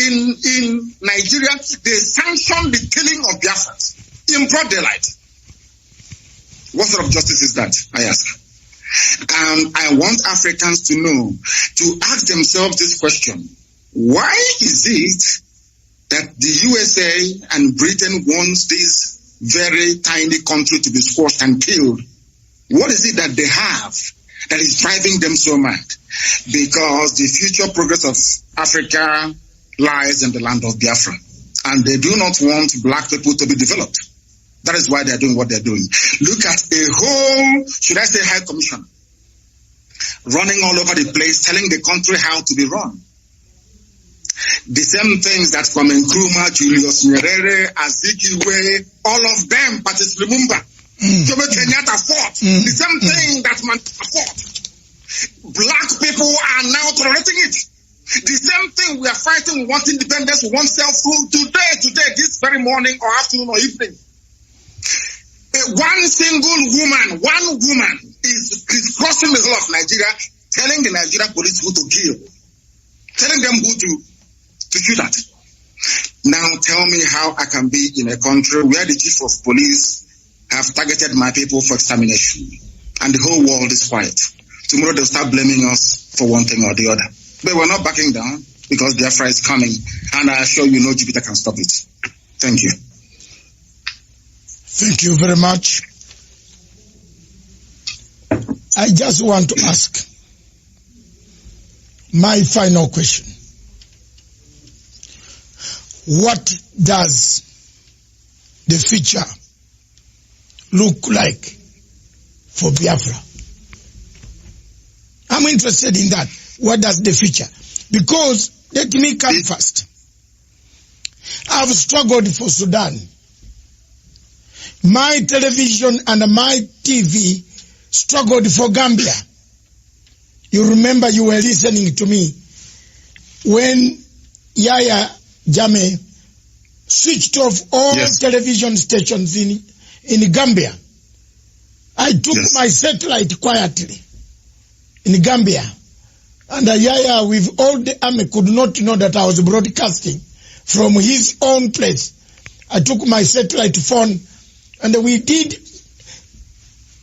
in Nigeria, they sanction the killing of Biafrans in broad daylight. What sort of justice is that, I ask? And I want Africans to know, to ask themselves this question: why is it that the USA and Britain wants this very tiny country to be squashed and killed? What is it that they have that is driving them so mad? Because the future progress of Africa lies in the land of Biafra, and they do not want black people to be developed. That is why they are doing what they are doing. Look at a whole, should I say, high commission running all over the place, telling the country how to be run. The same things that from Nkrumah, Julius Nyerere, Azikiwe, all of them, Patrice Lumumba, Jomo Kenyatta fought. The same thing that Mandela fought. Black people are now tolerating it. The same thing we are fighting. We want independence, we want self-rule. Today, this very morning or afternoon or evening, one woman is crossing the whole of Nigeria, telling the Nigerian police who to kill, telling them who to shoot at. Now tell me how I can be in a country where the chief of police have targeted my people for extermination and the whole world is quiet. Tomorrow they'll start blaming us for one thing or the other. But we're not backing down because Biafra is coming, and I assure you no Jupiter can stop it. Thank you. Thank you very much. I just want to ask my final question. What does the future look like for Biafra? I'm interested in that. What does the future? Because let me come first. I've struggled for Sudan. My television and my TV struggled for Gambia. You remember you were listening to me when Yaya Jammeh switched off all television stations in Gambia. I took my satellite quietly in Gambia. And Yaya, with all the army, could not know that I was broadcasting from his own place. I took my satellite phone and we did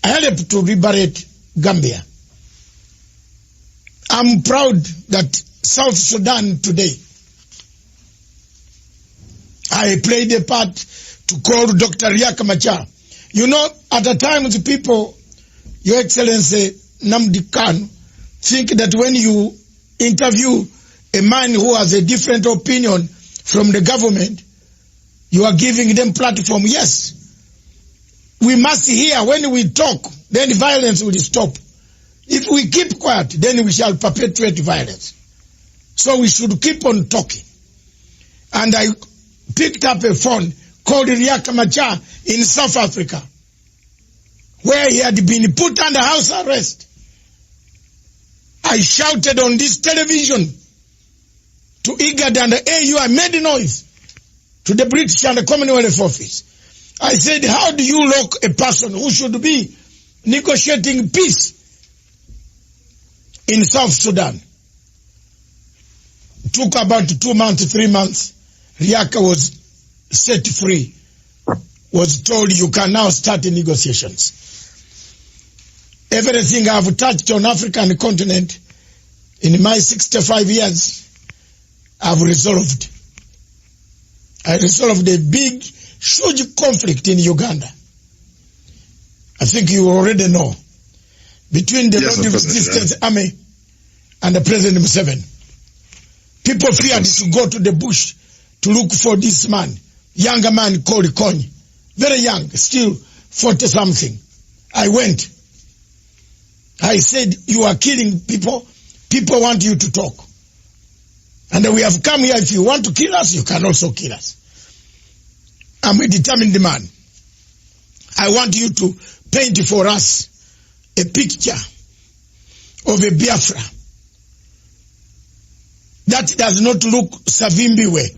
help to liberate Gambia. I'm proud that South Sudan today, I played a part to call Dr. Riek Machar. You know, at the time the people, Your Excellency Nnamdi Kanu, think that when you interview a man who has a different opinion from the government, you are giving them platform. Yes. We must hear. When we talk, then violence will stop. If we keep quiet, then we shall perpetuate violence. So we should keep on talking. And I picked up a phone called Riek Machar in South Africa, where he had been put under house arrest. I shouted on this television to IGAD and the AU. I made noise to the British and the Commonwealth Office. I said, how do you lock a person who should be negotiating peace in South Sudan? It took about 2 months, 3 months. Riek was set free, was told you can now start the negotiations. Everything I've touched on African continent in my 65 years, I've resolved. I resolved a big, huge conflict in Uganda. I think you already know. between the Lord Resistance Army and the President Museveni. People feared to go to the bush to look for this man, younger man called Konyi, very young, still 40-something. I went. I said, you are killing people. People want you to talk. And we have come here. If you want to kill us, you can also kill us. I'm a determined man. I want you to paint for us a picture of a Biafra that does not look Savimbi way.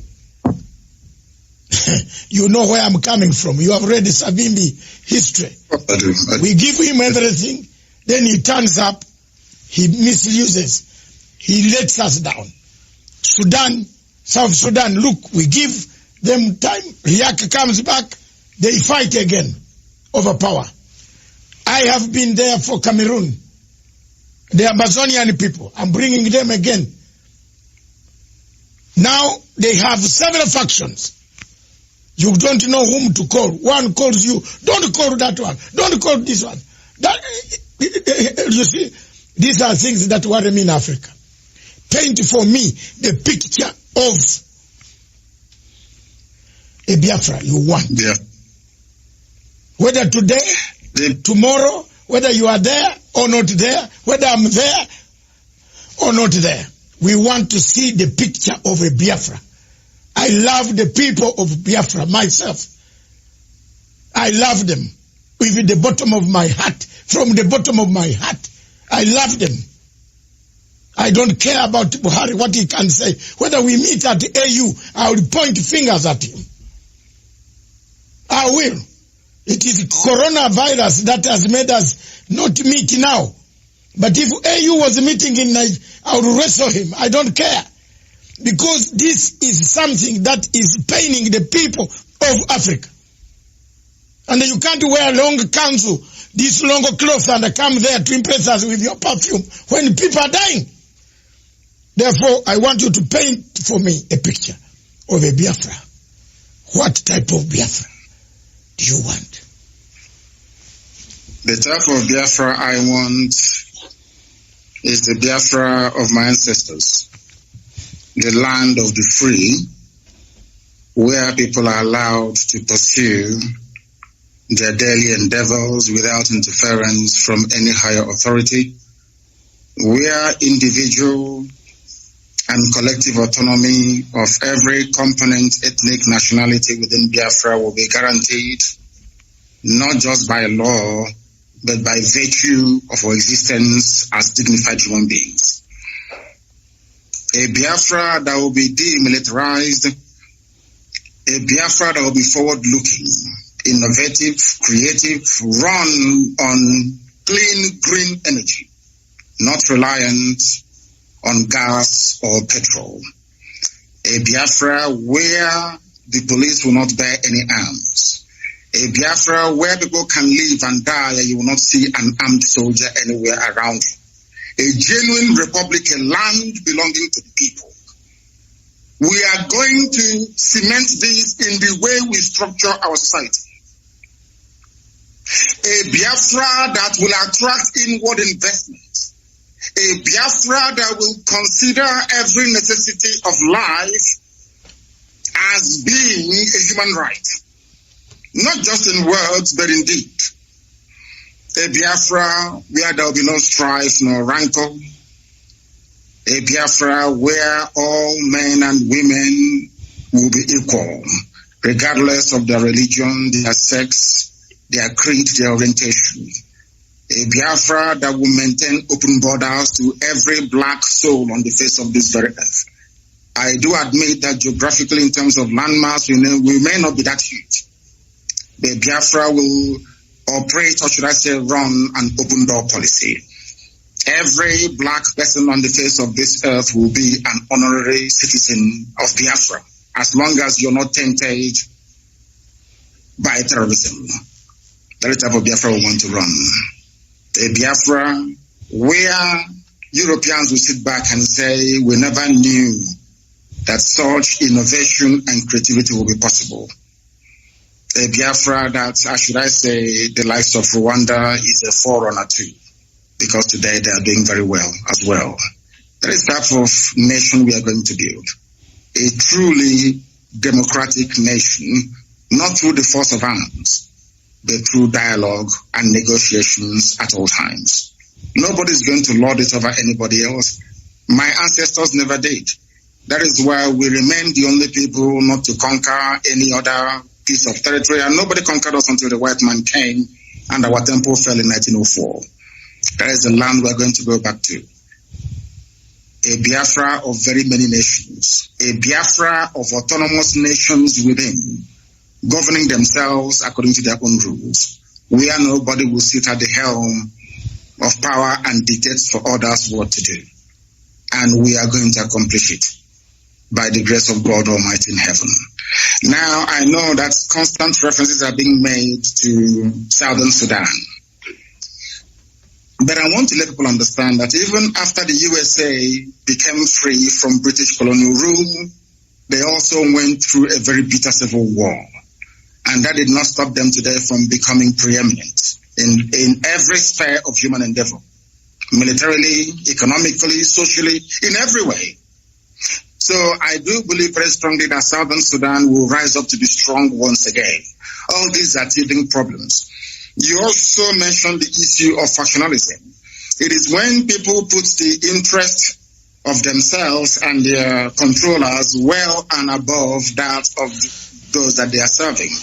You know where I'm coming from. You have read the Savimbi history. We give him everything, then he turns up, he misuses, he lets us down. Sudan, South Sudan, look, we give them time, Riak comes back, they fight again over power. I have been there for Cameroon, the Amazonian people. I'm bringing them again. Now they have several factions. You don't know whom to call. One calls you, don't call that one, don't call this one. That, you see, these are things that worry me in Africa. Paint for me the picture of a Biafra you want. Yeah. Whether today, tomorrow, whether you are there or not there, whether I'm there or not there, we want to see the picture of a Biafra. I love the people of Biafra myself. I love them with the bottom of my heart. From the bottom of my heart, I love them. I don't care about Buhari, what he can say. Whether we meet at the AU, I will point fingers at him. I will. It is coronavirus that has made us not meet now. But if AU was meeting in Nigeria, I would wrestle him. I don't care. Because this is something that is paining the people of Africa. And you can't wear long counsel, these long clothes, and come there to impress us with your perfume when people are dying. Therefore, I want you to paint for me a picture of a Biafra. What type of Biafra do you want? The type of Biafra I want is the Biafra of my ancestors. The land of the free, where people are allowed to pursue their daily endeavors without interference from any higher authority, where individual and collective autonomy of every component, ethnic, nationality within Biafra will be guaranteed, not just by law, but by virtue of our existence as dignified human beings. A Biafra that will be demilitarized, a Biafra that will be forward-looking, innovative, creative, run on clean, green energy, not reliant on gas or petrol. A Biafra where the police will not bear any arms. A Biafra where people can live and die and you will not see an armed soldier anywhere around you. A genuine republic, a land belonging to the people. We are going to cement this in the way we structure our society. A Biafra that will attract inward investment. A Biafra that will consider every necessity of life as being a human right. Not just in words, but in deed. A Biafra where there will be no strife nor rancor. A Biafra where all men and women will be equal, regardless of their religion, their sex, their creed, their orientation. A Biafra that will maintain open borders to every black soul on the face of this very earth. I do admit that geographically, in terms of landmass, we may not be that huge. The Biafra will operate, or should I say, run an open door policy. Every black person on the face of this earth will be an honorary citizen of Biafra, as long as you're not tempted by terrorism. That type of Biafra we want to run. A Biafra where Europeans will sit back and say, we never knew that such innovation and creativity will be possible. A Biafra that, should I say, the likes of Rwanda is a forerunner to. because today they are doing very well as well. That is the type of nation we are going to build. A truly democratic nation, not through the force of arms, but through dialogue and negotiations at all times. Nobody's going to lord it over anybody else. My ancestors never did. That is why we remain the only people not to conquer any other piece of territory, and nobody conquered us until the white man came and our temple fell in 1904. That is the land we're going to go back to. A Biafra of very many nations, a Biafra of autonomous nations within, governing themselves according to their own rules, where nobody will sit at the helm of power and dictate for others what to do. And we are going to accomplish it by the grace of God Almighty in heaven. Now, I know that constant references are being made to Southern Sudan. But I want to let people understand that even after the USA became free from British colonial rule, they also went through a very bitter civil war. And that did not stop them today from becoming preeminent in every sphere of human endeavor. Militarily, economically, socially, in every way. So I do believe very strongly that Southern Sudan will rise up to be strong once again. All these are teething problems. You also mentioned the issue of factionalism. It is when people put the interest of themselves and their controllers well and above that of those that they are serving.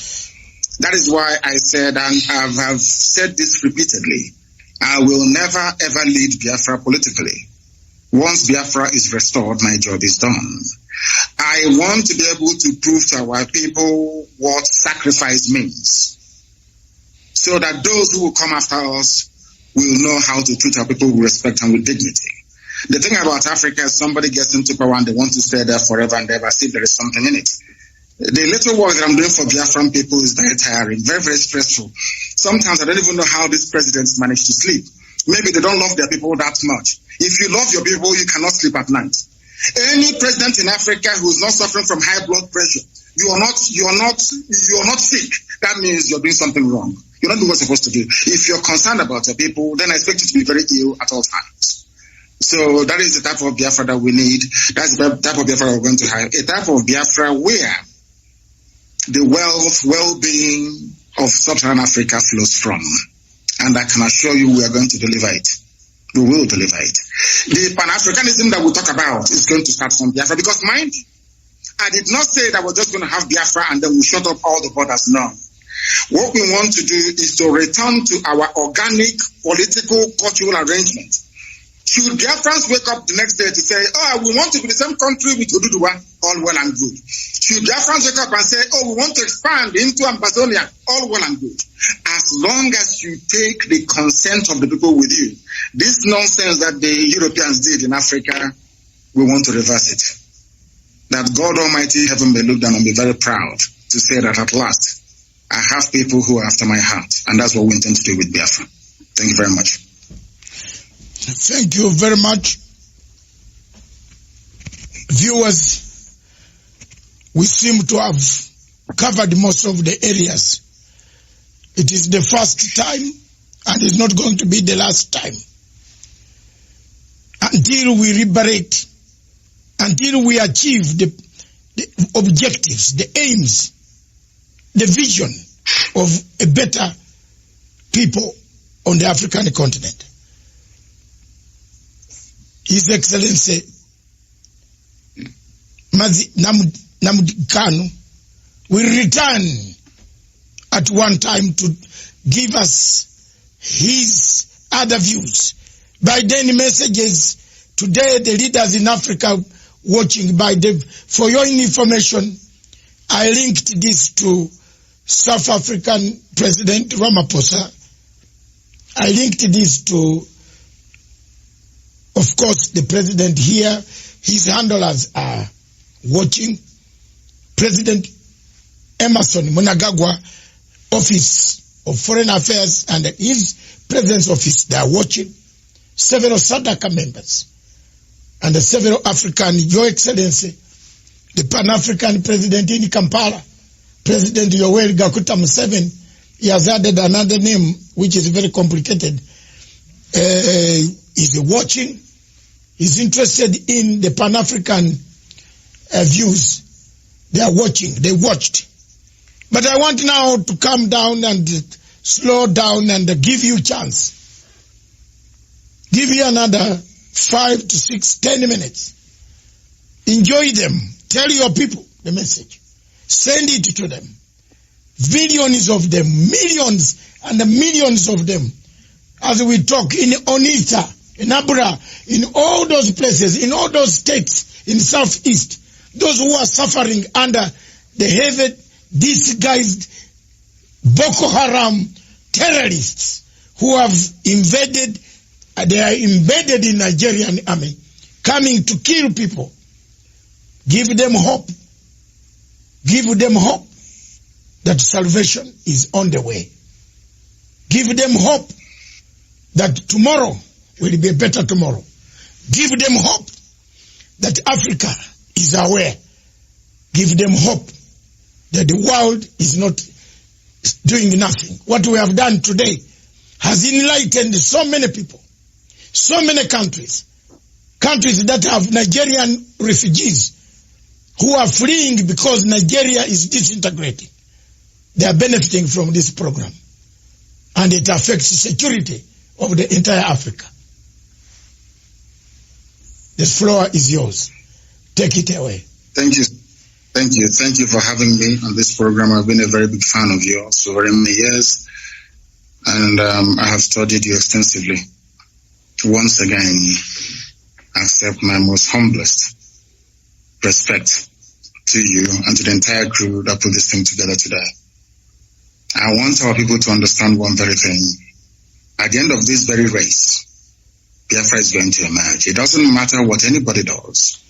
That is why I said, and I have said this repeatedly, I will never ever lead Biafra politically. Once Biafra is restored, my job is done. I want to be able to prove to our people what sacrifice means, so that those who will come after us will know how to treat our people with respect and with dignity. The thing about Africa is somebody gets into power and they want to stay there forever and ever, see if there is something in it. The little work that I'm doing for Biafran people is very tiring, very, very stressful. Sometimes I don't even know how these presidents manage to sleep. Maybe they don't love their people that much. If you love your people, you cannot sleep at night. Any president in Africa who is not suffering from high blood pressure, you are not sick. That means you're doing something wrong. You're not doing what you're supposed to do. If you're concerned about your people, then I expect you to be very ill at all times. So that is the type of Biafra that we need. That's the type of Biafra we're going to have. A type of Biafra where the wealth, well-being of Sub-Saharan Africa flows from. And I can assure you we are going to deliver it. We will deliver it. The Pan-Africanism that we talk about is going to start from Biafra, because mind you, I did not say that we're just going to have Biafra and then we shut up all the borders. No. What we want to do is to return to our organic political cultural arrangement. Should Biafrans wake up the next day to say, oh, we want to be the same country with Oduduwa, all well and good. Should Biafrans wake up and say, oh, we want to expand into Ambazonia, all well and good. As long as you take the consent of the people with you, this nonsense that the Europeans did in Africa, we want to reverse it. That God Almighty heaven may look down and be very proud to say that at last, I have people who are after my heart, and that's what we intend to do with Biafra. Thank you very much. Thank you very much. Viewers, we seem to have covered most of the areas. It is the first time, and it's not going to be the last time. Until we liberate, until we achieve the objectives, the aims, the vision of a better people on the African continent. His Excellency Mazi Nnamdi Kanu will return at one time to give us his other views. By then, messages today, the leaders in Africa watching for your information, I linked this to South African President Ramaphosa. I linked this to, of course, the president here. His handlers are watching. President Emerson Mnangagwa, Office of Foreign Affairs, and his President's Office, they are watching. Several SADC members and the several African, Your Excellency, the Pan-African President in Kampala, President Yoweri Gakuta Museveni, he has added another name, which is very complicated. is watching, is interested in the Pan-African views. They are watching, they watched. But I want now to calm down and slow down and give you a chance. Give you another 5 to 6, 10 minutes. Enjoy them. Tell your people the message. Send it to them. Millions of them, millions and millions of them. As we talk in Onitsha, in Abra, in all those places, in all those states, in Southeast, those who are suffering under the heavy, disguised Boko Haram terrorists who have invaded, they are embedded in Nigerian army, coming to kill people. Give them hope. Give them hope that salvation is on the way. Give them hope that tomorrow will be a better tomorrow. Give them hope that Africa is aware. Give them hope that the world is not doing nothing. What we have done today has enlightened so many people, so many countries that have Nigerian refugees who are fleeing because Nigeria is disintegrating. They are benefiting from this program. And it affects the security of the entire Africa. The floor is yours. Take it away. Thank you. Thank you. Thank you for having me on this program. I've been a very big fan of yours for very many years. And I have studied you extensively. Once again, accept my most humblest respect to you and to the entire crew that put this thing together today. I want our people to understand one very thing. At the end of this very race, Biafra is going to emerge. It doesn't matter what anybody does.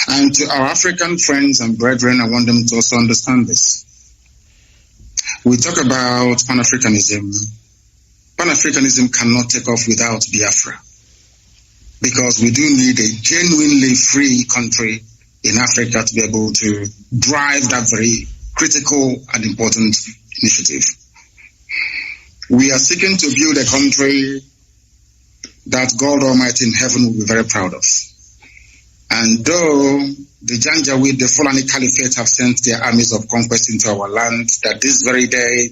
And to our African friends and brethren, I want them to also understand this. We talk about Pan-Africanism. Pan-Africanism cannot take off without Biafra, because we do need a genuinely free country in Africa to be able to drive that very critical and important initiative. We are seeking to build a country that God Almighty in heaven will be very proud of. And though the Janjaweed, the Fulani Caliphate, have sent their armies of conquest into our land, that this very day,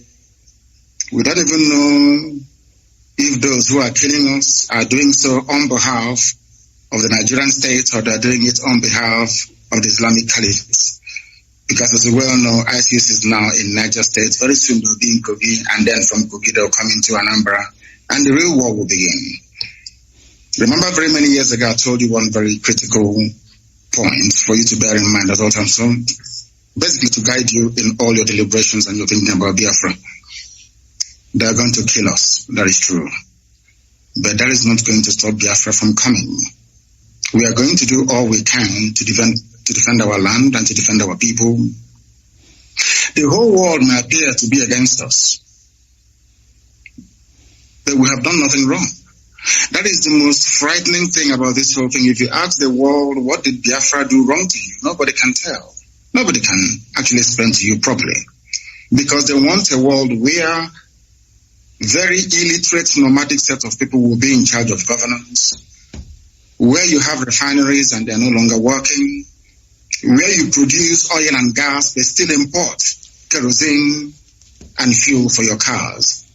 we don't even know if those who are killing us are doing so on behalf of the Nigerian state or they're doing it on behalf of the Islamic Caliphate. Because as we well know, ISIS is now in Niger State. Very soon they'll be in Kogi, and then from Kogi they'll come into Anambra, and the real war will begin. Remember, very many years ago, I told you one very critical point for you to bear in mind at all times. So basically to guide you in all your deliberations and your thinking about Biafra. They are going to kill us. That is true. But that is not going to stop Biafra from coming. We are going to do all we can to defend our land and to defend our people. The whole world may appear to be against us, but we have done nothing wrong. That is the most frightening thing about this whole thing. If you ask the world, what did Biafra do wrong to you? Nobody can tell. Nobody can actually explain to you properly. Because they want a world where very illiterate nomadic set of people will be in charge of governance, where you have refineries and they're no longer working, where you produce oil and gas but still import kerosene and fuel for your cars,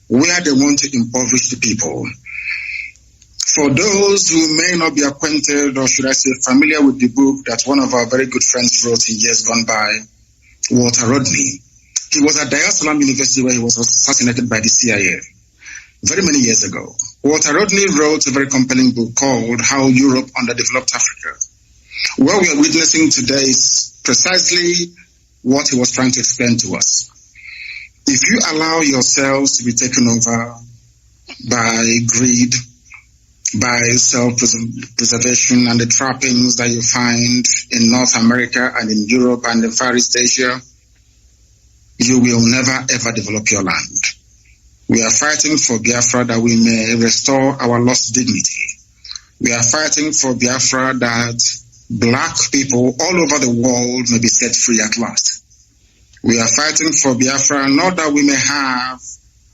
where they want to impoverish the people. For those who may not be acquainted, or should I say familiar with the book that one of our very good friends wrote in years gone by, Walter Rodney. He was at Dar es Salaam University where he was assassinated by the CIA very many years ago. Walter Rodney wrote a very compelling book called How Europe Underdeveloped Africa. What we are witnessing today is precisely what he was trying to explain to us. If you allow yourselves to be taken over by greed, by self-preservation and the trappings that you find in North America and in Europe and in Far East Asia, you will never ever develop your land. We are fighting for Biafra that we may restore our lost dignity. We are fighting for Biafra that black people all over the world may be set free at last. We are fighting for Biafra not that we may have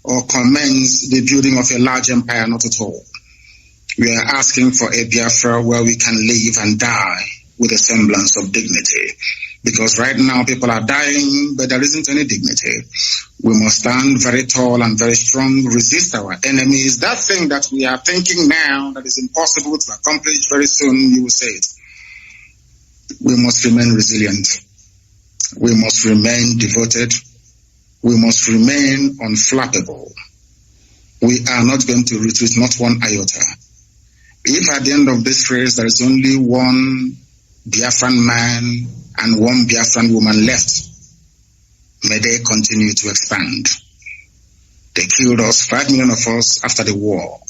or commence the building of a large empire, not at all. We are asking for a Biafra where we can live and die with a semblance of dignity. Because right now people are dying, but there isn't any dignity. We must stand very tall and very strong, resist our enemies. That thing that we are thinking now that is impossible to accomplish very soon, you will say it. We must remain resilient. We must remain devoted. We must remain unflappable. We are not going to retreat, not one iota. If at the end of this race there is only one Biafran man and one Biafran woman left, may they continue to expand. They killed us, 5 million of us, after the war.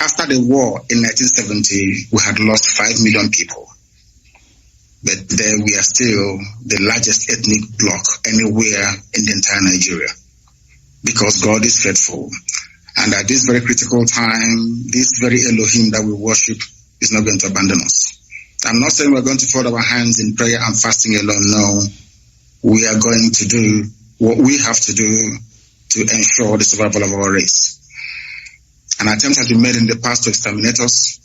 After the war in 1970, we had lost 5 million people. But there we are still the largest ethnic bloc anywhere in the entire Nigeria. Because God is faithful. And at this very critical time, this very Elohim that we worship is not going to abandon us. I'm not saying we're going to fold our hands in prayer and fasting alone. No, we are going to do what we have to do to ensure the survival of our race. An attempt has been made in the past to exterminate us.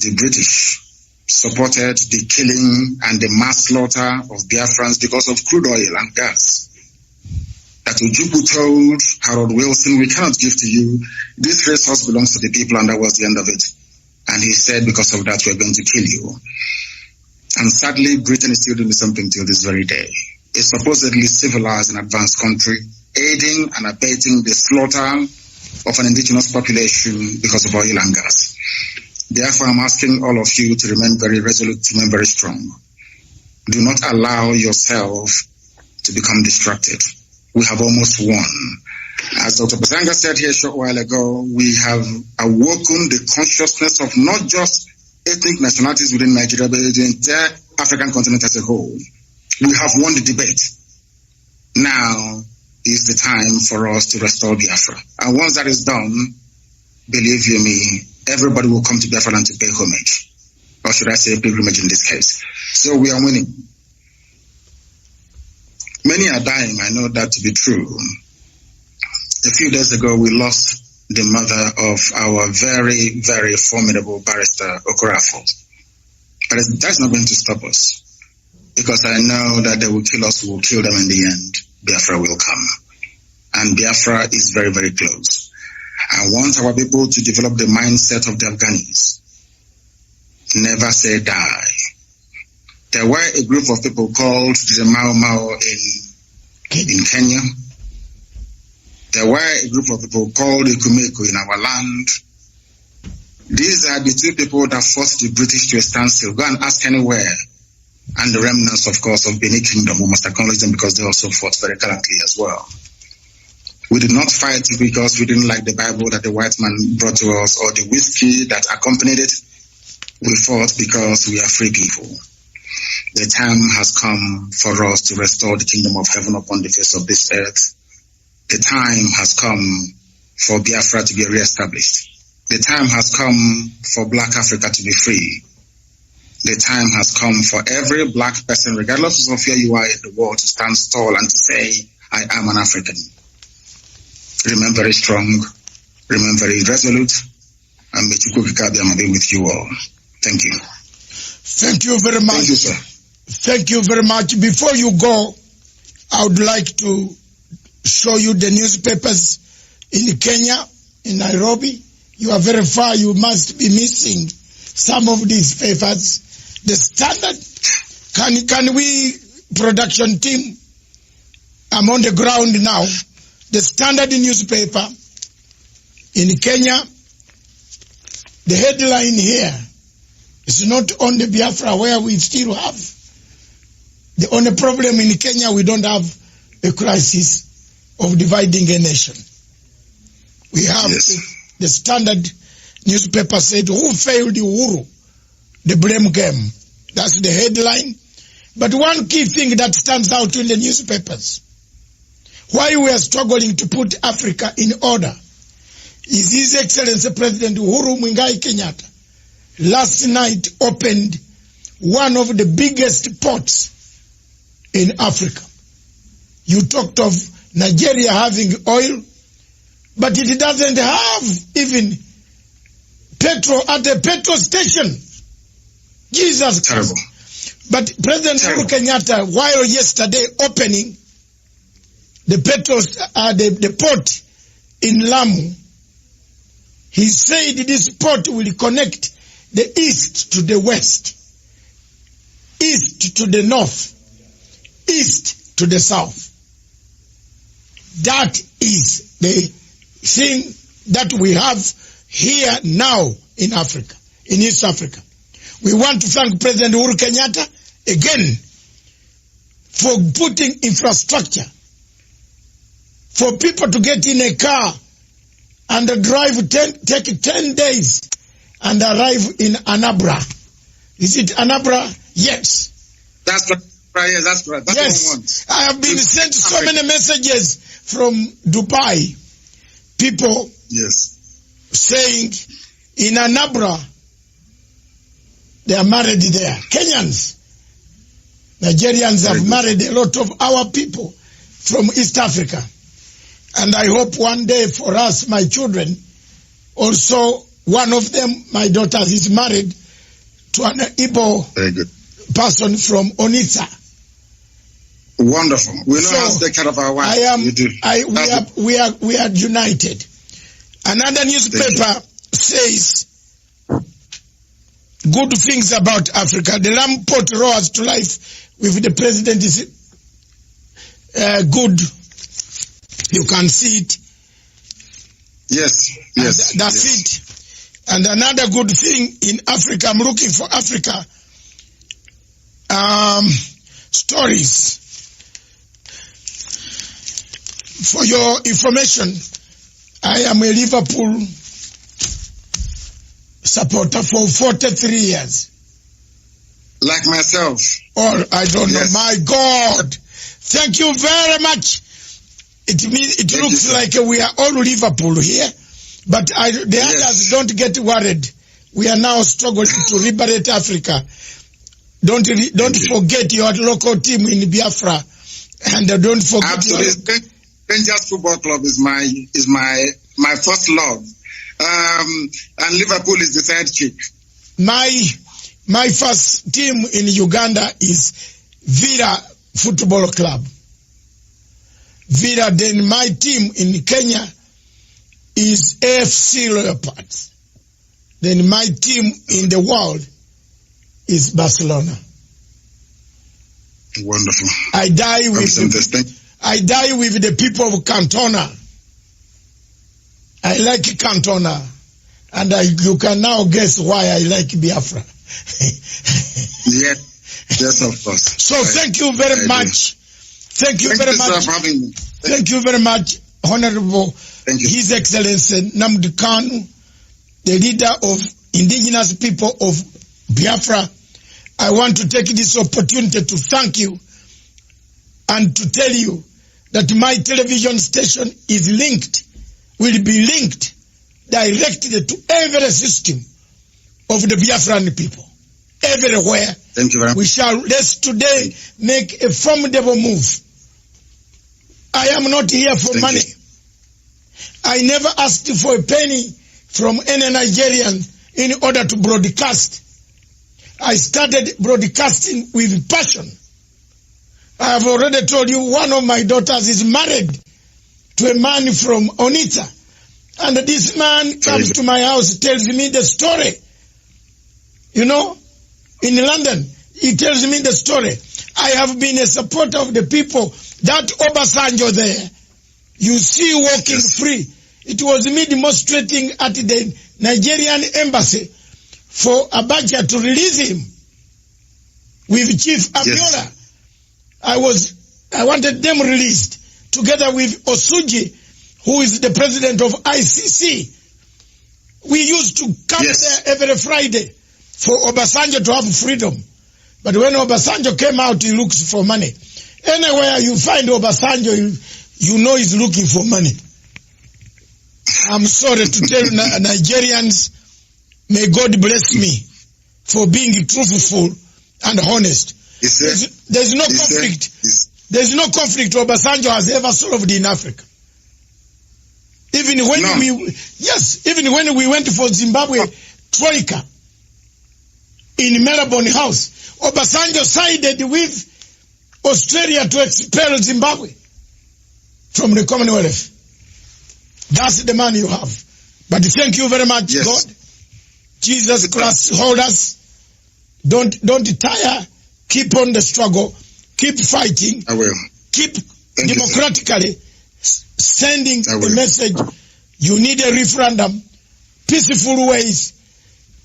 The British supported the killing and the mass slaughter of Biafrans because of crude oil and gas. That Ojukwu told Harold Wilson, we cannot give to you. This resource belongs to the people, and that was the end of it. And he said, because of that, we're going to kill you. And sadly, Britain is still doing something till this very day. A supposedly civilized and advanced country, aiding and abating the slaughter of an indigenous population because of oil and gas. Therefore, I'm asking all of you to remain very resolute, to remain very strong. Do not allow yourself to become distracted. We have almost won. As Dr. Basanga said here a short while ago, we have awoken the consciousness of not just ethnic nationalities within Nigeria, but the entire African continent as a whole. We have won the debate. Now is the time for us to restore Biafra. And once that is done, believe you me, everybody will come to Biafra and to pay homage. Or should I say pilgrimage in this case. So we are winning. Many are dying, I know that to be true. A few days ago, we lost the mother of our very, very formidable barrister, Okorafor. But that's not going to stop us. Because I know that they will kill us, we will kill them in the end. Biafra will come. And Biafra is very, very close. I want our people to develop the mindset of the Afghanis. Never say die. There were a group of people called the Mau Mau in Kenya. There were a group of people called the Kumeko in our land. These are the two people that forced the British to a standstill. Go and ask anywhere. And the remnants, of course, of Benin Kingdom, we must acknowledge them because they also fought very gallantly as well. We did not fight because we didn't like the Bible that the white man brought to us or the whiskey that accompanied it. We fought because we are free people. The time has come for us to restore the kingdom of heaven upon the face of this earth. The time has come for Biafra to be reestablished. The time has come for Black Africa to be free. The time has come for every black person, regardless of where you are in the world, to stand tall and to say, I am an African. Remain very strong, remain very resolute, and may Chukwu Kikabiyama be with you all. Thank you. Thank you very much. Thank you, sir. Thank you very much. Before you go, I would like to show you the newspapers in Kenya, in Nairobi. You are very far. You must be missing some of these papers. The Standard, can we, production team, I'm on the ground now. The Standard newspaper in Kenya, the headline here is not on the Biafra where we still have. The only problem in Kenya, we don't have a crisis of dividing a nation. We have the Standard newspaper said, who failed Uhuru? The blame game. That's the headline. But one key thing that stands out in the newspapers, why we are struggling to put Africa in order, is His Excellency President Uhuru Muigai Kenyatta last night opened one of the biggest ports in Africa. You talked of Nigeria having oil, but it doesn't have even petrol at the petrol station. Jesus Christ. But President Uhuru Kenyatta, while yesterday opening the the port in Lamu, he said this port will connect the east to the west, east to the north, east to the south. That is the thing that we have here now in Africa, in East Africa. We want to thank President Uhuru Kenyatta again for putting infrastructure for people to get in a car and drive take 10 days and arrive in Anambra. Is it Anambra? Yes. That's right. Yes, that's right. That's yes. what I want. I have been sent so many messages from Dubai. People saying in Anambra they are married there. Kenyans, Nigerians have married a lot of our people from East Africa. And I hope one day for us, my children, also one of them, my daughter, is married to an Igbo person from Onitsha. Wonderful. We know how to take care of our wives. We are united. Another newspaper says good things about Africa. The Ram Port roars to life with the president is good. You can see it. Yes. That's it. And another good thing in Africa, I'm looking for Africa stories. For your information, I am a Liverpool supporter for 43 years. Like myself. Oh, I don't know. My God. Thank you very much. It looks like we are all Liverpool here, but the others don't get worried. We are now struggling to liberate Africa. Don't forget your local team in Biafra, and don't forget. Absolutely. Rangers Football Club is my first love, and Liverpool is the third chick. My first team in Uganda is Villa Football Club. Villa. Then my team in Kenya is AFC Leopards. Then my team in the world is Barcelona. Wonderful. I die with the people of Cantona. I like Cantona, and you can now guess why I like Biafra. Yes, of course. So thank you very much. Thank you very much. For having me. Thank you very much, Honorable His Excellency Nnamdi Kanu, the leader of indigenous people of Biafra. I want to take this opportunity to thank you and to tell you that my television station is will be linked directly to every system of the Biafran people. Everywhere. Thank you very much. Let's today make a formidable move. I am not here for money. I never asked for a penny from any Nigerian in order to broadcast. I started broadcasting with passion. I have already told you one of my daughters is married to a man from Onitsha. And this man comes to my house, tells me the story. You know, in London, he tells me the story. I have been a supporter of the people. That Obasanjo there, you see walking free. It was me demonstrating at the Nigerian embassy for Abacha to release him with Chief Abiola. I wanted them released together with Osuji, who is the president of ICC. We used to come there every Friday for Obasanjo to have freedom. But when Obasanjo came out, he looks for money. Anywhere you find Obasanjo, you know he's looking for money. I'm sorry to tell Nigerians, may God bless me for being truthful and honest. There's no conflict. There's no conflict Obasanjo has ever solved in Africa. Even when we went for Zimbabwe, troika in Melbourne House. Obasanjo sided with Australia to expel Zimbabwe from the Commonwealth. That's the man you have. But thank you very much, Yes. God. Jesus Christ, hold us. Don't tire. Keep on the struggle. Keep fighting. I will. Keep Thank you, democratically sending I the will. message. You need a referendum. Peaceful ways.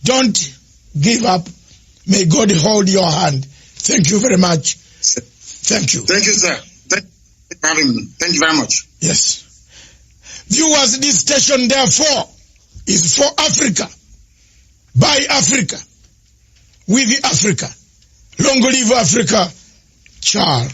Don't give up. May God hold your hand. Thank you very much. Thank you. Thank you, sir. Thank you for having me. Thank you very much. Yes. Viewers, this station, therefore, is for Africa, by Africa, with Africa. Long live Africa. Ciao.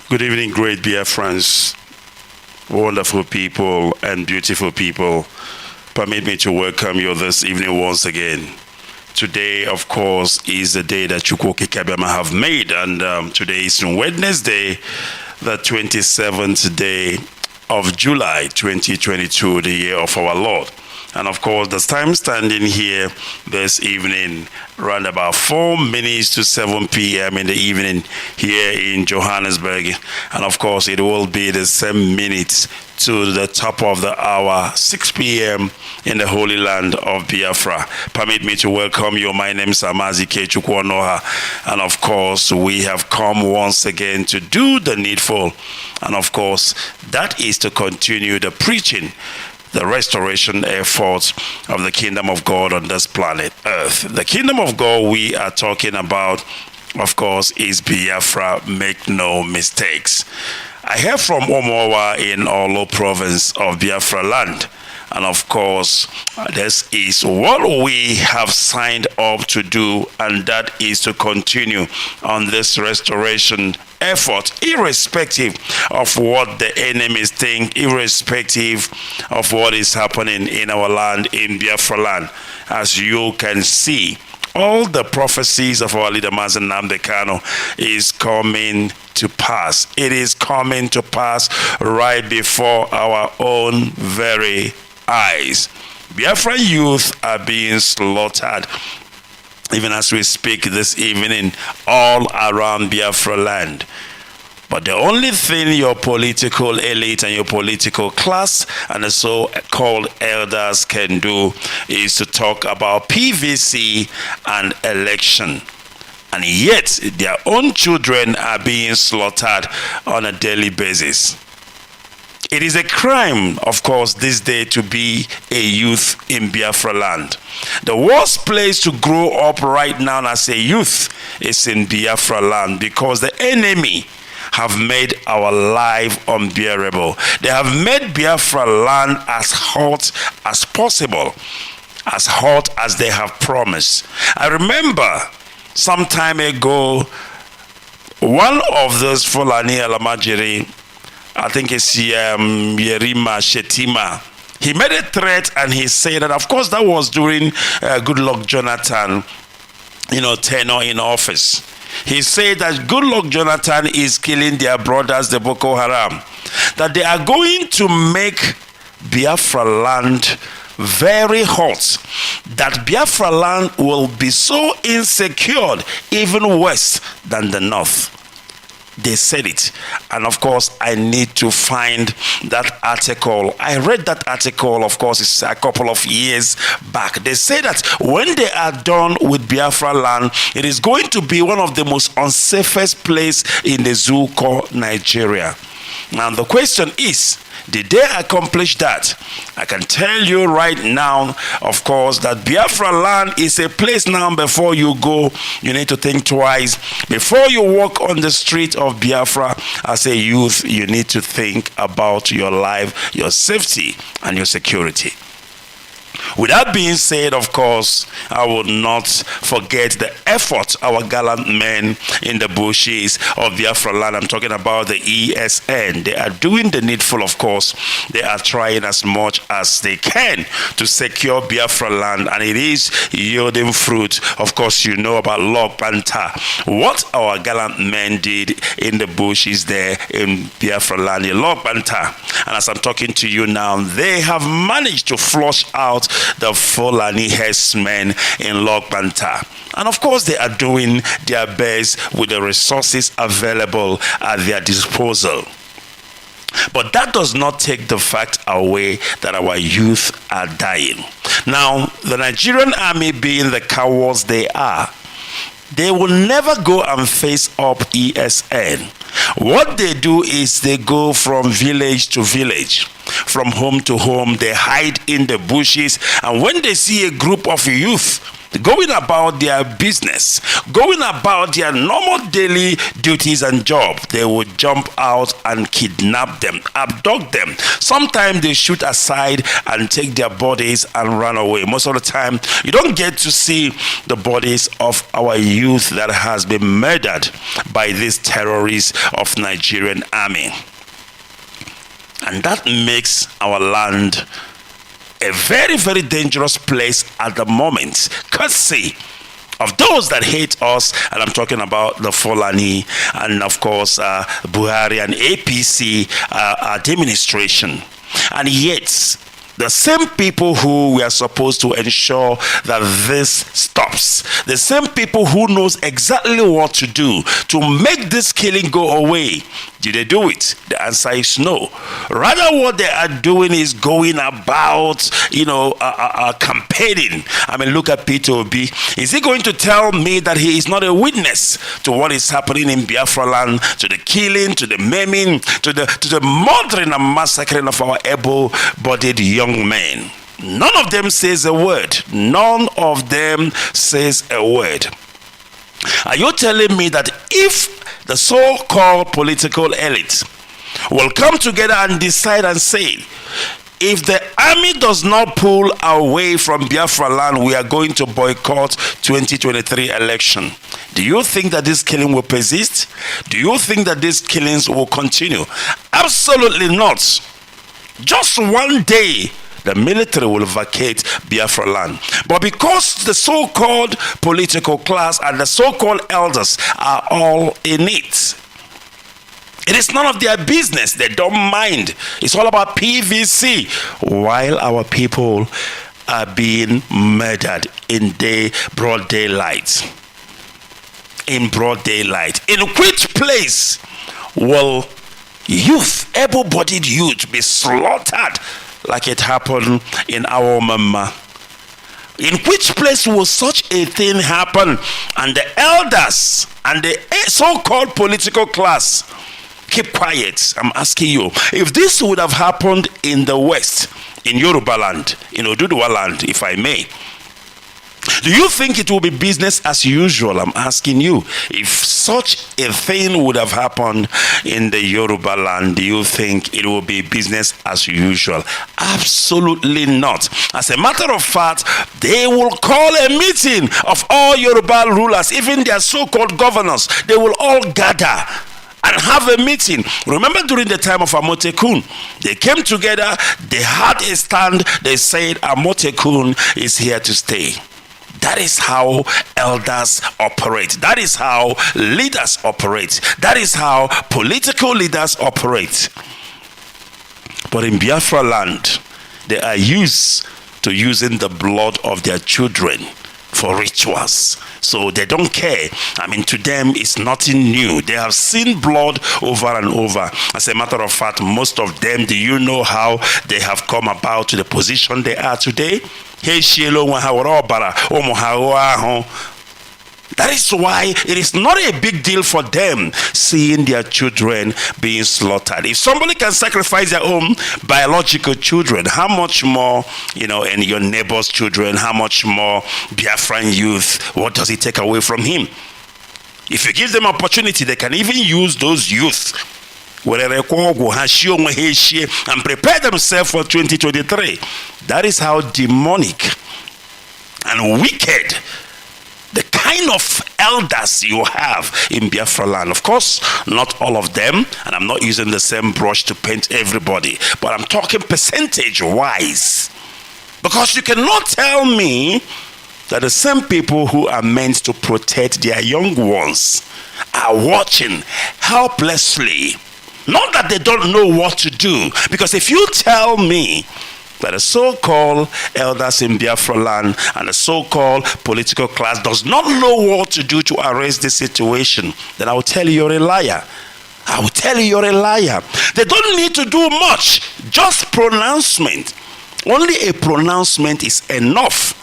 Good evening, great Biafrans, wonderful people and beautiful people. Permit me to welcome you this evening once again. Today, of course, is the day that Chukwuka Kabiyama have made, and today is Wednesday, the 27th day of July 2022, the year of our Lord. And of course, the time standing here this evening, around about 4 minutes to 7 p.m. in the evening here in Johannesburg. And of course, it will be the same minutes to the top of the hour, 6 p.m. in the Holy Land of Biafra. Permit me to welcome you. My name is Mazi and of course, we have come once again to do the needful. And of course, that is to continue the preaching, the restoration efforts of the kingdom of God on this planet Earth. The kingdom of God we are talking about, of course, is Biafra. Make no mistakes. I hear from Omowa in Olo province of Biafra land. And of course, this is what we have signed up to do, and that is to continue on this restoration effort, irrespective of what the enemies think, irrespective of what is happening in our land, in Biafra land. As you can see, all the prophecies of our leader Mazi Nnamdi Kanu is coming to pass. It is coming to pass right before our own very eyes. Biafra youth are being slaughtered even as we speak this evening all around Biafra land. But the only thing your political elite and your political class and the so-called elders can do is to talk about PVC and election. And yet their own children are being slaughtered on a daily basis. It is a crime, of course, this day to be a youth in Biafra land. The worst place to grow up right now as a youth is in Biafra land, because the enemy have made our life unbearable. They have made Biafra land as hot as possible, as hot as they have promised. I remember some time ago, one of those Fulani Alamajiri, I think it's Yerima Shetima, he made a threat and he said that, of course, that was during Goodluck Jonathan, tenure in office. He said that Goodluck Jonathan is killing their brothers, the Boko Haram, that they are going to make Biafra land very hot, that Biafra land will be so insecure, even worse than the north. They said it. And of course, I need to find that article. I read that article, of course, it's a couple of years back. They say that when they are done with Biafra land, it is going to be one of the most unsafest place in the zoo called Nigeria. Now the question is Did they accomplish that? I can tell you right now, of course, that Biafra land is a place now. Before you go, you need to think twice. Before you walk on the street of Biafra as a youth, you need to think about your life, your safety, and your security. With that being said, of course, I would not forget the effort our gallant men in the bushes of Biafra land, I'm talking about the ESN, they are doing the needful, of course. They are trying as much as they can to secure Biafra land, and it is yielding fruit. Of course, you know about Log Panther, what our gallant men did in the bushes there in Biafra land, in Log Panther. And as I'm talking to you now, they have managed to flush out the Fulani herdsmen in Log Panther. And of course, they are doing their best with the resources available at their disposal. But that does not take the fact away that our youth are dying. Now, the Nigerian army, being the cowards they are, they will never go and face up ESN. What they do is they go from village to village, from home to home. They hide in the bushes, and when they see a group of youth going about their business, going about their normal daily duties and job, they will jump out and kidnap them, abduct them. Sometimes they shoot aside and take their bodies and run away. Most of the time, you don't get to see the bodies of our youth that has been murdered by these terrorists of Nigerian army. And that makes our land a very, very dangerous place at the moment, courtesy of those that hate us. And I'm talking about the Fulani and, of course, Buhari and APC administration. And yet, the same people who we are supposed to ensure that this stops, the same people who knows exactly what to do to make this killing go away, did they do it? The answer is no. Rather, what they are doing is going about, campaigning. I mean, look at Peter Obi. Is he going to tell me that he is not a witness to what is happening in Biafra land, to the killing, to the maiming, to the murdering and massacring of our able-bodied young men? None of them says a word. None of them says a word. Are you telling me that if the so-called political elite will come together and decide and say, if the army does not pull away from Biafra land, we are going to boycott 2023 election? Do you think that this killing will persist? Do you think that these killings will continue? Absolutely not. Just one day, the military will vacate Biafra land. But because the so-called political class and the so-called elders are all in it, it is none of their business. They don't mind. It's all about PVC. While our people are being murdered in broad daylight. In broad daylight. In which place will youth, able-bodied youth, be slaughtered like it happened in our mama? In which place will such a thing happen? And the elders and the so-called political class keep quiet. I'm asking you, if this would have happened in the West, in Yoruba land, in Oduduwa land, if I may, do you think it will be business as usual? I'm asking you. If such a thing would have happened in the Yoruba land, do you think it will be business as usual? Absolutely not. As a matter of fact, they will call a meeting of all Yoruba rulers, even their so-called governors. They will all gather and have a meeting. Remember during the time of Amotekun, they came together, they had a stand, they said Amotekun is here to stay. That is how elders operate. That is how leaders operate. That is how political leaders operate. But in Biafra land, they are used to using the blood of their children for rituals. So they don't care. I mean, to them, it's nothing new. They have seen blood over and over. As a matter of fact, most of them, do you know how they have come about to the position they are today? That is why it is not a big deal for them seeing their children being slaughtered. If somebody can sacrifice their own biological children, how much more, and your neighbor's children, how much more Biafran youth, what does it take away from him? If you give them opportunity, they can even use those youth and prepare themselves for 2023. That is how demonic and wicked the kind of elders you have in Biafra land. Of course, not all of them, and I'm not using the same brush to paint everybody, but I'm talking percentage-wise. Because you cannot tell me that the same people who are meant to protect their young ones are watching helplessly. Not that they don't know what to do, because if you tell me that the so-called elders in Biafra land and the so-called political class does not know what to do to arrest this situation, then I will tell you you're a liar. I will tell you you're a liar. They don't need to do much, just pronouncement. Only a pronouncement is enough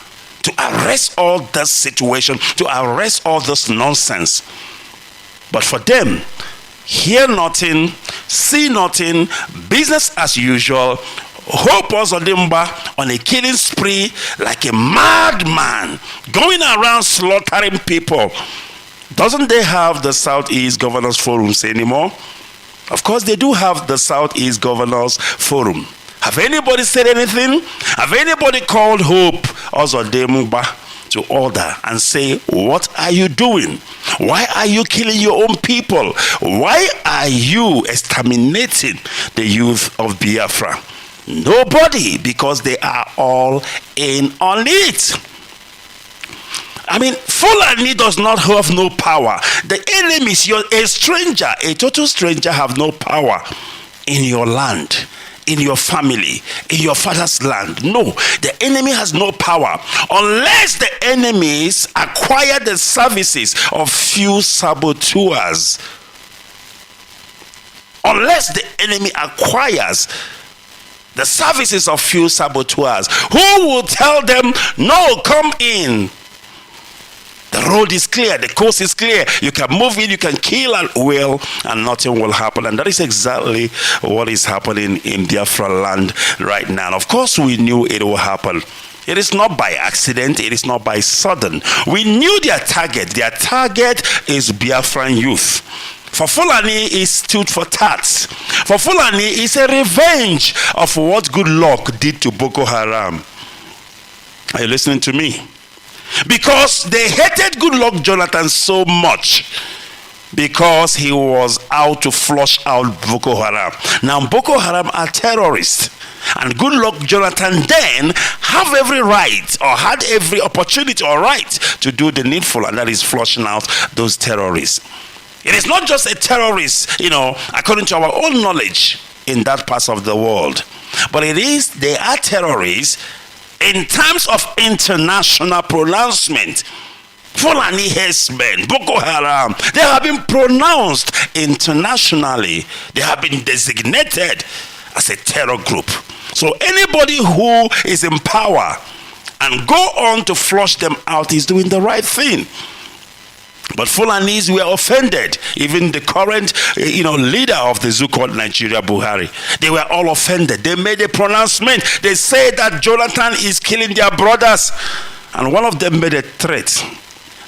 to arrest all this situation, to arrest all this nonsense. But for them, hear nothing, see nothing, business as usual, Hope Ozodimba on a killing spree like a madman, going around slaughtering people. Doesn't they have the Southeast Governors Forums anymore? Of course they do have the Southeast Governors Forum. Have anybody said anything? Have anybody called Hope Ozodimba to order and say, what are you doing? Why are you killing your own people? Why are you exterminating the youth of Biafra? Nobody, because they are all in on it. I mean, Fulani does not have no power. The enemy is a stranger, a total stranger have no power in your land, in your family, in your father's land. No, the enemy has no power unless the enemies acquire the services of few saboteurs. Unless the enemy acquires the services of few saboteurs who will tell them, no, come in. The road is clear, the coast is clear, you can move in, you can kill at will, and nothing will happen. And that is exactly what is happening in Biafra land right now. Of course, we knew it will happen. It is not by accident, it is not by sudden. We knew their target. Their target is Biafran youth. For Fulani, it stood for tats. For Fulani, it's a revenge of what good luck did to Boko Haram. Are you listening to me? Because they hated Good Luck Jonathan so much because he was out to flush out Boko Haram. Now Boko Haram are terrorists, and Good Luck Jonathan then have every right or had every opportunity or right to do the needful, and that is flushing out those terrorists. It is not just a terrorist, according to our own knowledge in that part of the world, but they are terrorists in terms of international pronouncement. Fulani herdsmen, Boko Haram, they have been pronounced internationally. They have been designated as a terror group. So anybody who is in power and go on to flush them out is doing the right thing. But Fulanis were offended. Even the current, leader of the zoo called Nigeria, Buhari, they were all offended. They made a pronouncement. They said that Jonathan is killing their brothers. And one of them made a threat.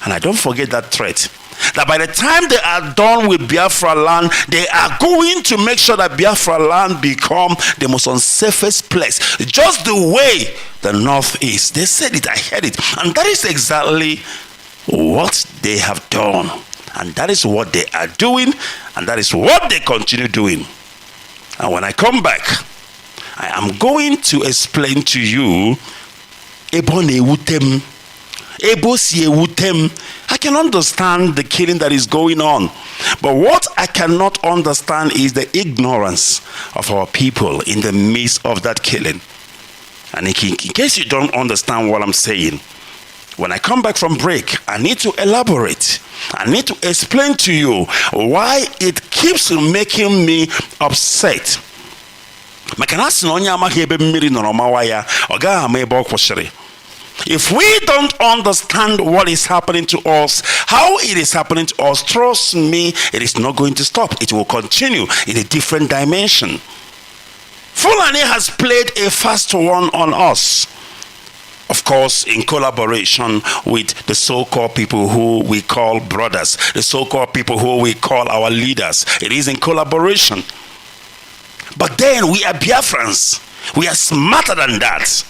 And I don't forget that threat. That by the time they are done with Biafra land, they are going to make sure that Biafra land become the most unsafest place. Just the way the North is. They said it, I heard it. And that is exactly what they have done, and that is what they are doing, and that is what they continue doing. And when I come back, I am going to explain to you I can understand the killing that is going on, but what I cannot understand is the ignorance of our people in the midst of that killing. And in case you don't understand what I'm saying, when I come back from break, I need to elaborate. I need to explain to you why it keeps making me upset. If we don't understand what is happening to us, how it is happening to us, trust me, it is not going to stop. It will continue in a different dimension. Fulani has played a fast one on us. Of course, in collaboration with the so-called people who we call brothers, the so-called people who we call our leaders. It is in collaboration. But then we are Biafrans. We are smarter than that.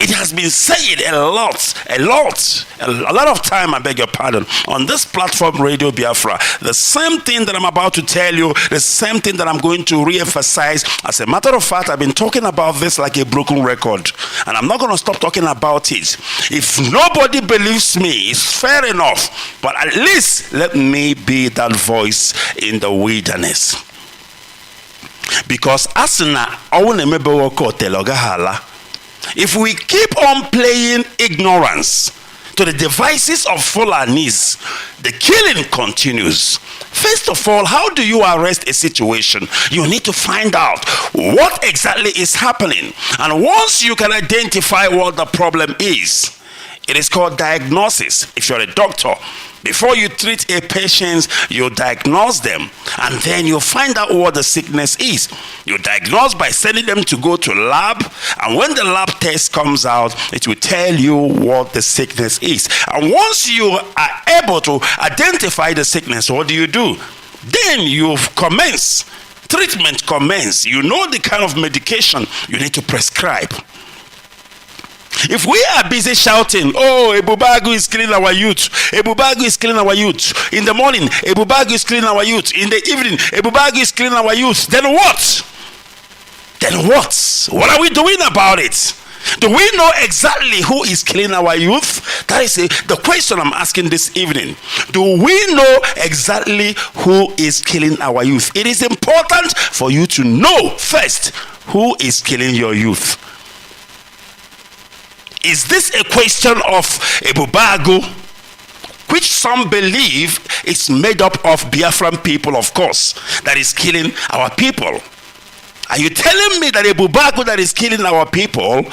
It has been said a lot of time, I beg your pardon, on this platform, Radio Biafra. The same thing that I'm about to tell you, the same thing that I'm going to re-emphasize. As a matter of fact, I've been talking about this like a broken record, and I'm not going to stop talking about it. If nobody believes me, it's fair enough, but at least let me be that voice in the wilderness. Because asina if we keep on playing ignorance to the devices of Fulanis, the killing continues. First of all, how do you arrest a situation? You need to find out what exactly is happening. And once you can identify what the problem is, it is called diagnosis. If you're a doctor, before you treat a patient, you diagnose them, and then you find out what the sickness is. You diagnose by sending them to go to lab, and when the lab test comes out, it will tell you what the sickness is. And once you are able to identify the sickness, what do? Then you commence. Treatment commence. You know the kind of medication you need to prescribe. If we are busy shouting, oh, Ebubagu is killing our youth, Ebubagu is killing our youth, in the morning, Ebubagu is killing our youth, in the evening, Ebubagu is killing our youth, then what? Then what? What are we doing about it? Do we know exactly who is killing our youth? That is the question I'm asking this evening. Do we know exactly who is killing our youth? It is important for you to know first who is killing your youth. Is this a question of Ebubagu, which some believe is made up of Biafran people, of course, that is killing our people? Are you telling me that Ebubagu that is killing our people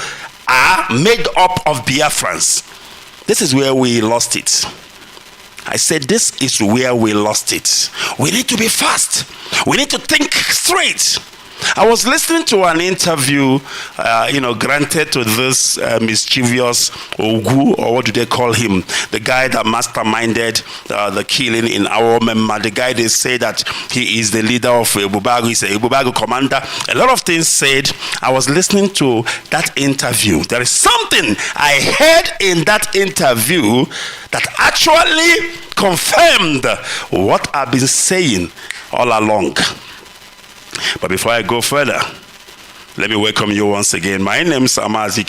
are made up of Biafrans? This is where we lost it. I said this is where we lost it. We need to be fast. We need to think straight. I was listening to an interview, granted to this mischievous Ogu, or what do they call him? The guy that masterminded the killing in our member. The guy, they say that he is the leader of Ebubagu. He's a Ebubagu commander. A lot of things said. I was listening to that interview. There is something I heard in that interview that actually confirmed what I've been saying all along. But before I go further, let me welcome you once again. My name is Mazi,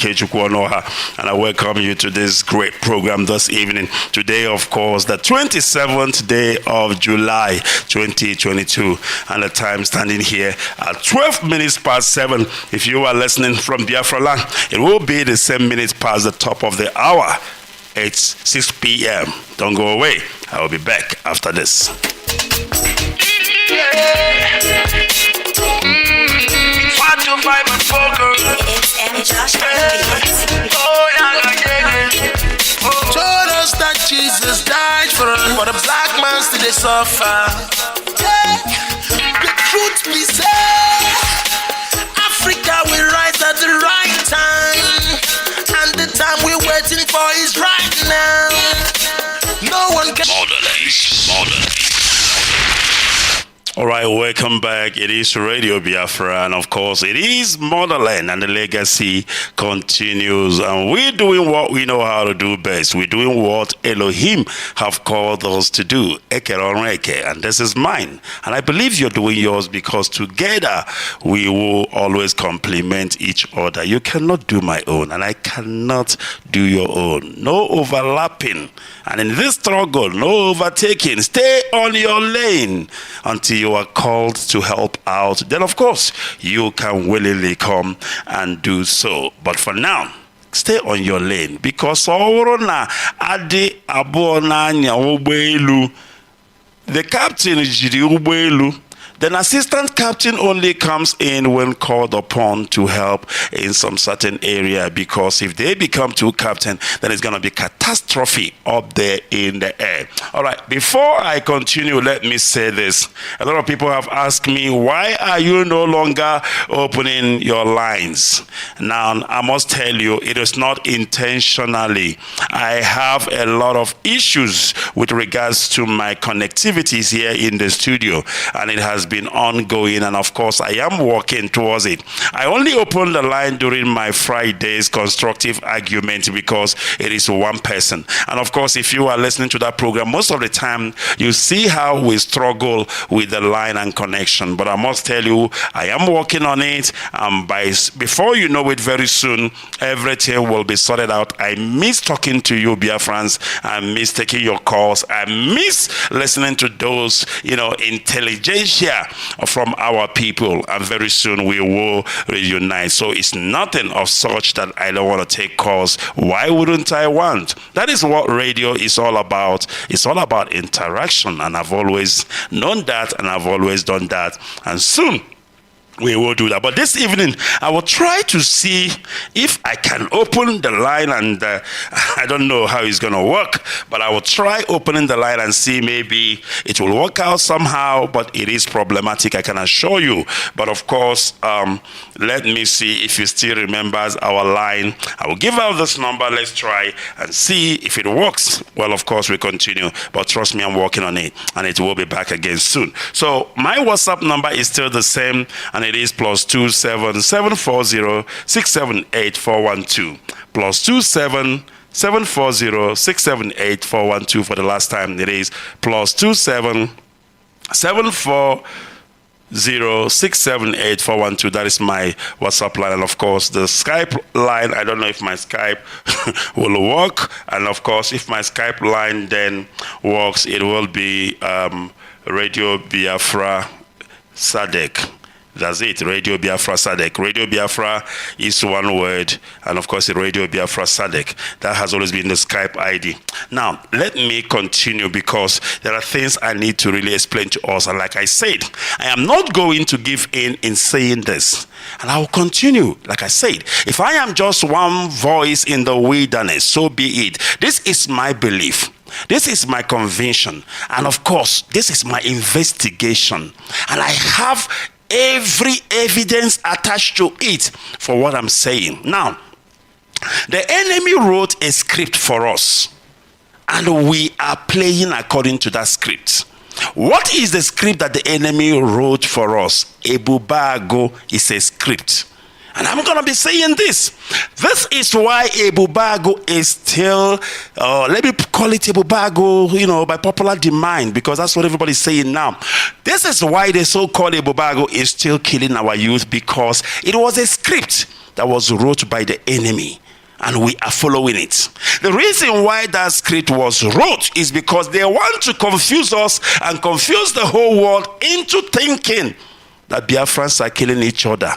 and I welcome you to this great program this evening. Today, of course, the 27th day of July 2022, and the time standing here at 12 minutes past 7. If you are listening from Biafra land, it will be the same minutes past the top of the hour. It's 6 p.m. Don't go away. I will be back after this. Told us that Jesus died for the black man still they suffer. The truth be said, Africa will rise at the right time, and the time we're waiting for is right now. No one can. All right, welcome back. It is Radio Biafra, and of course, it is Motherland, and the legacy continues. And we're doing what we know how to do best. We're doing what Elohim have called us to do. And this is mine. And I believe you're doing yours, because together we will always complement each other. You cannot do my own, and I cannot do your own. No overlapping. And in this struggle, no overtaking. Stay on your lane until you are called to help out. Then, of course, you can willingly come and do so. But for now, stay on your lane, because the captain jiri ugboelu. Then assistant captain only comes in when called upon to help in some certain area, because if they become two captain, then it's going to be catastrophe up there in the air. All right, before I continue, let me say this. A lot of people have asked me, why are you no longer opening your lines? Now, I must tell you, it is not intentionally. I have a lot of issues with regards to my connectivities here in the studio, and it has been ongoing, and of course I am working towards it. I only open the line during my Friday's constructive argument because it is one person, and of course if you are listening to that program, most of the time you see how we struggle with the line and connection. But I must tell you, I am working on it, and before you know it, very soon everything will be sorted out. I miss talking to you, Biafrans. I miss taking your calls. I miss listening to those, intelligentsia from our people, and very soon we will reunite. So it's nothing of such that I don't want to take calls. Why wouldn't I want? That is what radio is all about. It's all about interaction, and I've always known that, and I've always done that, and soon we will do that. But this evening, I will try to see if I can open the line, and I don't know how it's going to work, but I will try opening the line and see, maybe it will work out somehow, but it is problematic, I can assure you. But of course, let me see if he still remembers our line. I will give out this number. Let's try and see if it works. Well, of course, we continue, but trust me, I'm working on it, and it will be back again soon. So my WhatsApp number is still the same, and it is +27 740 678 412. +27 740 678 412 for the last time. It is +27 740 678 412. That is my WhatsApp line. And of course, the Skype line, I don't know if my Skype will work. And of course, if my Skype line then works, it will be Radio Biafra SADC. That's it, Radio Biafra SADC. Radio Biafra is one word, and of course, Radio Biafra SADC. That has always been the Skype ID. Now, let me continue, because there are things I need to really explain to us. And like I said, I am not going to give in saying this. And I will continue, like I said. If I am just one voice in the wilderness, so be it. This is my belief. This is my conviction. And of course, this is my investigation. And I have every evidence attached to it for what I'm saying. Now, the enemy wrote a script for us, and we are playing according to that script. What is the script that the enemy wrote for us? Ebubago is a script. And I'm going to be saying this. This is why Ebubago is still, let me call it Ebubago, by popular demand, because that's what everybody's saying now. This is why the so-called Ebubago is still killing our youth, because it was a script that was wrote by the enemy, and we are following it. The reason why that script was wrote is because they want to confuse us and confuse the whole world into thinking that Biafrans are killing each other.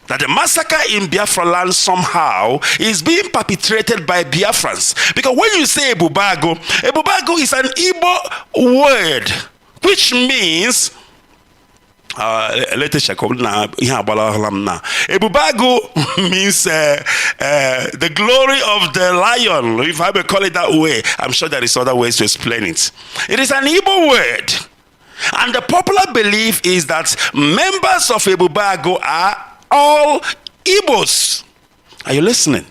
That the massacre in Biafra land somehow is being perpetrated by Biafrans. Because when you say Ebubago, Ebubago is an Igbo word, which means Ebubago means the glory of the lion, if I may call it that way. I'm sure there is other ways to explain it. It is an Igbo word. And the popular belief is that members of Ebubago are all Igbos. Are you listening?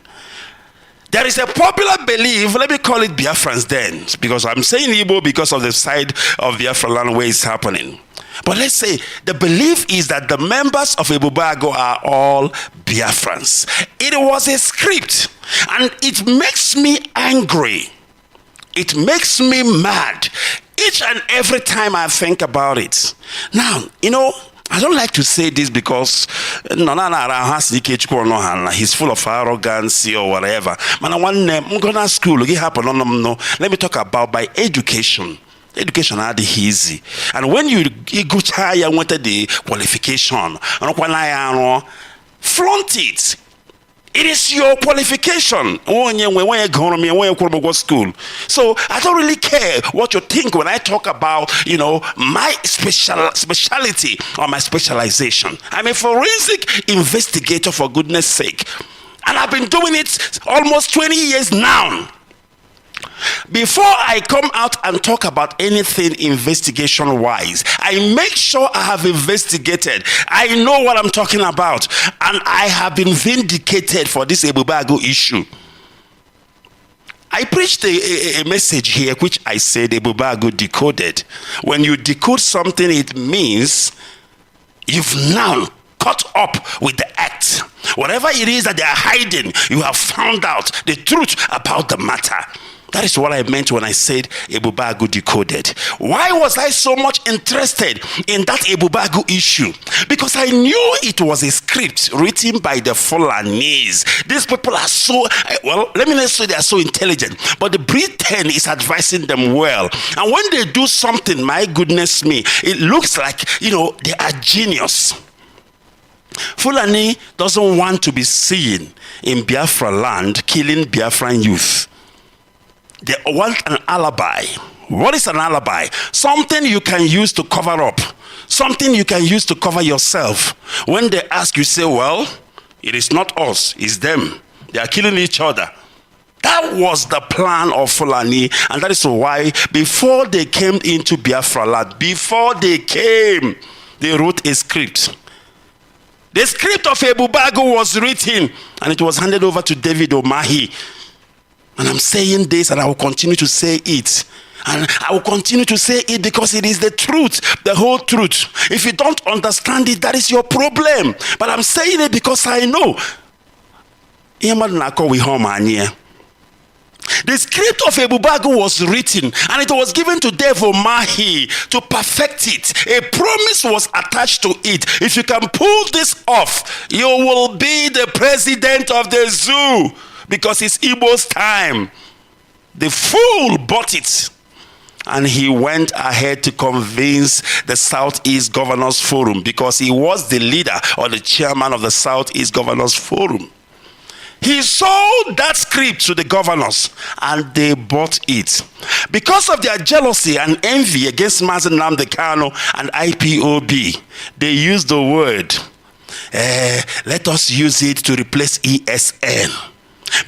There is a popular belief, let me call it Biafrans then, because I'm saying Igbo because of the side of Biafra land where it's happening. But let's say the belief is that the members of Ebubago are all Biafrans. It was a script, and it makes me angry. It makes me mad each and every time I think about it. Now, I don't like to say this because he's full of arrogance or whatever. I'm gonna school. Let me talk about by education. Education are easy. And when you go higher, wanted the qualification, flaunt it. It is your qualification. So I don't really care what you think when I talk about, my speciality or my specialization. I'm a forensic investigator, for goodness sake. And I've been doing it almost 20 years now. Before I come out and talk about anything investigation wise, I make sure I have investigated. I know what I'm talking about, and I have been vindicated for this Ebubago issue. I preached a message here which I said Ebubago decoded. When you decode something, it means you've now caught up with the act. Whatever it is that they are hiding, you have found out the truth about the matter. That is what I meant when I said Ebubago decoded. Why was I so much interested in that Ebubago issue? Because I knew it was a script written by the Fulanese. These people are so, well, let me not say they are so intelligent, but the Britain is advising them well. And when they do something, my goodness me, it looks like, they are genius. Fulani doesn't want to be seen in Biafra land killing Biafran youth. They want an alibi. What is an alibi? Something you can use to cover up. Something you can use to cover yourself. When they ask, you say, well, it is not us, it's them. They are killing each other. That was the plan of Fulani, and that is why before they came into Biafra land, they wrote a script. The script of Ebubago was written, and it was handed over to David Omahi. And I'm saying this, and I will continue to say it. And I will continue to say it because it is the truth, the whole truth. If you don't understand it, that is your problem. But I'm saying it because I know. The script of Ebubago was written, and it was given to Dave Omahi to perfect it. A promise was attached to it. If you can pull this off, you will be the president of the zoo. Because it's Igbo's time. The fool bought it. And he went ahead to convince the Southeast Governors Forum, because he was the leader or the chairman of the Southeast Governors Forum. He sold that script to the governors, and they bought it. Because of their jealousy and envy against Mazi Nnamdi Kanu and IPOB, they used the word, let us use it to replace ESN.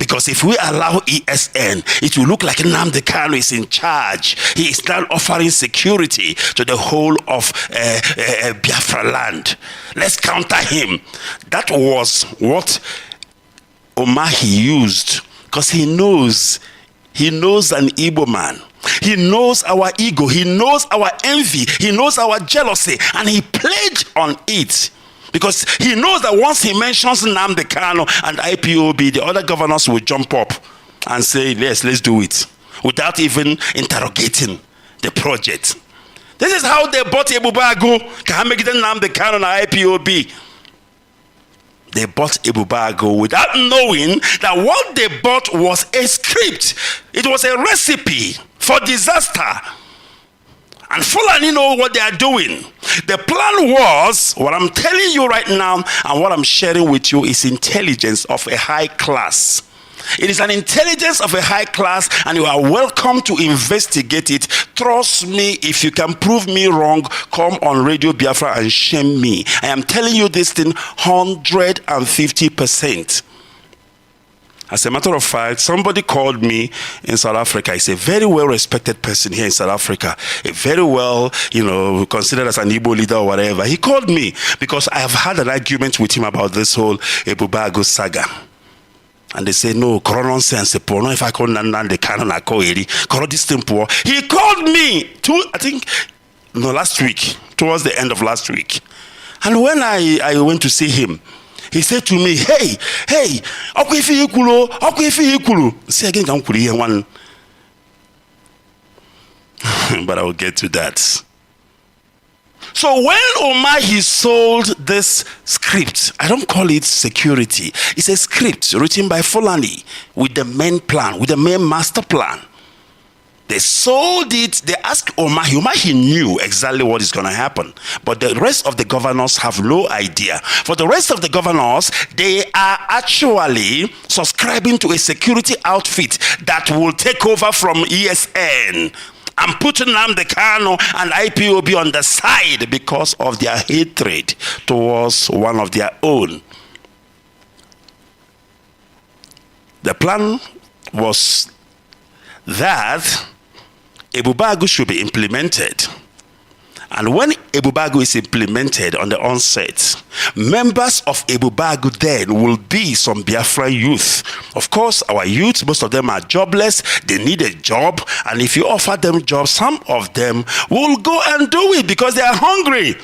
Because if we allow ESN, it will look like Nnamdi Kanu is in charge. He is now offering security to the whole of Biafra land. Let's counter him. That was what Omahi used, because he knows an Igbo man. He knows our ego. He knows our envy. He knows our jealousy. And he played on it. Because he knows that once he mentions Nnamdi Kanu and IPOB, the other governors will jump up and say, yes, let's do it, without even interrogating the project. This is how they bought Ebubago, Nnamdi Kanu and IPOB. They bought Ebubago without knowing that what they bought was a script. It was a recipe for disaster. And Fulani know what they are doing. The plan was, what I'm telling you right now and what I'm sharing with you is intelligence of a high class. It is an intelligence of a high class, and you are welcome to investigate it. Trust me, if you can prove me wrong, come on Radio Biafra and shame me. I am telling you this thing 150%. As a matter of fact, somebody called me in South Africa. He's a very well-respected person here in South Africa. A very well, considered as an Igbo leader or whatever. He called me because I have had an argument with him about this whole Ebubago saga. And they say, no, nonsense. No, if I call Nnamdi Kanu, I call Eri. This thing poor. He called me last week, towards the end of last week. And when I went to see him, he said to me, hey, say again, one. But I will get to that. So when Omahi sold this script, I don't call it security. It's a script written by Fulani with the main plan, with the main master plan. They sold it. They asked Umahi. Umahi knew exactly what is going to happen. But the rest of the governors have no idea. For the rest of the governors, they are actually subscribing to a security outfit that will take over from ESN and put Nnamdi Kanu and IPOB on the side because of their hatred towards one of their own. The plan was that Ebubagu should be implemented. And when Ebubagu is implemented on the onset, members of Ebubagu then will be some Biafra youth. Of course, our youth, most of them are jobless. They need a job. And if you offer them jobs, some of them will go and do it because they are hungry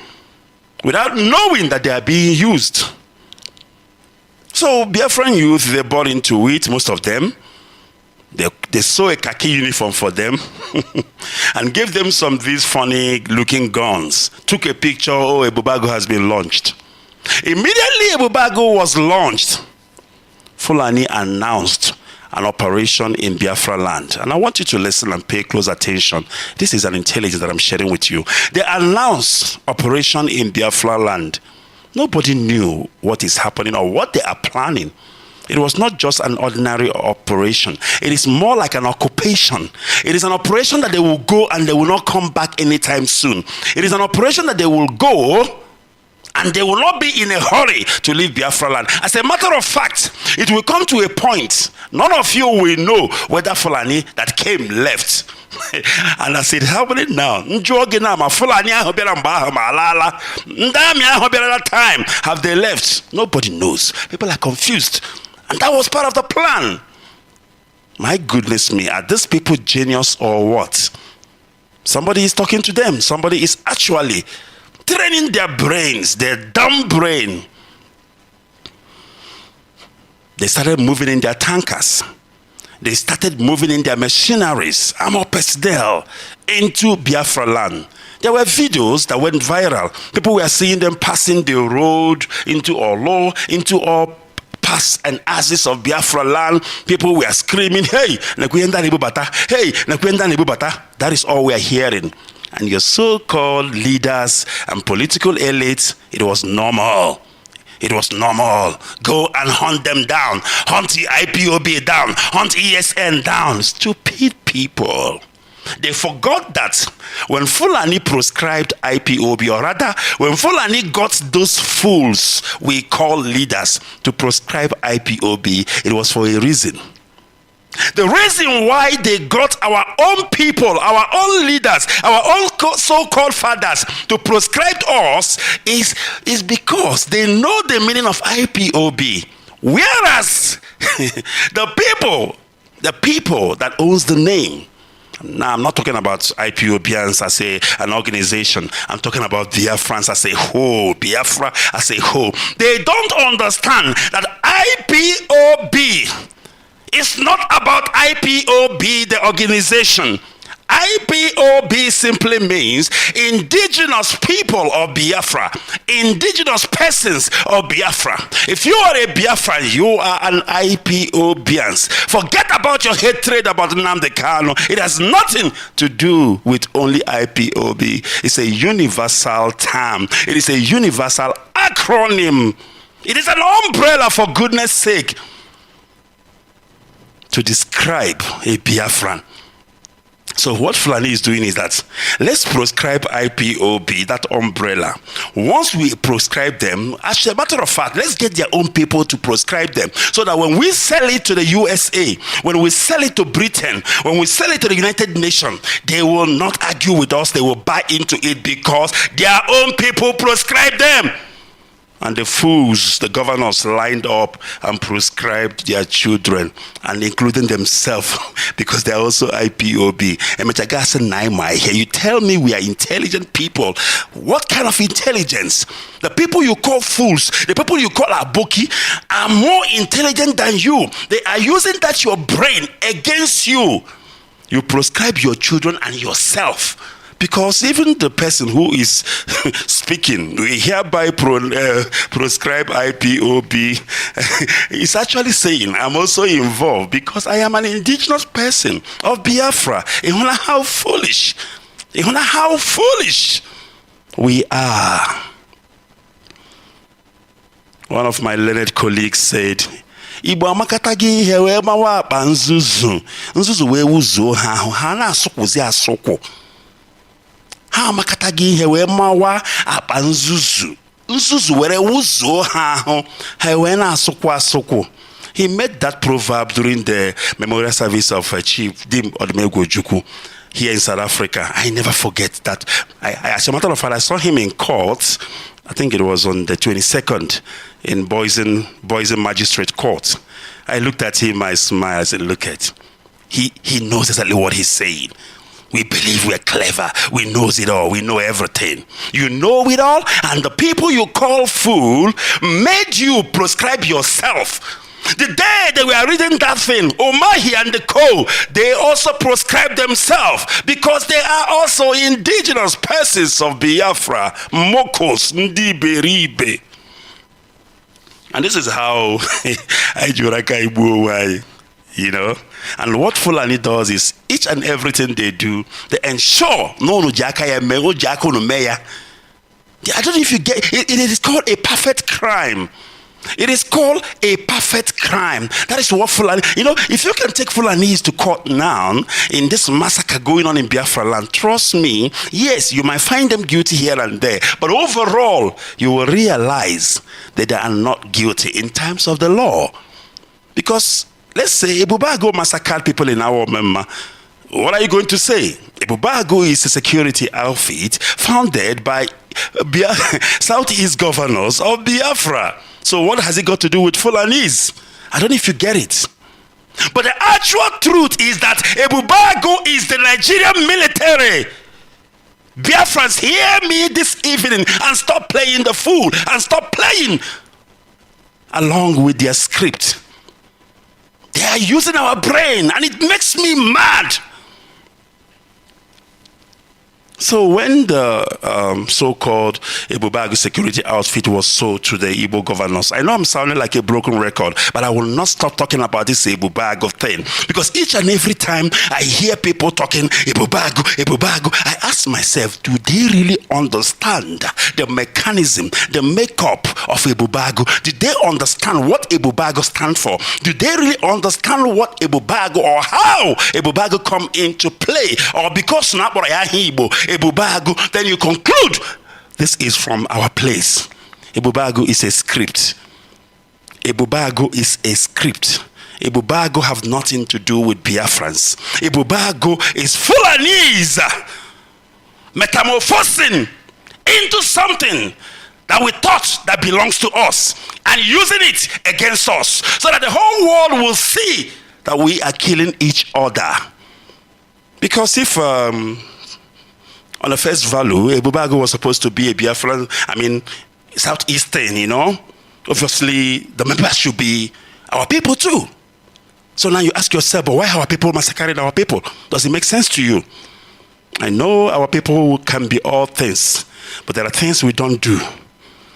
without knowing that they are being used. So Biafran youth, they bought into it, most of them. They saw a khaki uniform for them and gave them some of these funny looking guns. Took a picture, oh, Ebubagu has been launched. Immediately Ebubagu was launched, Fulani announced an operation in Biafra land. And I want you to listen and pay close attention. This is an intelligence that I'm sharing with you. They announced operation in Biafra land. Nobody knew what is happening or what they are planning. It was not just an ordinary operation. It is more like an occupation. It is an operation that they will go and they will not come back anytime soon. It is an operation that they will go and they will not be in a hurry to leave Biafra land. As a matter of fact, it will come to a point, none of you will know whether Fulani that came left. And I said, happening now. Have they left? Nobody knows. People are confused. And that was part of the plan. My goodness me, are these people genius or what? Somebody is talking to them. Somebody is actually training their brains, their dumb brain. They started moving in their tankers. They started moving in their machineries, armor personnel, into Biafra land. There were videos that went viral. People were seeing them passing the road into Olo, into all pass and asses of Biafra land. People were screaming, hey, Nakwenda Nibubata, hey, Nakwenda Nibubata. That is all we are hearing. And your so-called leaders and political elites, it was normal. It was normal. Go and hunt them down. Hunt the IPOB down. Hunt ESN down. Stupid people. They forgot that when Fulani proscribed IPOB, or rather, when Fulani got those fools we call leaders to proscribe IPOB, it was for a reason. The reason why they got our own people, our own leaders, our own so-called fathers to proscribe us is because they know the meaning of IPOB. Whereas the people that owns the name. Now, I'm not talking about IPOBians as an organization. I'm talking about Biafrans as a whole. Biafra as a whole. They don't understand that IPOB is not about IPOB, the organization. IPOB simply means indigenous people of Biafra, indigenous persons of Biafra. If you are a Biafran, you are an IPOBians. Forget about your hatred about Nnamdi Kanu. It has nothing to do with only IPOB. It's a universal term. It is a universal acronym. It is an umbrella, for goodness sake, to describe a Biafran. So what Fulani is doing is that let's proscribe IPOB, that umbrella. Once we proscribe them, as a matter of fact, let's get their own people to proscribe them, so that when we sell it to the USA, when we sell it to Britain, when we sell it to the United Nations, they will not argue with us. They will buy into it because their own people proscribe them. And the fools, the governors, lined up and proscribed their children, and including themselves, because they are also IPOB. And you tell me we are intelligent people. What kind of intelligence? The people you call fools, the people you call aboki, are more intelligent than you. They are using your brain against you. You proscribe your children and yourself Because even the person who is speaking, we hereby proscribe IPOB, is actually saying, I'm also involved because I am an indigenous person of Biafra. You know how foolish. You know how foolish we are. One of my learned colleagues said, Igbo amakatagi ihe wee mawa akpa nzuzu. Nzuzu wee wuzuo ha ahụ. Ha na-asụkwụzi asụkwụ. Ha amakatagi ihe wee mawa akpa nzuzu. Nzuzu were wuzuo ha ahụ. Ha wee na-asụkwụ asụkwụ. He made that proverb during the memorial service of Chief Dim Odumegwu Ojukwu here in South Africa. I never forget that. As a matter of fact, I saw him in court. I think it was on the 22nd in Boysen Magistrate Court. I looked at him, I smiled, I said, look at, he knows exactly what he's saying. We believe we're clever, we know it all, we know everything. You know it all, and the people you call fool made you proscribe yourself. The day they were reading that thing, Omahi and the Co, they also proscribed themselves because they are also indigenous persons of Biafra, Mokos, Ndiberibe. And this is how Ajuraka Ibu, you know. And what Fulani does is each and everything they do, they ensure no Jaka Meo Jako no Meya. I don't know if you get it, it is called a perfect crime. It is called a perfect crime. That is what Fulani, you know, if you can take Fulanis to court now in this massacre going on in Biafra land, trust me, yes, you might find them guilty here and there, but overall, you will realize that they are not guilty in terms of the law. Because, let's say, Ebubago massacred people in our Memma. What are you going to say? Ebubago is a security outfit founded by Southeast governors of Biafra. So what has it got to do with Fulanese? I don't know if you get it. But the actual truth is that Ebubago is the Nigerian military. Biafrans, hear me this evening and stop playing the fool and stop playing along with their script. They are using our brain and it makes me mad. So when the so-called Ebubago security outfit was sold to the Igbo governors, I know I'm sounding like a broken record, but I will not stop talking about this Ebubago thing. Because each and every time I hear people talking Ebubago, Ebubago, I ask myself, do they really understand the mechanism, the makeup of Ebubago? Did they understand what Ebubago stands for? Do they really understand what Ebubago or how Ebubago come into play? Or because Igbo, Ebubago, then you conclude this is from our place. Ebubago is a script. Ebubago is a script. Ebubago have nothing to do with Biafrans. Ebubago is Fulanese metamorphosing into something that we thought that belongs to us and using it against us so that the whole world will see that we are killing each other. Because if on the face value, Ebubago was supposed to be a Biafran, Southeastern, you know. Obviously, the members should be our people too. So now you ask yourself, but why our people massacring our people? Does it make sense to you? I know our people can be all things, but there are things we don't do.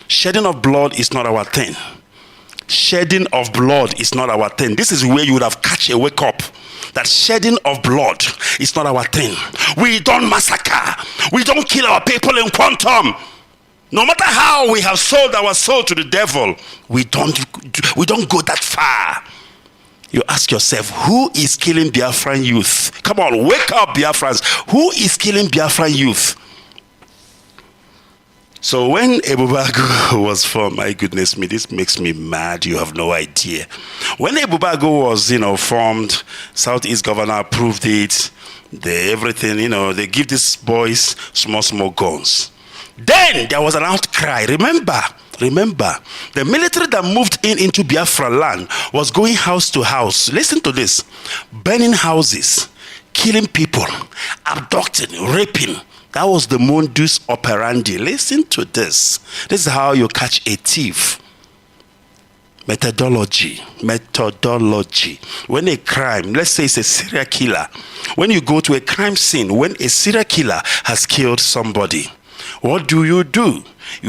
Shedding of blood is not our thing. Shedding of blood is not our thing. This is where you would have catch a wake up. That shedding of blood is not our thing. We don't massacre. We don't kill our people in quantum. No matter how we have sold our soul to the devil, we don't go that far. You ask yourself, who is killing Biafran youth? Come on, wake up, Biafrans. Who is killing Biafran youth? So when Ebubago was formed, my goodness me, this makes me mad. You have no idea. When Ebubago was, formed, Southeast governor approved it. Everything, they give these boys small guns. Then there was an outcry. Remember, the military that moved into Biafra land was going house to house. Listen to this. Burning houses, killing people, abducting, raping. That was the modus operandi. Listen to this. This is how you catch a thief. Methodology. When a crime, let's say it's a serial killer, when you go to a crime scene, when a serial killer has killed somebody, what do? You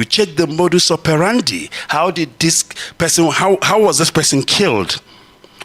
check the modus operandi. How did this person, how was this person killed?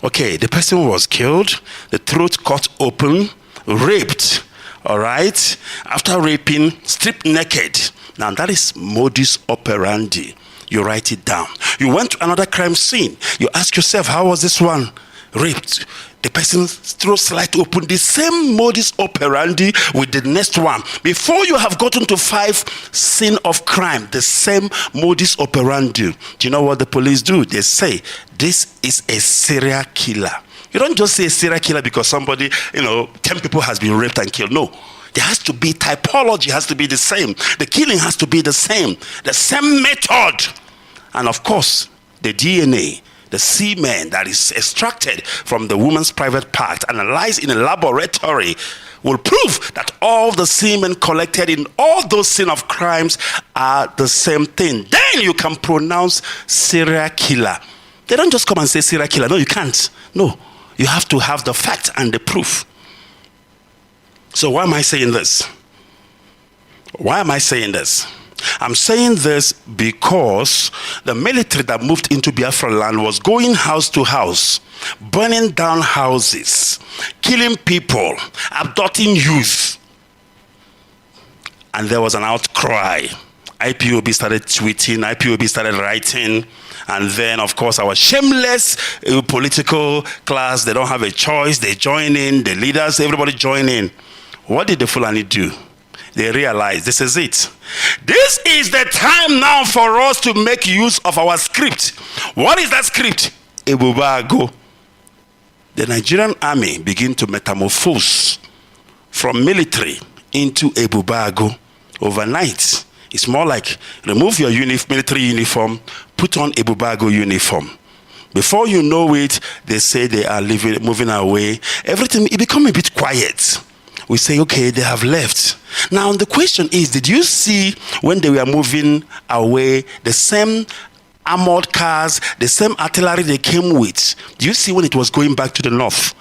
Okay, the person was killed, the throat cut open, raped, all right? After raping, stripped naked. Now that is modus operandi. You write it down. You went to another crime scene. You ask yourself, how was this one raped? The person's throat slit open. The same modus operandi with the next one. Before you have gotten to 5 scene of crime, the same modus operandi. Do you know what the police do? They say, this is a serial killer. You don't just say a serial killer because somebody, 10 people has been raped and killed. No. There has to be typology, has to be the same. The killing has to be the same method. And of course, the DNA, the semen that is extracted from the woman's private part, analyzed in a laboratory, will prove that all the semen collected in all those scenes of crimes are the same thing. Then you can pronounce serial killer. They don't just come and say serial killer. No, you can't. No, you have to have the fact and the proof. So why am I saying this? Why am I saying this? I'm saying this because the military that moved into Biafra land was going house to house, burning down houses, killing people, abducting youth. And there was an outcry. IPOB started tweeting, IPOB started writing, and then, of course, our shameless political class, they don't have a choice, they join in, the leaders, everybody join in. What did the Fulani do? They realized this is it. This is the time now for us to make use of our script. What is that script? Ebubago. The Nigerian army began to metamorphose from military into Ebubago overnight. It's more like remove your military uniform, put on Ebubago uniform. Before you know it, they say they are moving away. Everything, it become a bit quiet. We say, okay, they have left. Now, the question is, did you see when they were moving away, the same armored cars, the same artillery they came with? Do you see when it was going back to the north?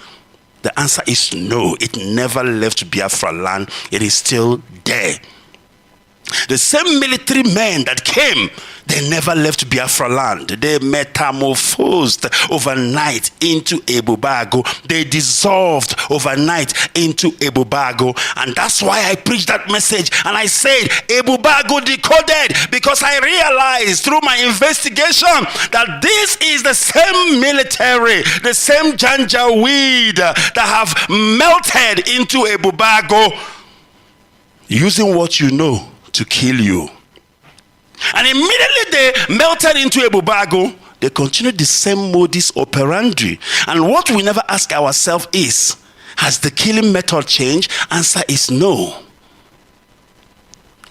The answer is no. It never left Biafra land. It is still there. The same military men that came, they never left Biafra land. They metamorphosed overnight into Ebubago. They dissolved overnight into Ebubago. And that's why I preached that message. And I said, Ebubago decoded, because I realized through my investigation that this is the same military, the same janjaweed that have melted into Ebubago, using what you know to kill you. And immediately they melted into Ebubago. They continued the same modus operandi. And what we never ask ourselves is, has the killing method changed? Answer is no.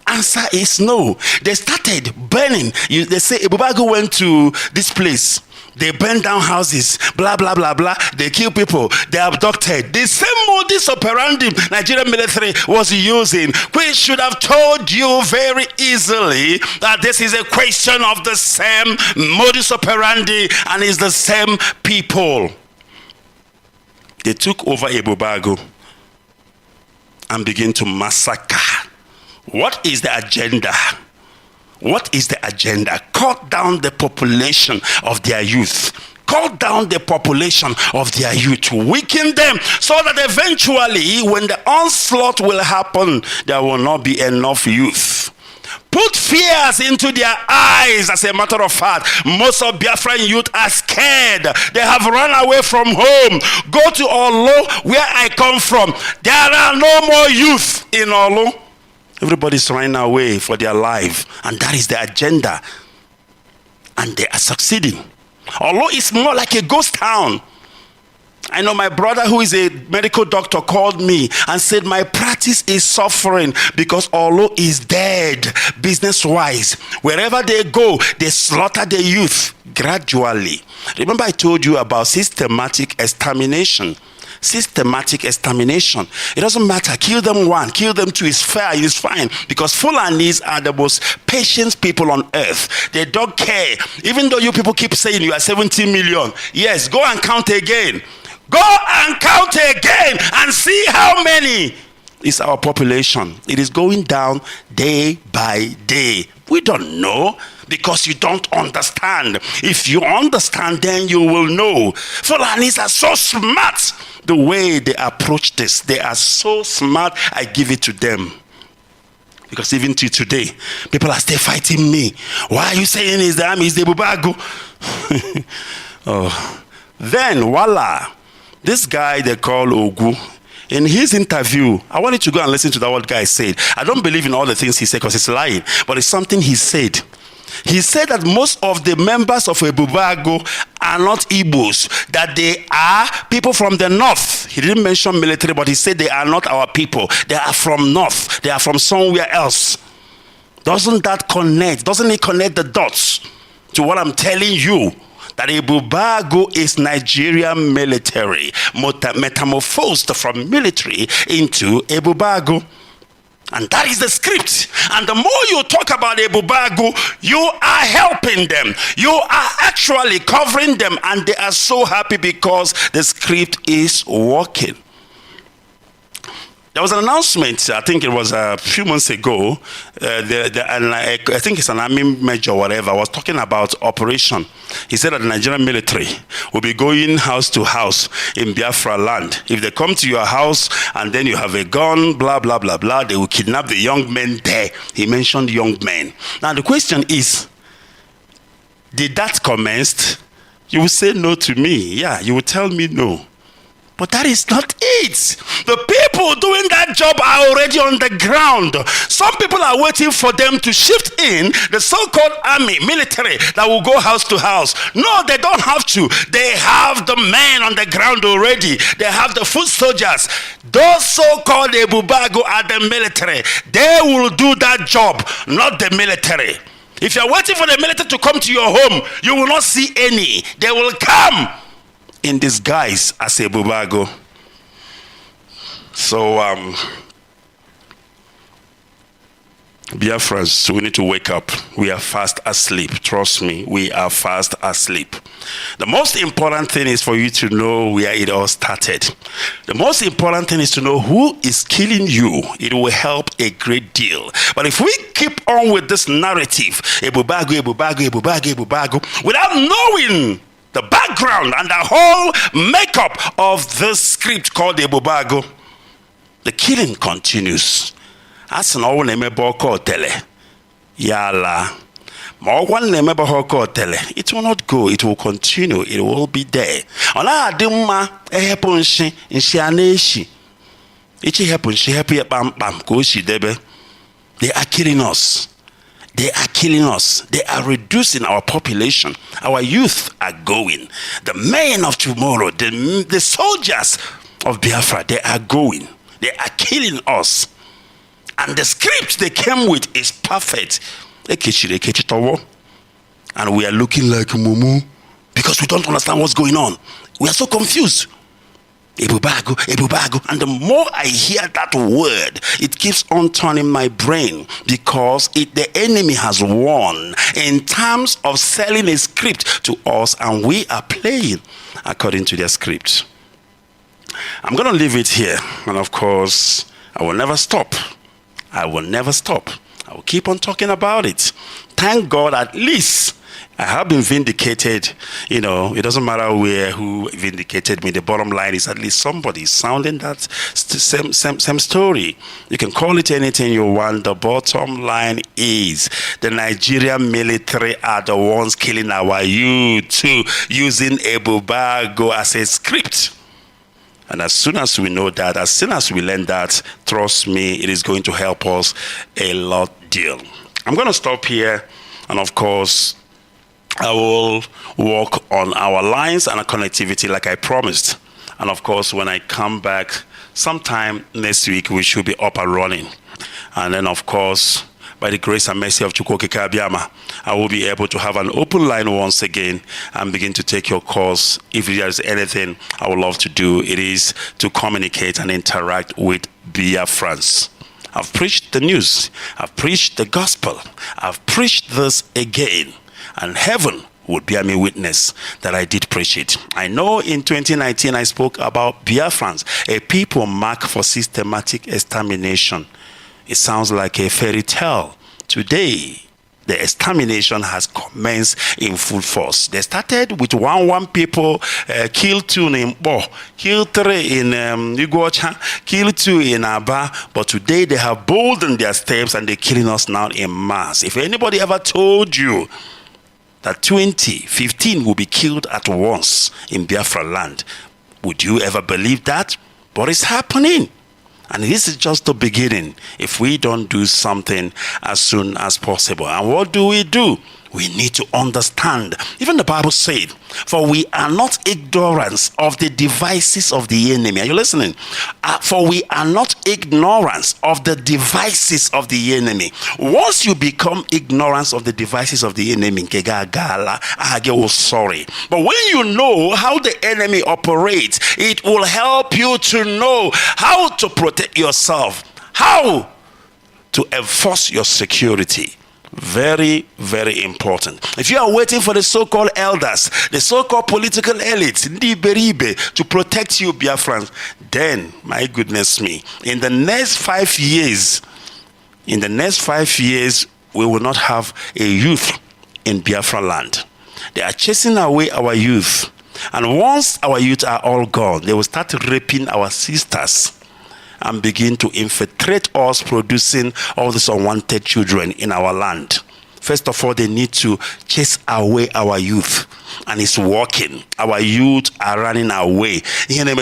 Answer is no. They started burning. They say Ebubago went to this place. They burn down houses, blah, blah, blah, blah. They kill people. They abducted. The same modus operandi Nigerian military was using. We should have told you very easily that this is a question of the same modus operandi and it's the same people. They took over Ebubago and began to massacre. What is the agenda? What is the agenda? Cut down the population of their youth. Cut down the population of their youth. Weaken them so that eventually when the onslaught will happen, there will not be enough youth. Put fears into their eyes. As a matter of fact, most of Biafran youth are scared. They have run away from home. Go to Olo, where I come from. There are no more youth in Olo. Everybody's running away for their life. And that is the agenda. And they are succeeding. Although it's more like a ghost town. I know my brother who is a medical doctor called me and said, my practice is suffering because Olo is dead business-wise. Wherever they go, they slaughter the youth gradually. Remember I told you about systematic extermination. Systematic extermination. It doesn't matter. Kill them one, kill them two. It's fair. It's fine. Because Fulanis are the most patient people on earth. They don't care. Even though you people keep saying you are 70 million. Yes, go and count again. Go and count again and see how many is our population. It is going down day by day. We don't know because you don't understand. If you understand, then you will know. Fulanis are so smart. The way they approach this, they are so smart. I give it to them. Because even till today, people are still fighting me. Why are you saying is the army is the Bubago? Oh. Then, voila, this guy they call Ogu, in his interview, I want you to go and listen to that what guy said. I don't believe in all the things he said because he's lying, but it's something he said. He said that most of the members of Ebubago are not Igbos, that they are people from the north. He didn't mention military, but he said they are not our people. They are from north. They are from somewhere else. Doesn't that connect? Doesn't it connect the dots to what I'm telling you? That Ebubago is Nigerian military, metamorphosed from military into Ebubago. And that is the script. And the more you talk about Ebubago, you are helping them. You are actually covering them. And they are so happy because the script is working. There was an announcement, I think it was a few months ago, I think it's an army major or whatever, was talking about operation. He said that the Nigerian military will be going house to house in Biafra land. If they come to your house and then you have a gun, blah, blah, blah, blah, they will kidnap the young men there. He mentioned young men. Now the question is, did that commence? You will say no to me. Yeah, you will tell me no. But that is not it. The people doing that job are already on the ground. Some people are waiting for them to shift in the so-called army, military, that will go house to house. No, they don't have to. They have the men on the ground already. They have the foot soldiers. Those so-called Ebubago are the military. They will do that job, not the military. If you're waiting for the military to come to your home, you will not see any. They will come in disguise as Ebubago. So, Biafrans, we need to wake up. We are fast asleep. Trust me, we are fast asleep. The most important thing is for you to know where it all started. The most important thing is to know who is killing you. It will help a great deal. But if we keep on with this narrative, Ebubago, Ebubago, Ebubago, Ebubago, without knowing the background and the whole makeup of this script called Ebubago, the killing continues. As an old name tele, yala. It will not go, it will continue, it will be there. They are killing us. They are killing us. They are reducing our population. Our youth are going. The men of tomorrow, the soldiers of Biafra, they are going. They are killing us. And the script they came with is perfect. And we are looking like Mumu because we don't understand what's going on. We are so confused. Ebubago, Ebubago. And the more I hear that word, it keeps on turning my brain because the enemy has won in terms of selling a script to us, and we are playing according to their script. I'm going to leave it here. And of course, I will never stop. I will never stop. I will keep on talking about it. Thank God, at least I have been vindicated. You know, it doesn't matter who vindicated me. The bottom line is at least somebody sounding that same story. You can call it anything you want. The bottom line is the Nigerian military are the ones killing our youth too, using Ebubago as a script. And as soon as we know that, as soon as we learn that, trust me, it is going to help us a lot deal. I'm going to stop here. And of course, I will work on our lines and our connectivity like I promised. And of course, when I come back sometime next week, we should be up and running. And then of course, by the grace and mercy of Chukwokika Abiyama, I will be able to have an open line once again and begin to take your calls. If there is anything I would love to do, it is to communicate and interact with Biafrans. I've preached the news, I've preached the gospel, I've preached this again, and heaven would bear me witness that I did preach it. I know in 2019 I spoke about Biafrans, a people marked for systematic extermination. It sounds like a fairy tale. Today, the extermination has commenced in full force. They started with one people, killed 2 in Bo, killed 3 in Iguacha, killed 2 in Aba, but today they have boldened their steps and they're killing us now in mass. If anybody ever told you that 15 will be killed at once in Biafra land, would you ever believe that? But it's happening. And this is just the beginning if we don't do something as soon as possible. And what do? We need to understand. Even the Bible said, for we are not ignorant of the devices of the enemy. Are you listening? For we are not ignorant of the devices of the enemy. Once you become ignorant of the devices of the enemy, sorry. But when you know how the enemy operates, it will help you to know how to protect yourself, how to enforce your security. Very, very important. If you are waiting for the so-called elders, the so-called political elites, to protect you, Biafrans, then, my goodness me, in the next 5 years, we will not have a youth in Biafra land. They are chasing away our youth. And once our youth are all gone, they will start raping our sisters and begin to infiltrate us, producing all these unwanted children in our land. First of all, they need to chase away our youth. And it's working. Our youth are running away. Our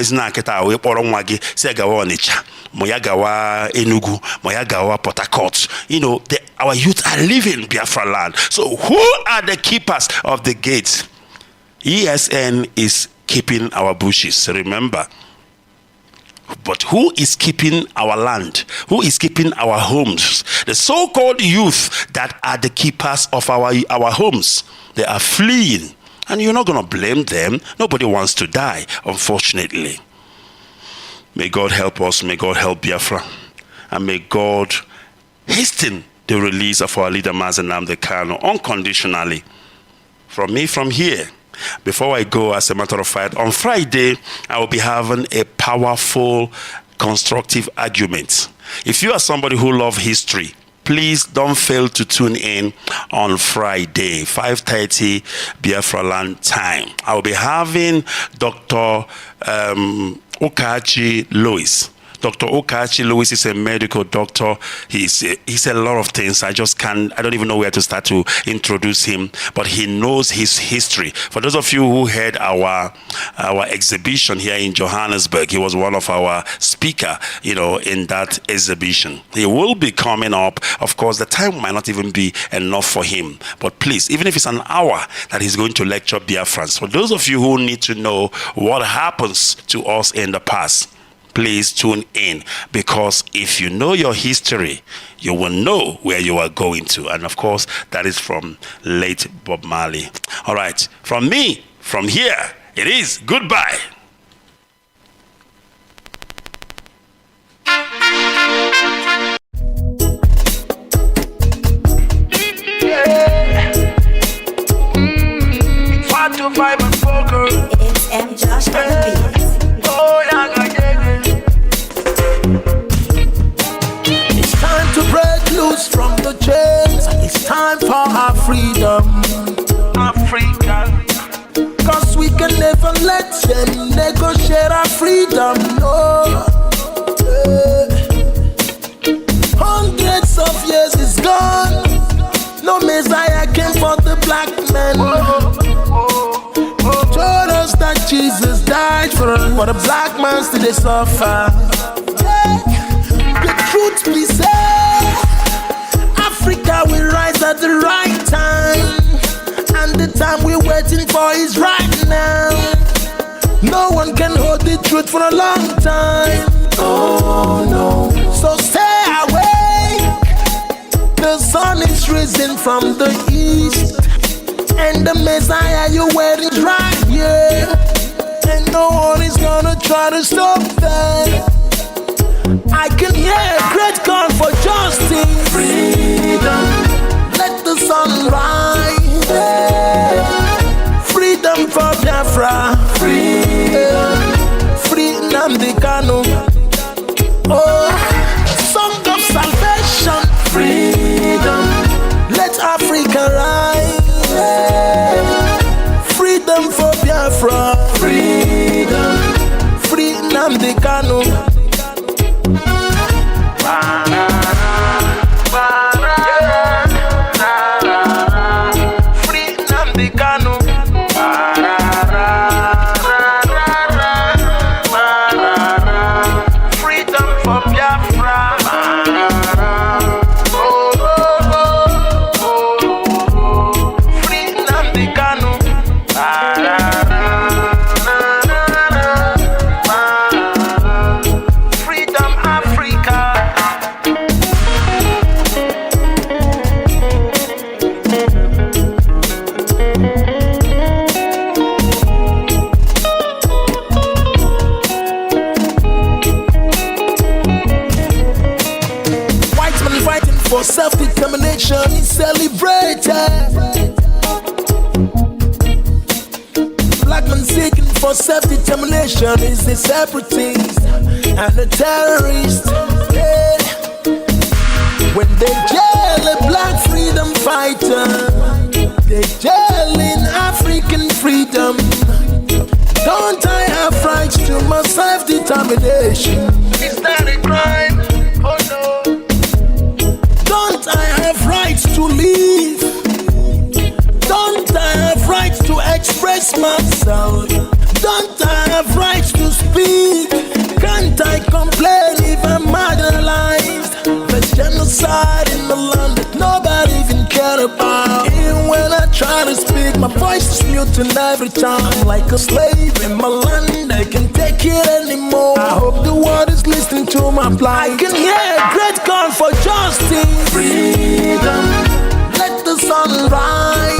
youth are leaving Biafra land. So who are the keepers of the gates? ESN is keeping our bushes, remember. But who is keeping our land? Who is keeping our homes? The so-called youth that are the keepers of our homes. They are fleeing. And you're not going to blame them. Nobody wants to die, unfortunately. May God help us. May God help Biafra. And may God hasten the release of our leader, Mazi Nnamdi Kanu, unconditionally. From me, from here. Before I go, as a matter of fact, on Friday, I will be having a powerful, constructive argument. If you are somebody who loves history, please don't fail to tune in on Friday, 5:30 Biafra land time. I will be having Dr. Okachi Lewis. Dr. Okachi Lewis is a medical doctor. He's a lot of things. I don't even know where to start to introduce him, but he knows his history. For those of you who heard our exhibition here in Johannesburg, he was one of our speakers, in that exhibition. He will be coming up. Of course, the time might not even be enough for him, but please, even if it's an hour that he's going to lecture Biafrans, for those of you who need to know what happens to us in the past, please tune in, because if you know your history, you will know where you are going to. And of course, that is from late Bob Marley. All right, from me, from here, it is goodbye. It's M. Josh on the beat. It's time to break loose from the chains. It's time for our freedom. Africa. Cause we can never let them negotiate our freedom. No. Hundreds of years is gone. No Messiah came for the black man. Told us that Jesus died for us, but the black man still they suffer. The truth be said, Africa will rise at the right time, and the time we're waiting for is right now. No one can hold the truth for a long time. Oh no. So stay awake. The The sun is risen from the east, and the Messiah you're waiting is right here, and no one is gonna try to stop that. I can hear a great call for justice. Freedom, let the sun rise. Freedom for Biafra. Freedom, free Nnamdi Kanu. Oh, song of salvation. Freedom, let Africa rise. Freedom for Biafra. Freedom, free Nnamdi Kanu. For self-determination is celebrated. Black man seeking for self-determination is the separatist and the terrorist. Yeah. When they jail a black freedom fighter, they jail in African freedom. Don't I have rights to my self-determination? Is that a crime? Oh no. Don't I have rights to live? Don't I have rights to express myself? Don't I have rights to speak? Can't I complain if I'm marginalized? There's genocide in the land that nobody even cared about. Even when I try to speak, my voice is muted every time. I'm like a slave in my land, I can't take it anymore. I hope the world is listening to my plight. I can hear a great call for justice. Freedom, let the sun rise.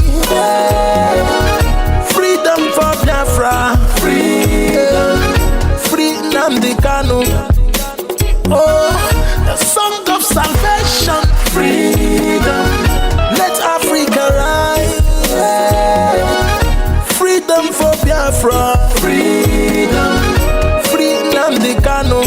Freedom for Biafra. Freedom, free Nnamdi Kanu. Oh, the song of salvation. Freedom, let Africa rise. Freedom for Biafra. Freedom, free Nnamdi Kanu.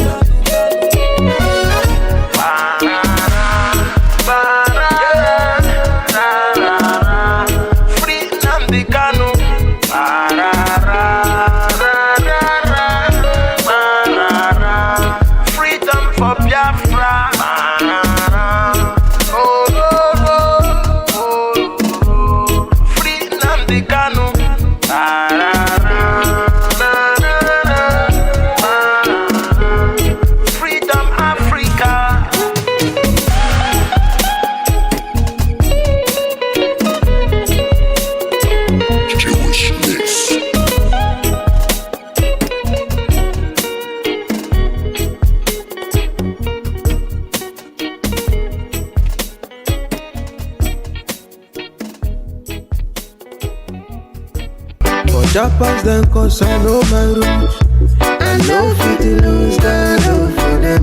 Japas then cause I know my roots. I know fit to lose the love for them.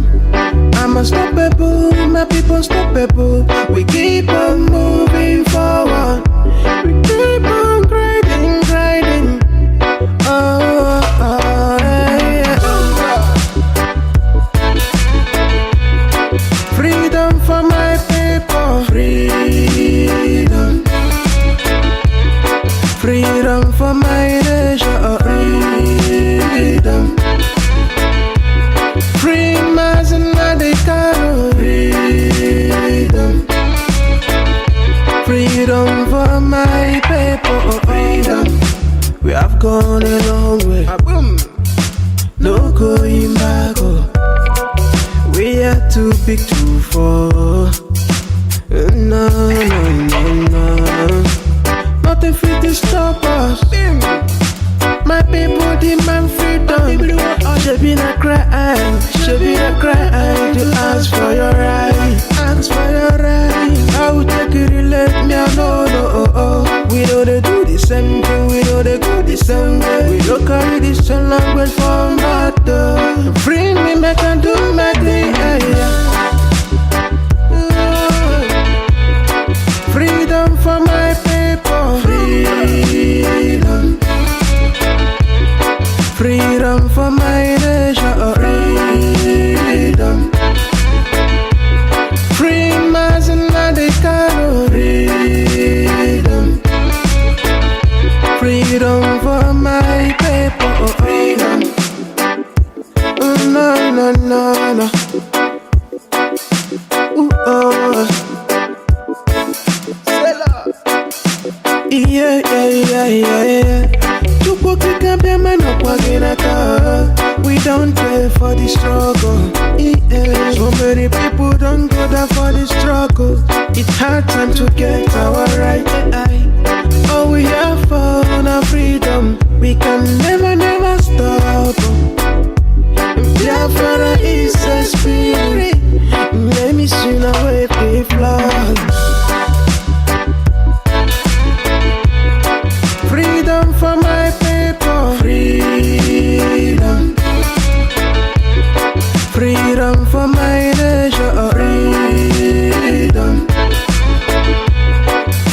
I'm unstoppable, my people unstoppable. We keep on moving forward. We keep on grinding, grinding. Oh, yeah. Freedom for my people. Freedom. Freedom for my nation. Freedom. Free Mazi and the Kanu. Freedom. Freedom for my people. Freedom. We have gone a long way. No going back. We are too big to fall. No. Nothing fit to stop us. My people demand freedom. Should be a crime to ask for your right. Ask for your right. I Freedom for my people. Freedom. Freedom for my nation. Freedom. Free Mazi Nnamdi Kanu. Freedom. Freedom for my people. Freedom. No, no, no, no. Ooh, oh. Yeah, yeah, yeah, yeah, yeah. We don't pay for the struggle. Yeah. So many people don't go there for the struggle. It's hard time to get our right. All we have for our freedom, we can never, never stop. Biafra is a spirit. Let me soon away the flag. Freedom for my people. Freedom. Freedom for my nation. Freedom.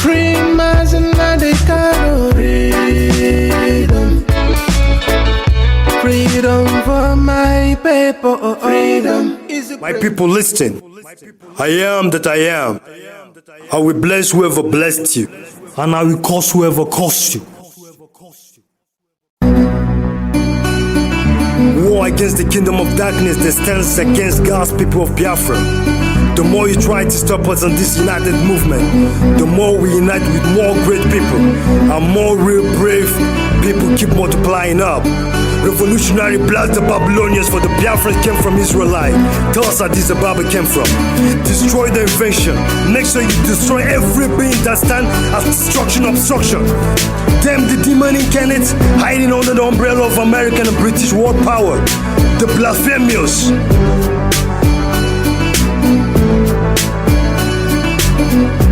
Free Mazi Nnamdi Kanu. Freedom. Freedom for my people. Freedom. My people, listen. I am that I am. I will bless whoever blessed you, and I will curse whoever cursed you. War against the kingdom of darkness that stands against God's people of Biafra. The more you try to stop us on this united movement, the more we unite with more great people, and more real brave people keep multiplying up. Revolutionary blast the Babylonians, for the Biafrans came from Israelite. Tell us how this Ababa came from. Destroy the invention. Make sure you destroy every being that stands as destruction, obstruction. Damn the demon incarnate hiding under the umbrella of American and British world power. The blasphemous.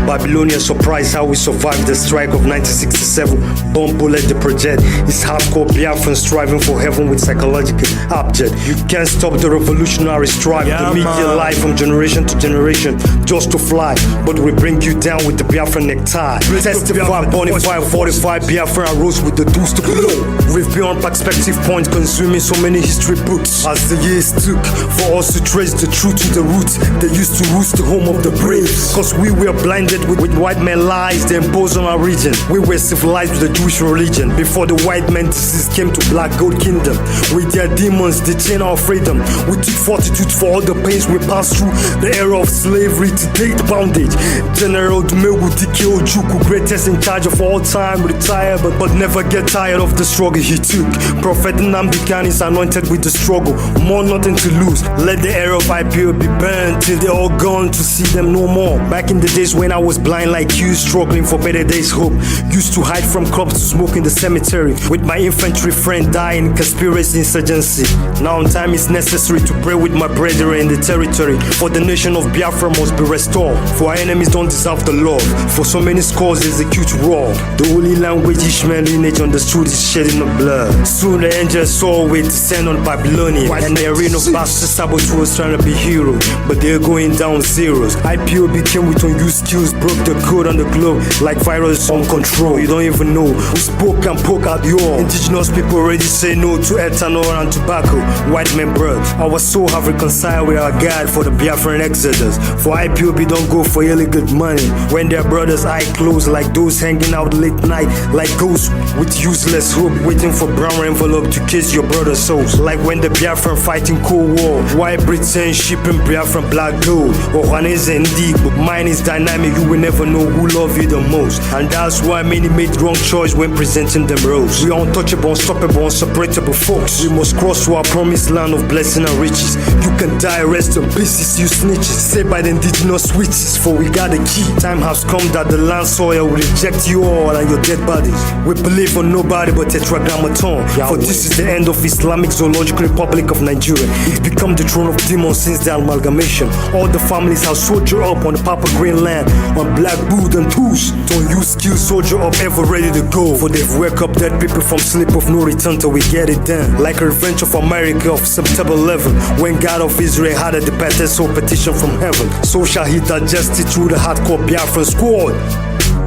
Babylonian surprise how we survived the strike of 1967. Bomb bullet the project. It's hardcore Biafran striving for heaven with psychological object. You can't stop the revolutionary strive to meet your life from generation to generation just to fly. But we bring you down with the Biafran necktie. Testify, bonify, 45 Biafran rose with the tools to blow. We've beyond perspective points consuming so many history books. As the years took for us to trace the truth to the roots, they used to roost the home of the brave. Cause we were blinded with white men lies they imposed on our region. We were civilized with the Jewish religion before the white man disease came to Black Gold Kingdom. With their demons they chain our freedom. We took fortitude for all the pains we passed through. The era of slavery to date bondage. General Dumegu Dike Ojukwu, greatest in charge of all time, retired but never get tired of the struggle he took. Prophet Nnamdi Kanu is anointed with the struggle. More nothing to lose. Let the era of IPO be burned till they're all gone to see them no more. Back in the days when I was blind like you, struggling for better days hope. Used to hide from cops to smoke in the cemetery. With my infantry friend dying in conspiracy insurgency. Now time is necessary to pray with my brethren in the territory. For the nation of Biafra must be restored. For our enemies don't deserve the love. For so many scores execute raw. The holy language Ishmael lineage understood is shedding of blood. Soon the angels saw we descend on Babylonia. And the arena of bastard saboteurs trying to be heroes. But they're going down zeros. IPO became with unused skills, broke the code on the globe like virus on control. You don't even know who spoke and poke out your indigenous people already say no to ethanol and tobacco. White men blood. Our soul have reconciled with our God for the Biafran exodus. For IPOB don't go for illegal money when their brothers eye closed like those hanging out late night like ghosts with useless hope waiting for brown envelope to kiss your brother's souls. Like when the Biafran fighting Cold War, white Britain shipping Biafran black gold. Or Juanes and Dig, but mine is dynamic. You will never know who love you the most, and that's why many made wrong choice when presenting them roles. We are untouchable, unstoppable, unseparable folks. We must cross to our promised land of blessing and riches. You can die, rest in pieces, you snitches. Saved by the indigenous witches, for we got the key. Time has come that the land soil will reject you all and your dead bodies. We believe on nobody but Tetragrammaton. For this is the end of Islamic Zoological Republic of Nigeria. It's become the throne of demons since the amalgamation. All the families have soldiered up on the Papa Green land, on Black Boot and Tools. Don't use skills, soldier up, ever ready to go. For they've wake up dead people from sleep of no return till we get it done. Like a revenge of America of September 11, when God of Israel had a departed soul petition from heaven. So shall he digest it through the hardcore Biafran squad.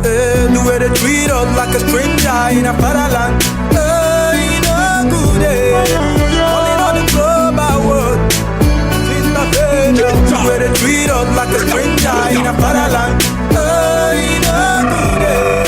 The way they treat us like a stranger in a fatherland. No good, calling on the global world. The way they treat us like a stranger in a fatherland. No good,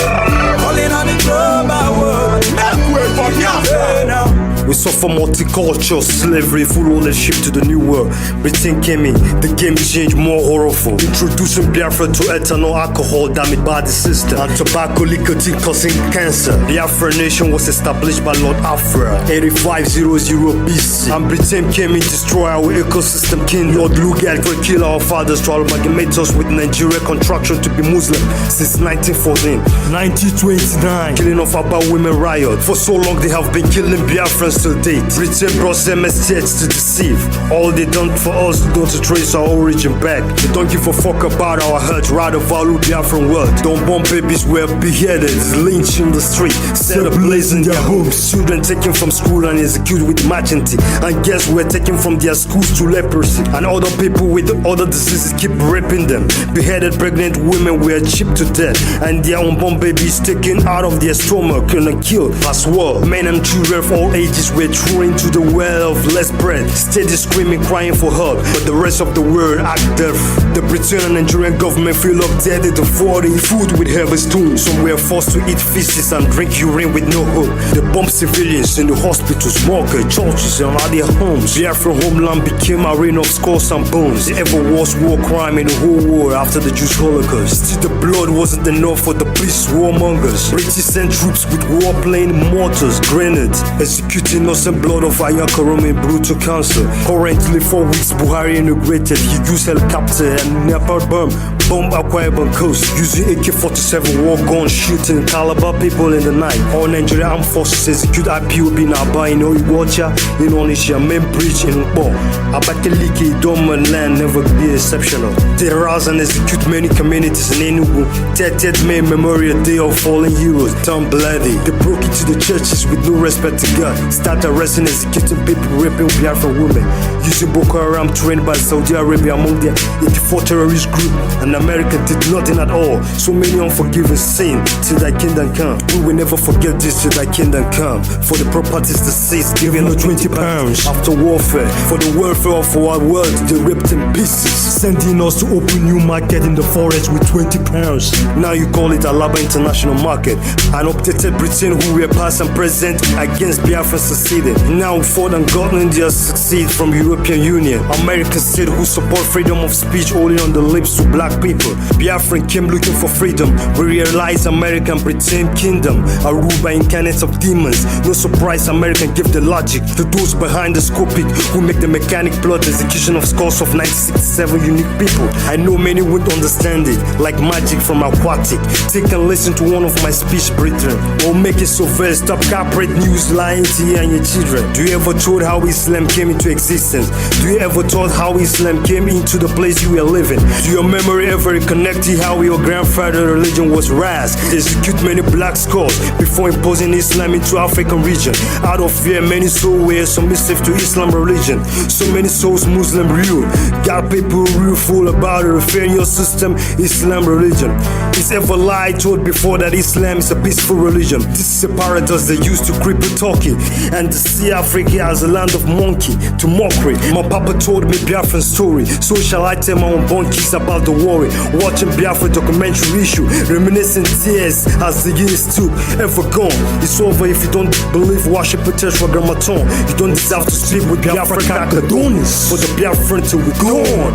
calling on the global world. Make way for Biafra. We suffer multicultural slavery, full ownership to the new world. Britain came in, the game changed, more horrible. Introducing Biafra to ethanol, alcohol, damaged by the system, and tobacco, nicotine causing cancer. Biafra nation was established by Lord Afra, 8500 BC. And Britain came in, destroy our ecosystem. King Lord Lugard for kill our fathers to amalgamate us with Nigeria contraction to be Muslim since 1914. 1929, killing of Aba women riot. For so long they have been killing Biafrans till date. Britain brought MSTs to deceive. All they done for us is to trace our origin back. They don't give a fuck about our hurt, rather value Biafran world. Don't bomb babies were beheaded, lynched in the street, set ablaze in their homes. Children taken from school and executed with impunity. And guests were taken from their schools to leprosy. And other people with other diseases keep raping them. Beheaded pregnant women were chipped to death, and their unborn babies taken out of their stomach and killed as well. Men and children of all ages were thrown into the well of less bread, steady screaming, crying for help, but the rest of the world act deaf. The British and Nigerian government fill up dead to 40 food with heavy stones. Some were forced to eat feces and drink urine with no hope. They bombed civilians in the hospitals, markets, churches, and at their homes. Biafra homeland became a rain of skulls and bones. The ever worst war crime in the whole world after the Jewish Holocaust. Still the blood wasn't enough for the police warmongers. British sent troops with warplane mortars, grenades, executing innocent blood of Ayakorom in brutal council. Currently 4 weeks Buhari integrated. He used helicopter and napalm bomb Akwa Ibom coast using AK-47 war guns, shooting Calabar people in the night. All Nigerian armed forces execute IPOB in Aba, in Oiwacha, in Onitsha, main bridge in Nkpo. Abakaliki, Dorman land never be exceptional. Terrorize and execute many communities in Enugu. 30th May Memorial Day of Fallen Heroes, turn bloody. They broke into the churches with no respect to God. Start arresting, executing people, raping Biafran women. Using Boko Haram trained by Saudi Arabia among their 84 terrorist group. And America did nothing at all. So many unforgiving sin till thy kingdom come. We will never forget this till thy kingdom come. For the properties the seized, giving us 20 pounds. After warfare, for the welfare of our world, they ripped in pieces. Sending us to open new market in the forest with 20 pounds. Now you call it Alaba International Market. An updated Britain who were past and present against Biafra succeeded. Now fought and got India succeed from European Union. American state who support freedom of speech only on the lips to black people. Biafran came looking for freedom. We realized American Britain kingdom are ruled by incarnates of demons. No surprise American give the logic to those behind the scopic who make the mechanic plot execution of scores of 967 unique people. I know many won't understand it, like magic from aquatic. Take and listen to one of my speech brethren, or make it so very stop corporate news lying to you and your children. Do you ever thought how Islam came into existence? Do you ever thought how Islam came into the place you were living? Do your memory ever reconnect you how your grandfather's religion was raised? Execute many black skulls before imposing Islam into African region. Out of fear, many souls were submissive to Islam religion. So many souls Muslim rule. Got people real fool about it, referring your system Islam religion. It's ever lied told before that Islam is a peaceful religion. This is a paradox they use to cripple Turkey and to see Africa as a land of monkey to mockery. My papa told me Biafran story, so shall I tell my unborn kids about the worry. Watching Biafra documentary issue, reminiscing tears as the years took. Ever gone, it's over if you don't believe worship a tetragrammaton. You don't deserve to sleep with Biafra Kakadonis. For the Biafran till we're gone.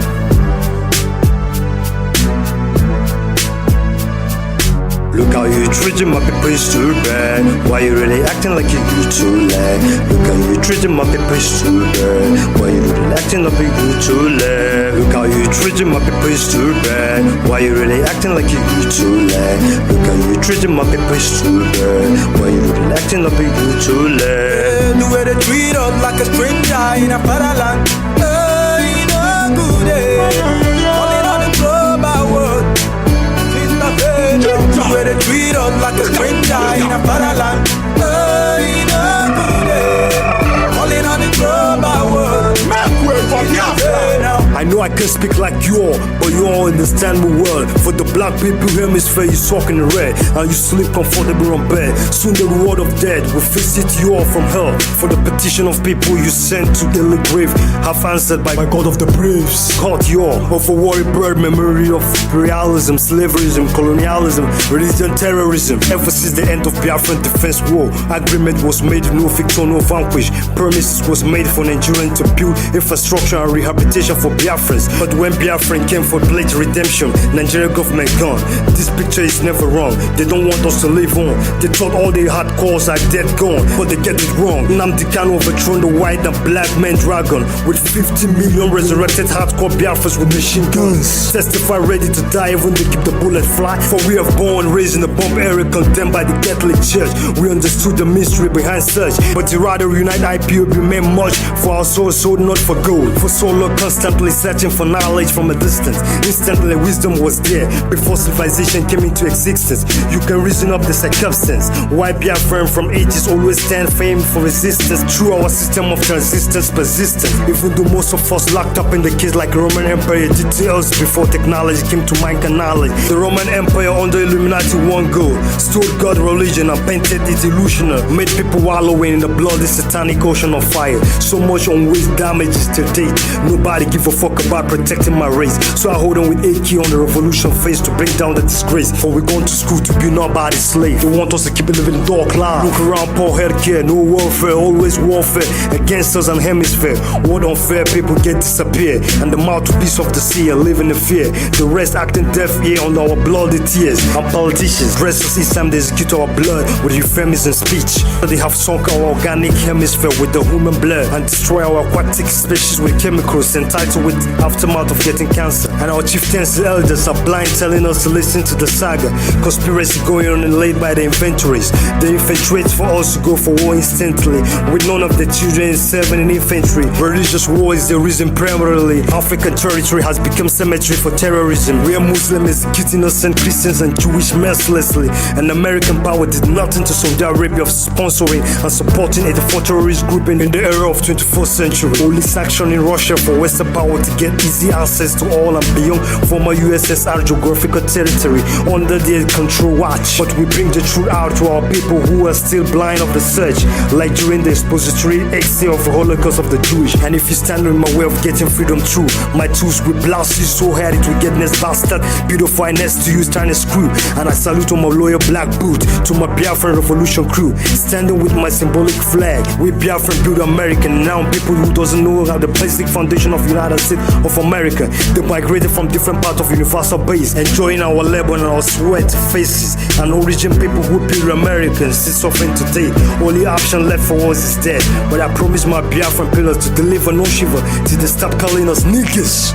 Look how you treating my people is too bad. Why you really acting like you too late? Look how you treating my people is too bad. Why you really acting like you too late? Look how you treating my people is too bad. Why you really acting like you too late? Look how you treating my people is too bad. Why you really acting like you too late? The way they treat us like a stranger in a fatherland. No good, calling on the global world. The way they treat us like a stranger in a fatherland. No good, calling on the global world. Make way for Biafra. I know I can speak like you all, but you all understand me well. For the black people hemisphere, you talk in the red, and you sleep comfortable on bed. Soon the reward of death will visit you all from hell. For the petition of people you sent to the grave, have answered by God of the braves. Caught you all of a worry bird memory of imperialism, slaverism, colonialism, religion, terrorism. Ever since the end of Biafran defense war, agreement was made, no victor, no vanquish. Promises was made for Nigerians to build infrastructure and rehabilitation for Biafrans. But when Biafran came for pledge redemption, Nigerian government gone. This picture is never wrong. They don't want us to live on. They thought all the hard cores are dead gone, but they get it wrong. Nnamdi Kanu overthrown the white and black man dragon with 50 million resurrected hardcore Biafrans with machine guns. Testify ready to die even they keep the bullet fly. For we have born, raised in the bomb area, condemned by the Catholic Church. We understood the mystery behind such, but to rather unite IPOB meant much for our souls sold not for gold. For so long constantly searching for knowledge from a distance. Instantly wisdom was there before civilization came into existence. You can reason up the circumstance why Biafran from ages always stand firm for resistance through our system of transistence persistence. Even though most of us locked up in the cage like Roman Empire details before technology came to mankind knowledge. The Roman Empire under Illuminati one goal, stole God religion and painted it illusional, made people wallowing in the bloody satanic ocean of fire. So much unwaste damages to date. Nobody give a fuck about protecting my race. So I hold on with AK on the revolution face to bring down the disgrace. For we gone to school to be nobody's slave. They want us to keep it living dark life. Look around, poor healthcare, no warfare, always warfare against us and hemisphere. What unfair, people get disappear, and the mouthpiece of the sea are living in fear. The rest acting deaf ear on our bloody tears. And politicians dress us each time they execute our blood with euphemism speech. They have sunk our organic hemisphere with the human blood and destroy our aquatic species with chemicals entitled with aftermath of getting cancer. And our chieftains and elders are blind, telling us to listen to the saga. Conspiracy going on and laid by the inventories. They infiltrate for us to go for war instantly, with none of the children serving in infantry. Religious war is the reason primarily. African territory has become cemetery for terrorism. We are Muslim executing innocent Christians and Jewish mercilessly. And American power did nothing to Saudi Arabia of sponsoring and supporting 84 terrorist group in the era of 21st century. Only sanctioning Russia for Western power to get easy access to all and beyond former USSR geographical territory under their control watch. But we bring the truth out to our people who are still blind of the search, like during the expository essay of the Holocaust of the Jewish. And if you stand in my way of getting freedom through, my tools will blast you so hard it will get next bastard beautiful next to use trying to screw. And I salute to my loyal black boot, to my Biafran revolution crew, standing with my symbolic flag. We Biafran build America. Now people who doesn't know how the basic foundation of United States of America, they migrated from different parts of universal base, enjoying our labor and our sweat faces. And origin people who build Americans is suffering today. Only option left for us is death. But I promise my Biafran pillars to deliver no shiver till they stop calling us niggas.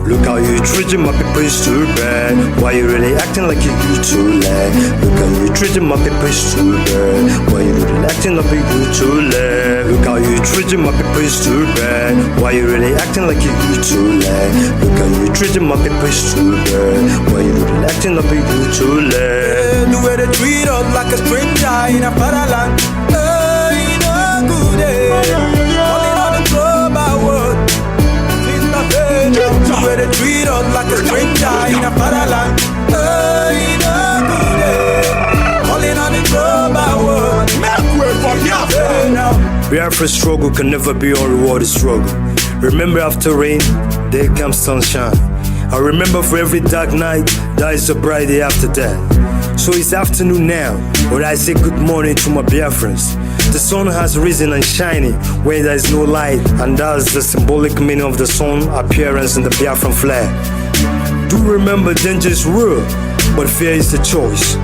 Look how you treating my people is too bad. Why you really acting like you too late? Look how you treating my people is too bad. Why you really acting like you too late? Look how you treating my people is too bad. Why you really acting like you too late? Look how you treating my people is too bad. Why you really acting like you too late? The way they treat us like a stranger in a fatherland. In a good day. Calling on the global world. The way they treat us like a stranger in a fatherland. In a good day. Calling on the global world. Make way for Biafra. Biafra's struggle can never be unrewarded struggle. Remember, after rain, there comes sunshine. I remember for every dark night, there is a bright day after that. So it's afternoon now, but I say good morning to my Biafrans. The sun has risen and shining when there is no light, and that's the symbolic meaning of the sun appearance in the Biafran flag. Do remember, danger is real, but fear is the choice.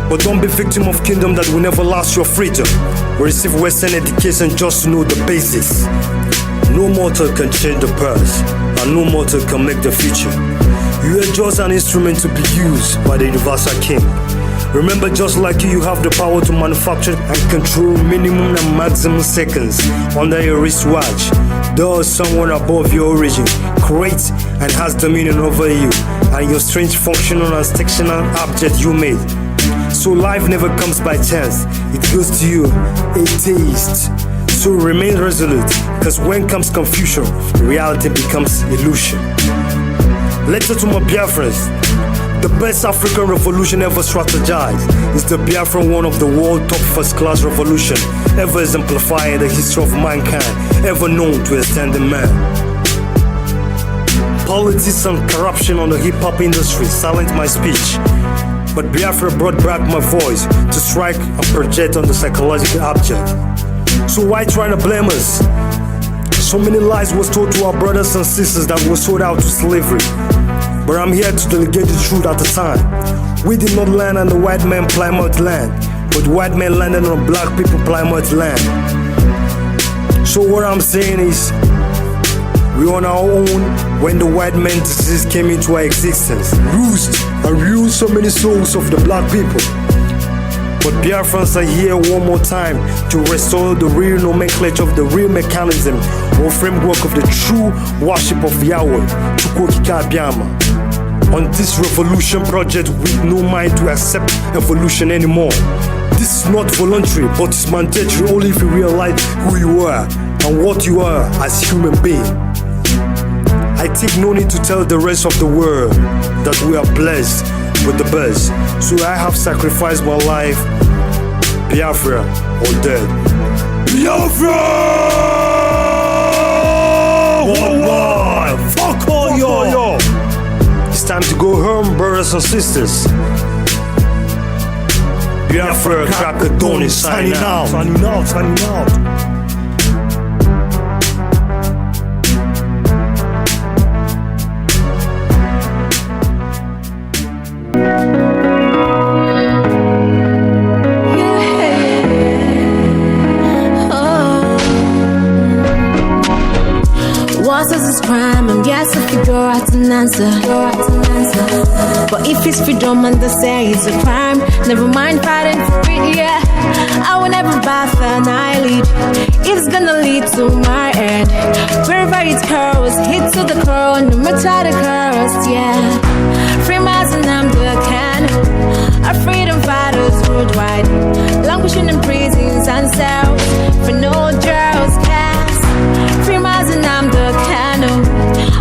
But don't be victim of kingdom that will never last your freedom. Receive Western education just to know the basics. No mortal can change the past, and no mortal can make the future. You are just an instrument to be used by the Universal King. Remember, just like you have the power to manufacture and control minimum and maximum seconds under your wristwatch. There is someone above your origin, creates and has dominion over you and your strange functional and sectional object you made. So life never comes by chance, it goes to you, a taste. So remain resolute, because when comes confusion, reality becomes illusion. Letter to my Biafrans. The best African revolution ever strategized is the Biafran one of the world top first-class revolution ever exemplifying the history of mankind, ever known to extend the man. Politics and corruption on the hip-hop industry silent my speech, but Biafra brought back my voice to strike and project on the psychological object. So why try to blame us? So many lies was told to our brothers and sisters that were sold out to slavery. But I'm here to delegate the truth at the time. We did not land on the white man Plymouth land, but white men landed on black people Plymouth land. So what I'm saying is, we on our own when the white man disease came into our existence, ruined so many souls of the black people. But Biafrans are here one more time to restore the real nomenclature of the real mechanism or framework of the true worship of Yahweh, Chukwokika Abiyama. On this revolution project with no mind to accept evolution anymore. This is not voluntary, but it's mandatory only if you realize who you are and what you are as human being. I think no need to tell the rest of the world that we are blessed with the best. So I have sacrificed my life, Biafra or dead. Biafra! Worldwide! Fuck all y'all! It's time to go home, brothers and sisters. Biafra, crack the dawn is signing out. Signing out, signing out. Crime, I'm yet to figure out an answer. But if it's freedom and they say it's a crime, never mind fighting for it, yeah. I will never bow for an eyelid. It's gonna lead to my end. Wherever it goes, hit to the core, no matter the cost, yeah. Free Mazi and Nnamdi Kanu, our freedom fighters worldwide, languishing in prisons and cells for no jails, cast. Free Mazi and Nnamdi Kanu,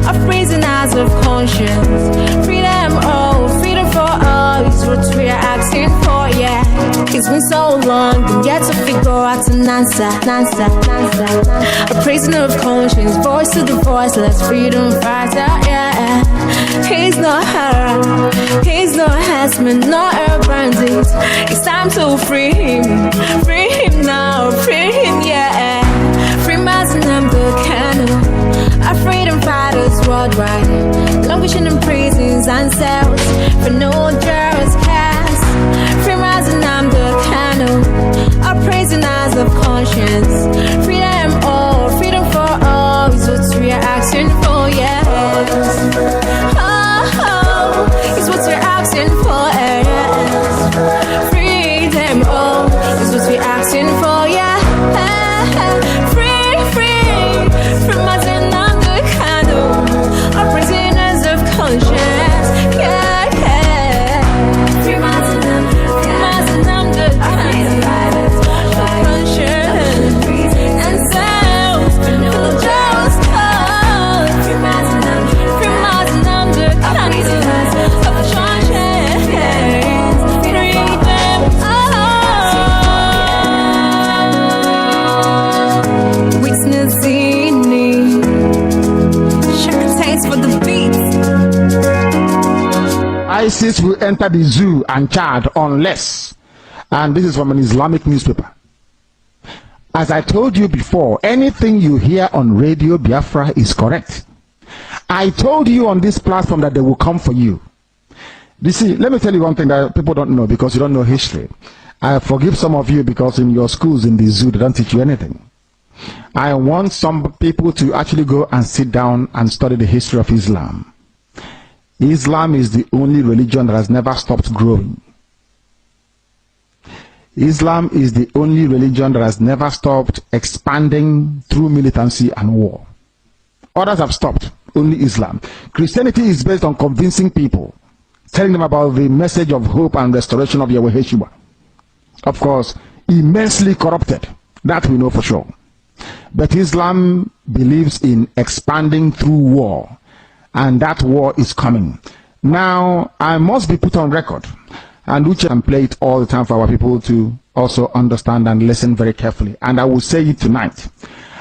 our prisoners of conscience. Freedom, oh, freedom for all is what we are asking for, yeah. It's been so long, been yet to figure out an answer. A prisoner of conscience, voice to the voiceless, freedom fighter, yeah. He's not her, he's not harassment, not a bandit. It's time to free him now, free him, yeah. Free Mazi and Nnamdi Kanu, our freedom fighters worldwide, languishing in prisons and cells for no jails cast. Free Mazi and Nnamdi Kanu, our prisoners of conscience. Freedom, oh, freedom for all is what we are asking for, yeah. Oh, it's what we're asking for, yeah. Freedom, oh, is what we're asking for, yeah. Free Mazi and Nnamdi Kanu, our prisoners of conscience, yeah, yeah. Free Mazi and Nnamdi Kanu, of conscience, and cells for no jails cause. Free Mazi and Nnamdi Kanu, of conscience, freedom, oh. Witnessing me, shake taste for the beats. ISIS will enter the zoo and Chad unless, and this is from an Islamic newspaper. As I told you before, anything you hear on Radio Biafra is correct. I told you on this platform that they will come for you. You see, let me tell you one thing that people don't know because you don't know history. I forgive some of you because in your schools in the zoo they don't teach you anything. I want some people to actually go and sit down and study the history of Islam. Islam is the only religion that has never stopped growing. Islam is the only religion that has never stopped expanding through militancy and war. Others have stopped, only Islam. Christianity is based on convincing people, telling them about the message of hope and restoration of Yahweh Yeshua. Of course, immensely corrupted. That we know for sure. But Islam believes in expanding through war, and that war is coming. Now, I must be put on record, and which I can play it all the time for our people to also understand and listen very carefully. And I will say it tonight.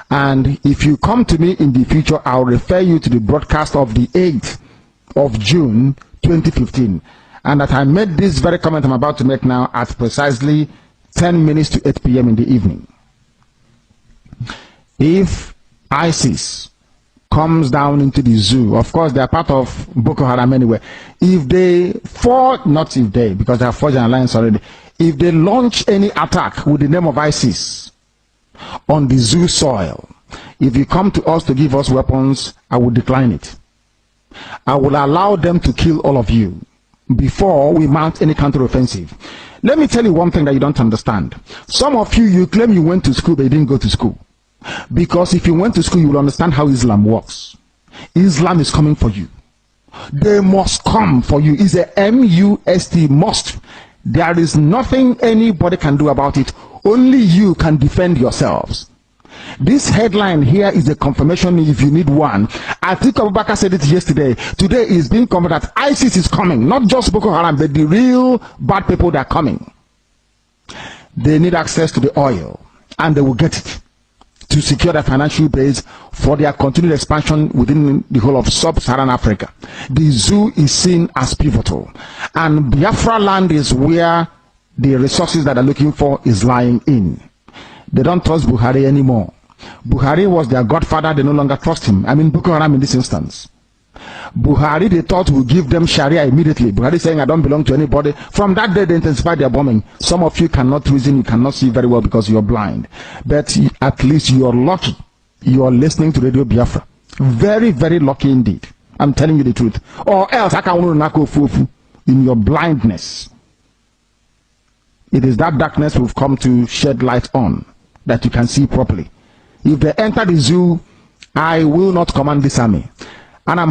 And if you come to me in the future, I'll refer you to the broadcast of the 8th of June 2015. And that I made this very comment I'm about to make now at precisely 10 minutes to 8 p.m. in the evening. If ISIS comes down into the zoo, of course they are part of Boko Haram anyway, if they fall, not if they, because they have forged an alliance already, if they launch any attack with the name of ISIS on the zoo soil, if you come to us to give us weapons, I will decline it. I will allow them to kill all of you before we mount any counter-offensive. Let me tell you one thing that you don't understand. Some of you, you claim you went to school, but you didn't go to school. Because if you went to school, you will understand how Islam works. Islam is coming for you. They must come for you. It's a M-U-S-T, must. There is nothing anybody can do about it. Only you can defend yourselves. This headline here is a confirmation if you need one. I think Abubakar said it yesterday. Today is being confirmed that ISIS is coming. Not just Boko Haram, but the real bad people that are coming. They need access to the oil, and they will get it to secure their financial base for their continued expansion within the whole of sub-Saharan Africa. The zoo is seen as pivotal, and Biafra land is where the resources that they're looking for is lying in. They don't trust Buhari anymore. Buhari was their godfather, they no longer trust him. I mean Boko Haram in this instance. Buhari, they thought, would give them Sharia immediately. Buhari saying, I don't belong to anybody. From that day, they intensified their bombing. Some of you cannot reason, you cannot see very well because you're blind. But at least you're lucky. You are listening to Radio Biafra. Very, very lucky indeed. I'm telling you the truth. Or else, I can in your blindness. It is that darkness we've come to shed light on, that you can see properly. If they enter the zoo, I will not command this army. And I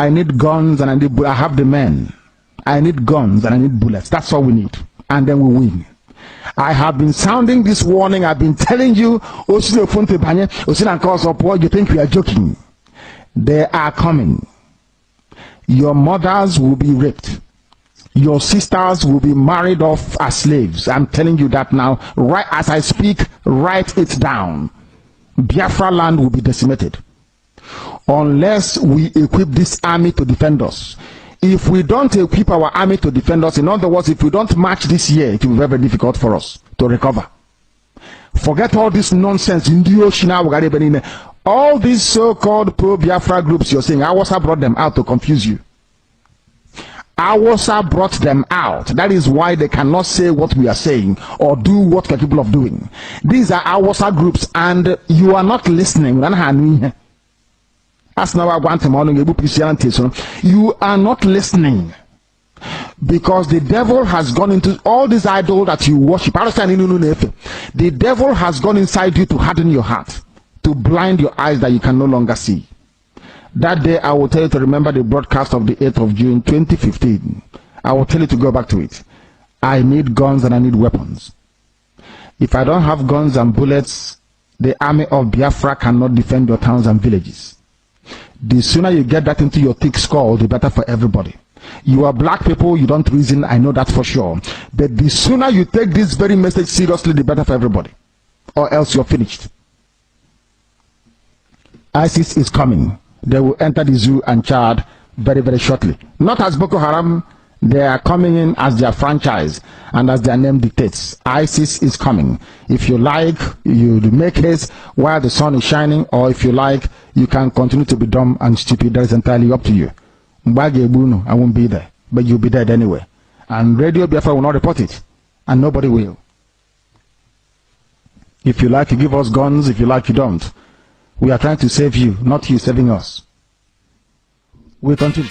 need guns and I have the men. I need guns and I need bullets. That's all we need. And then we win. I have been sounding this warning. I've been telling you, you think we are joking. They are coming. Your mothers will be raped. Your sisters will be married off as slaves. I'm telling you that now. Right as I speak, write it down. Biafra land will be decimated unless we equip this army to defend us. If we don't equip our army to defend us, in other words, if we don't march this year, it will be very difficult for us to recover. Forget all this nonsense. All these so-called pro-Biafra groups you're saying, HAUSA brought them out to confuse you. HAUSA brought them out. That is why they cannot say what we are saying or do what we're capable of doing. These are HAUSA groups, and you are not listening. That's not what I want. You are not listening because the devil has gone into all these idols that you worship. The devil has gone inside you to harden your heart, to blind your eyes that you can no longer see. That day, I will tell you to remember the broadcast of the 8th of June 2015. I will tell you to go back to it. I need guns and I need weapons. If I don't have guns and bullets, the army of Biafra cannot defend your towns and villages. The sooner you get that into your thick skull, the better for everybody. You are black people, you don't reason, I know that for sure. But the sooner you take this very message seriously, the better for everybody. Or else you're finished. ISIS is coming. They will enter the zoo and Chad very, very shortly. Not as Boko Haram, they are coming in as their franchise and as their name dictates. ISIS is coming. If you like, you make haste while the sun is shining, or if you like, you can continue to be dumb and stupid. That is entirely up to you. I won't be there, but you'll be dead anyway. And Radio Biafra will not report it, and nobody will. If you like, you give us guns. If you like, you don't. We are trying to save you, not you saving us. We continue.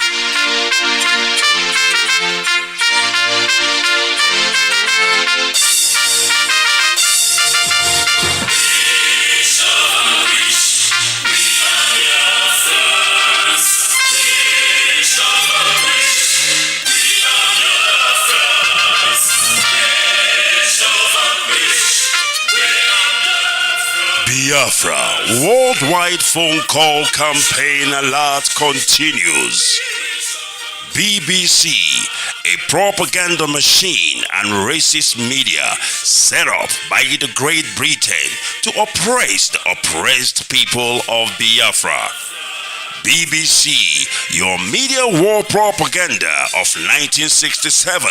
Biafra worldwide phone call campaign alert continues. BBC, a propaganda machine and racist media set up by the Great Britain to oppress the oppressed people of Biafra. BBC, your media war propaganda of 1967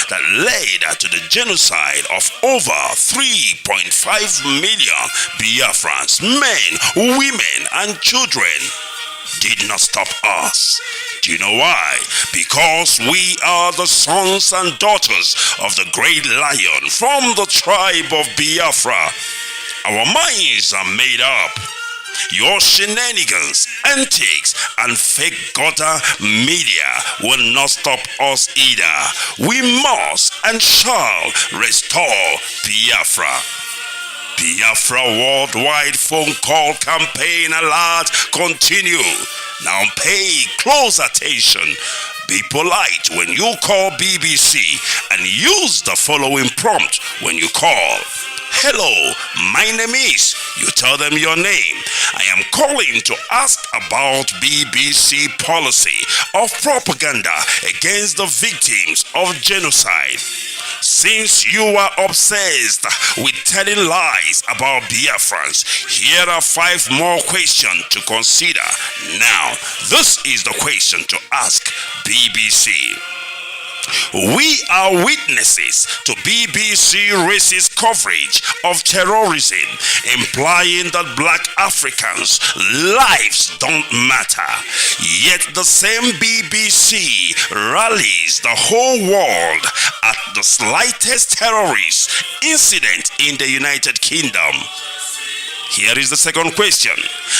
that led to the genocide of over 3.5 million Biafrans, men, women, and children, did not stop us. Do you know why? Because we are the sons and daughters of the great lion from the tribe of Biafra. Our minds are made up. Your shenanigans, antics, and fake gutter media will not stop us either. We must and shall restore Biafra. Biafra worldwide phone call campaign alert continue. Now pay close attention. Be polite when you call BBC and use the following prompt when you call. Hello, my name is. You tell them your name. I am calling to ask about BBC policy of propaganda against the victims of genocide. Since you are obsessed with telling lies about Biafrans, here are 5 more questions to consider. Now, this is the question to ask BBC. We are witnesses to BBC racist coverage of terrorism, implying that black Africans' lives don't matter. Yet the same BBC rallies the whole world at the slightest terrorist incident in the United Kingdom. Here is the second question.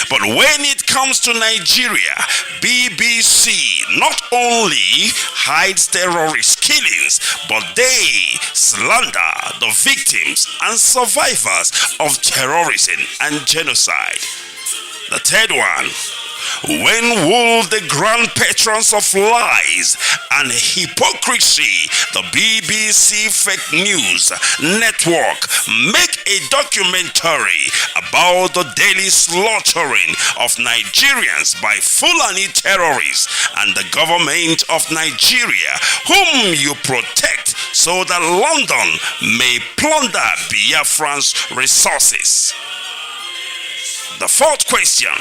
But when it comes to Nigeria, BBC not only hides terrorist killings, but they slander the victims and survivors of terrorism and genocide. The third one. When will the grand patrons of lies and hypocrisy, the BBC Fake News Network, make a documentary about the daily slaughtering of Nigerians by Fulani terrorists and the government of Nigeria, whom you protect so that London may plunder Biafran's resources? The fourth question.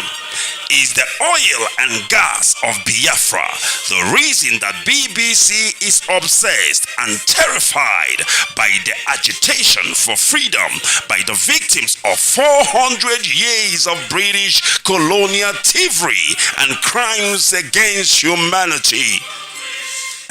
Is the oil and gas of Biafra the reason that BBC is obsessed and terrified by the agitation for freedom by the victims of 400 years of British colonial thievery and crimes against humanity?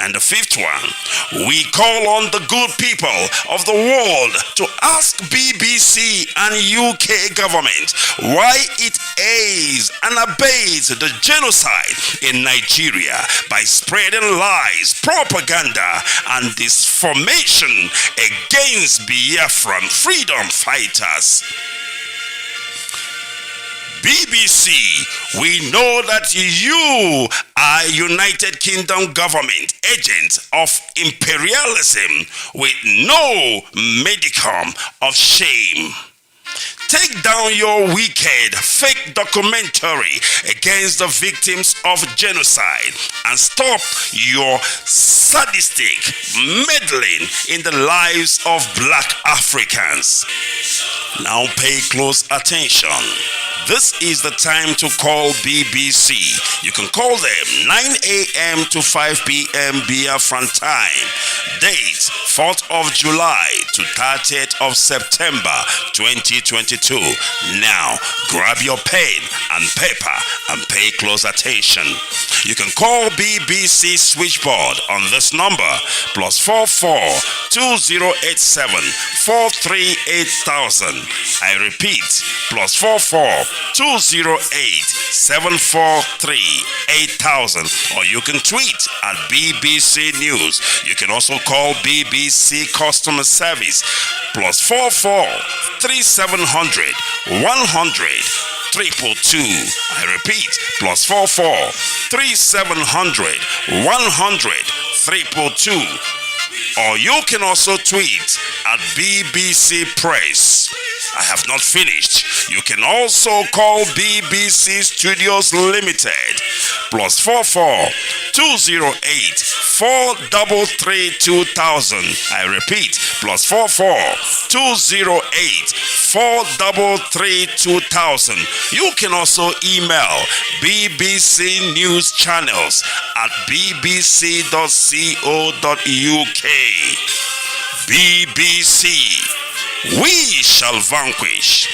And the fifth one, we call on the good people of the world to ask BBC and UK government why it aids and abates the genocide in Nigeria by spreading lies, propaganda, and disinformation against Biafran freedom fighters. BBC, we know that you are United Kingdom government agents of imperialism with no modicum of shame. Take down your wicked fake documentary against the victims of genocide and stop your sadistic meddling in the lives of black Africans. Now pay close attention. This is the time to call BBC. You can call them 9 a.m. to 5 p.m. Biafran time. Date 4th of July to 30th of September 2022. Now grab your pen and paper and pay close attention. You can call BBC switchboard on this number +44 2087 438 000. I repeat, +44 208 743 8000, or you can tweet at BBC News. You can also call BBC Customer Service +44 3700 100 222. I repeat, +44 3700 100 222. Or you can also tweet at BBC Press. I have not finished. You can also call BBC Studios Limited +44 208 433 2000. I repeat, +44 208 433 2000. You can also email BBC News Channels at bbc.co.uk. BBC, we shall vanquish.